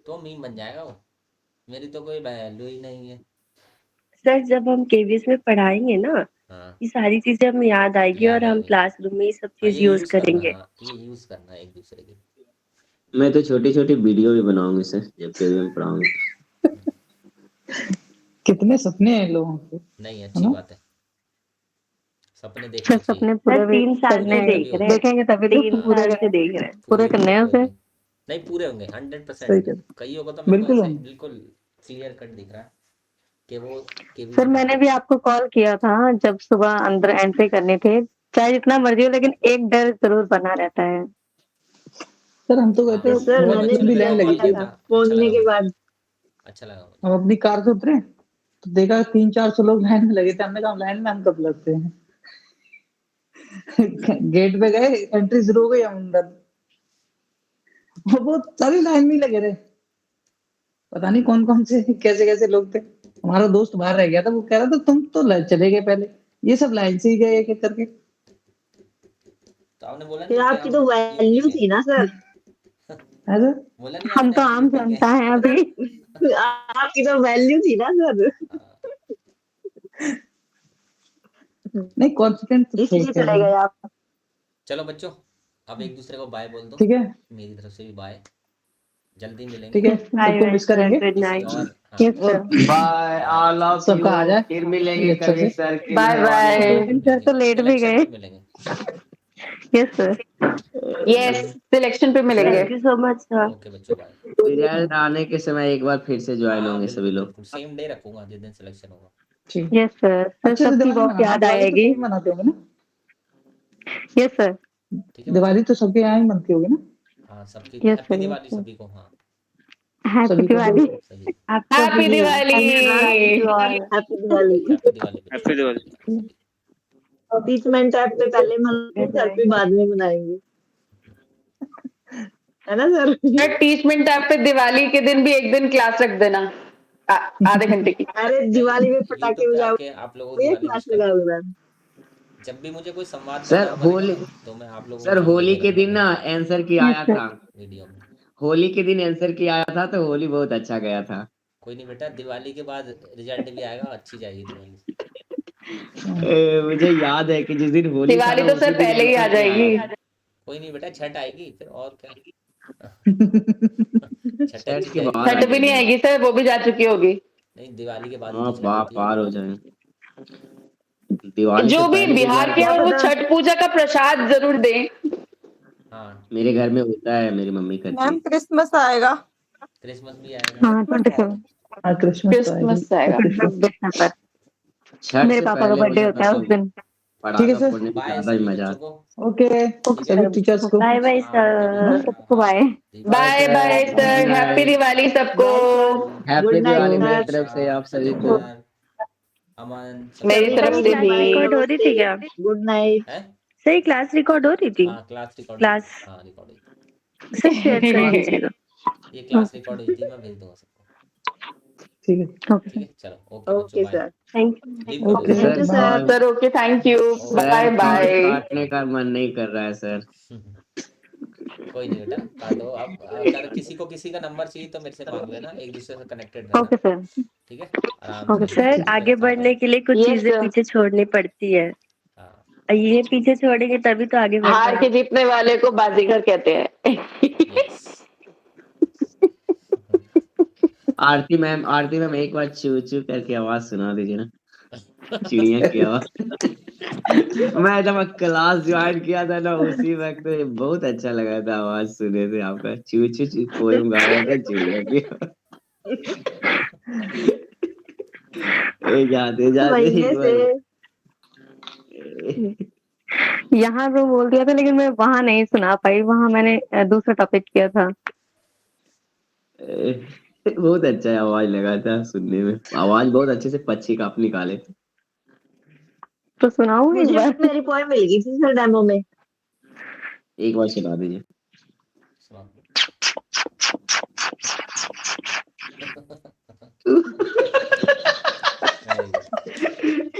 तो मीम बन जाएगा वो, मेरी तो कोई वैल्यू ही नहीं है। सर जब हम केवीएस में पढ़ाएंगे ना, हाँ ये सारी चीजें हमें याद आएगी याद और हम आएगी। क्लासरूम में ये सब हाँ चीज ये यूज यूज करना, करेंगे। हाँ ये यूज करना है एक दूसरे की। मैं तो छोटी छोटी वीडियो भी बनाऊंगी सर जब केवी में पढ़ाऊंगा। कितने सपने हैं लोगों के, नहीं है अच्छी ना? बात है, सपने सर देखने चाहिए, सपने सर पूरे भी 3 साल करने से हैं, देख रहे हैं, देखेंगे तभी तो 3 साल से देख रहे हैं। पूरे करने हैं पूरे उसे। होंगे। नहीं पूरे होंगे सही 100%। कह कईयों को तो मेरे को बिल्कुल ऐसे होंगे। बिल्कुल क्लियर कट दिख रहा है कि वो केवी सर में मैंने पढ़ते भी आपको कॉल किया था जब सुबह अंदर एंट्री करनी थी, चाहे जितना मर्जी हो लेकिन एक डर जरूर बना रहता है। सर हम तो कहते हाँ हैं सर बहुत मैंने अच्छा लंबी भी लगा लाइन वो लगी कॉल किया थी। किया था था, अच्छा पहुंचने लगा के मुझे, बाद। अच्छा लगा मुझे। हम अपनी कार से उतरे तो देखा 300-400 लोग लाइन में लगे थे, हमने कहा लाइन में हम कब लगते हैं। गेट पे गए, एंट्री शुरू हो गई, हम अंदर, वो बहुत सारी लाइन में लगे रहे, पता नहीं कौन कौन से कैसे कैसे लोग थे। हमारा दोस्त बाहर रह गया था, वो कह रहा था तुम तो चले गए पहले, ये सब लाइन से ही गए एक एक करके। तो आपने बोला फिर नहीं कि आपकी हम तो यूपी वैल्यू के थी ना सर। ऐसा बोला नहीं हम आपने तो हम आम यूपी के जनता है अभी। आपकी तो वैल्यू थी ना सर, हाँ, नहीं कॉन्फिडेंस तो सही इसलिए कह चले रहे गए हैं। आप। चलो बच्चों, अब एक दूसरे को बाय बोल दो, ठीक है, मेरी तरफ से भी बाय, जल्दी मिलेंगे ठीक है, बाय सबको बाय मिस सर, करेंगे। गुड किसी नाइट। और, हाँ yes sir, bye, bye, I love सबका आ यू, जाए फिर मिलेंगे ये अच्छा कभी से। सर की बाय मेहरबानी बाय। होगी। फिर सर मिलेंगे तो लेट भी सिलेक्शन गए। पे मिलेंगे। यस सर, यस सिलेक्शन पे मिलेंगे। Thank you so much sir. Okay बच्चों बाय। रिजल्ट आने के समय एक बार फिर से ज्वाइन हाँ होंगे सभी बिल्कुल लोग। बिल्कुल, सेम डे रखूंगा जिस दिन सिलेक्शन होगा। ठीक, यस सर, सर अच्छे से सबकी दिवाली बहुत मनाना, याद दिवाली तो आएगी। सभी मनाते होंगे ना? यस सर, ठीक है बच्चों, दिवाली तो सबके यहाँ ही मनती होगी ना? हाँ सबकी yes happy sir, yes Diwali sir, सभी को, हाँ हैप्पी सभी को दिवाली। सही, आपको हैप्पी भी Diwali. Happy Diwali to all. Happy Diwali. Happy Diwali बच्चों। हैप्पी दिवाली। टीचमेंट टाइप पे पहले गुड मनाएंगे, नाइट। सेल्फी बाद में मनाएंगे, है ना सर? सर टीचमेंट ऐप पे दिवाली के दिन भी एक दिन क्लास रख देना, आधे घंटे की। अरे दिवाली में यूट्यूब पटाखे पे बजाओ, आके आप लोगों को ये दिवाली क्लास विश लगा करूंगा। हुआ। जब भी मुझे कोई संवाद करना सर होगा होली, ना, तो मैं आप लोगों सर को जरूर होली लेके के रहूंगा दिन ना वहीं पे आंसर की यस आया सर, था, वीडियो में। होली के दिन आंसर की आया था तो होली बहुत अच्छा गया था। कोई नहीं बेटा, दिवाली के बाद रिजल्ट भी आएगा, अच्छी जाएगी दिवाली। मुझे याद है कि जिस दिन होली था दिवाली ना, तो उसी सर दिन पहले ही आ मौसम में आया जाएगी। था। कोई नहीं बेटा, छठ आएगी फिर और क्या। छठ छठ अच्छी के जाएगी बाद आ छठ भी नहीं जाएगी। आएगी सर, वो भी जा चुकी होगी। नहीं, दिवाली के बाद ही हाँ, तो छठ होती है। पार हो जाए। दिवाली से जो भी पहले एक बिहार बार के क्या और वो पता छठ पूजा का प्रसाद जरूर दें। हाँ, मेरे घर में होता है, मेरी मम्मी करती मैम है। क्रिसमस आएगा। क्रिसमस भी आएगा। हाँ 27 हाँ क्रिसमस तो आएगी। क्रिसमस आएगा। 31st। दिसंबर। छठ मेरे से पापा का पहले बर्थडे मुझे होता है उस मतलब दिन। ठीक है पटाखा सर। फोड़ने में बाय ज्यादा ही सभी मजा बच्चों आता को। ओके ठीक है। सभी टीचर्स को। बाय बाय हाँ बेटा, सर। सबको बाय। बाय है। Bye good sir, happy night. Diwali सबको। Bye sir. Happy good night Diwali मेरी सर। तरफ से आप सभी थैंक यू को। सर। अमन मेरी सबको सर तरफ ये से क्लास भी। रिकॉर्ड हो रही थी क्या? Good night. है। सही क्लास रिकॉर्ड हो रही थी? हाँ, क्लास रिकॉर्ड। क्लास हाँ, रिकॉर्ड हुई। सर शेयर कर दीजिएगा। ये क्लास रिकॉर्ड हुई थी, मैं भेज दूंगा सबको। ठीक है। ठीक है, चलो ओके बच्चों, okay bye. Sir. Thank leave you. कर दो okay sir. Thank you sir sir. Bye. Sir okay, thank you, bye sir cake bye. काटने का मन नहीं कर रहा है सर। कोई नहीं बेटा, काटो। अब अगर किसी को किसी का नंबर चाहिए तो मेरे से मांग लेना, एक दूसरे से कनेक्टेड रहना। Okay sir. ठीक है, आराम से सर आगे बढ़ने के लिए कुछ यस चीजें सर। पीछे छोड़नी पड़ती है। हाँ, ये पीछे छोड़ेंगे तभी तो आगे बढ़ हार के पाएंगे। जीतने वाले को बाजीगर कहते हैं। यस। आरती मैम एक बार चू चू करके आवाज सुना दीजिए ना, चिड़िया की आवाज। मैं जब क्लास ज्वाइन किया था ना, उसी वक्त बहुत अच्छा लगा था आवाज सुने थे आपका। चू चू चू पोयम गा रहा था चिड़िया की। जाते जाते महीने एक से। बार यहाँ पे बोल दिया था लेकिन मैं वहां नहीं सुना पाई, वहां मैंने दूसरा टॉपिक किया था। बहुत अच्छा आवाज लगा था सुनने में। आवाज बहुत अच्छे से पक्षी का आप निकाले थे। तो सुनाऊं एक मुझे बार? मेरी पोएम मिल गई थी सर डेमो में। एक बार सुना दीजिए। Very good.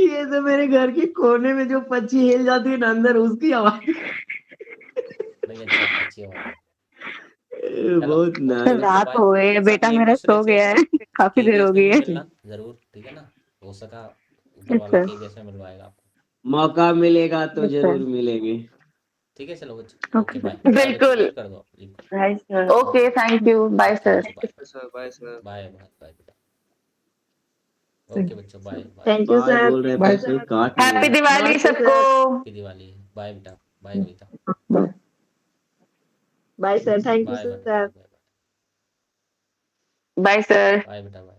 ये तो मेरे घर के कोने में जो पक्षी हिल जाती है ना अंदर, उसकी आवाज। नहीं, अच्छा, अच्छी आवाज है। बहुत ओके नाइस। बच्चों, रात बाय। हो गई है, बेटा सभी एक मेरा दूसरे सो से गया है। काफी देर हो केवीएस में गई भी है। मिलना जरूर, ठीक है ना। हो सका ऊपर वाला अच्छा। केवीएस में मिलवाएगा आपको। मौका मिलेगा तो अच्छा। जरूर मिलेंगे। ठीक है, चलो बच्चों, ओके बाय बाय बच्चों, बिल्कुल। लीव कर दो, लीव कर bye sir. Okay, thank you, bye sir. Thank you, bye sir bye sir. Bye bye bye बेटा। ओके बच्चों, bye bye. Thank you bye sir. बोल रहे बाय पर कोई काट नहीं हैप्पी रहा। दिवाली नमस्ते सबको। सर। हैप्पी दिवाली। बाय बेटा, bye Kavita. Bye sir. Thank you bye bye sir. Bye bye sir. Bye बेटा, बाय।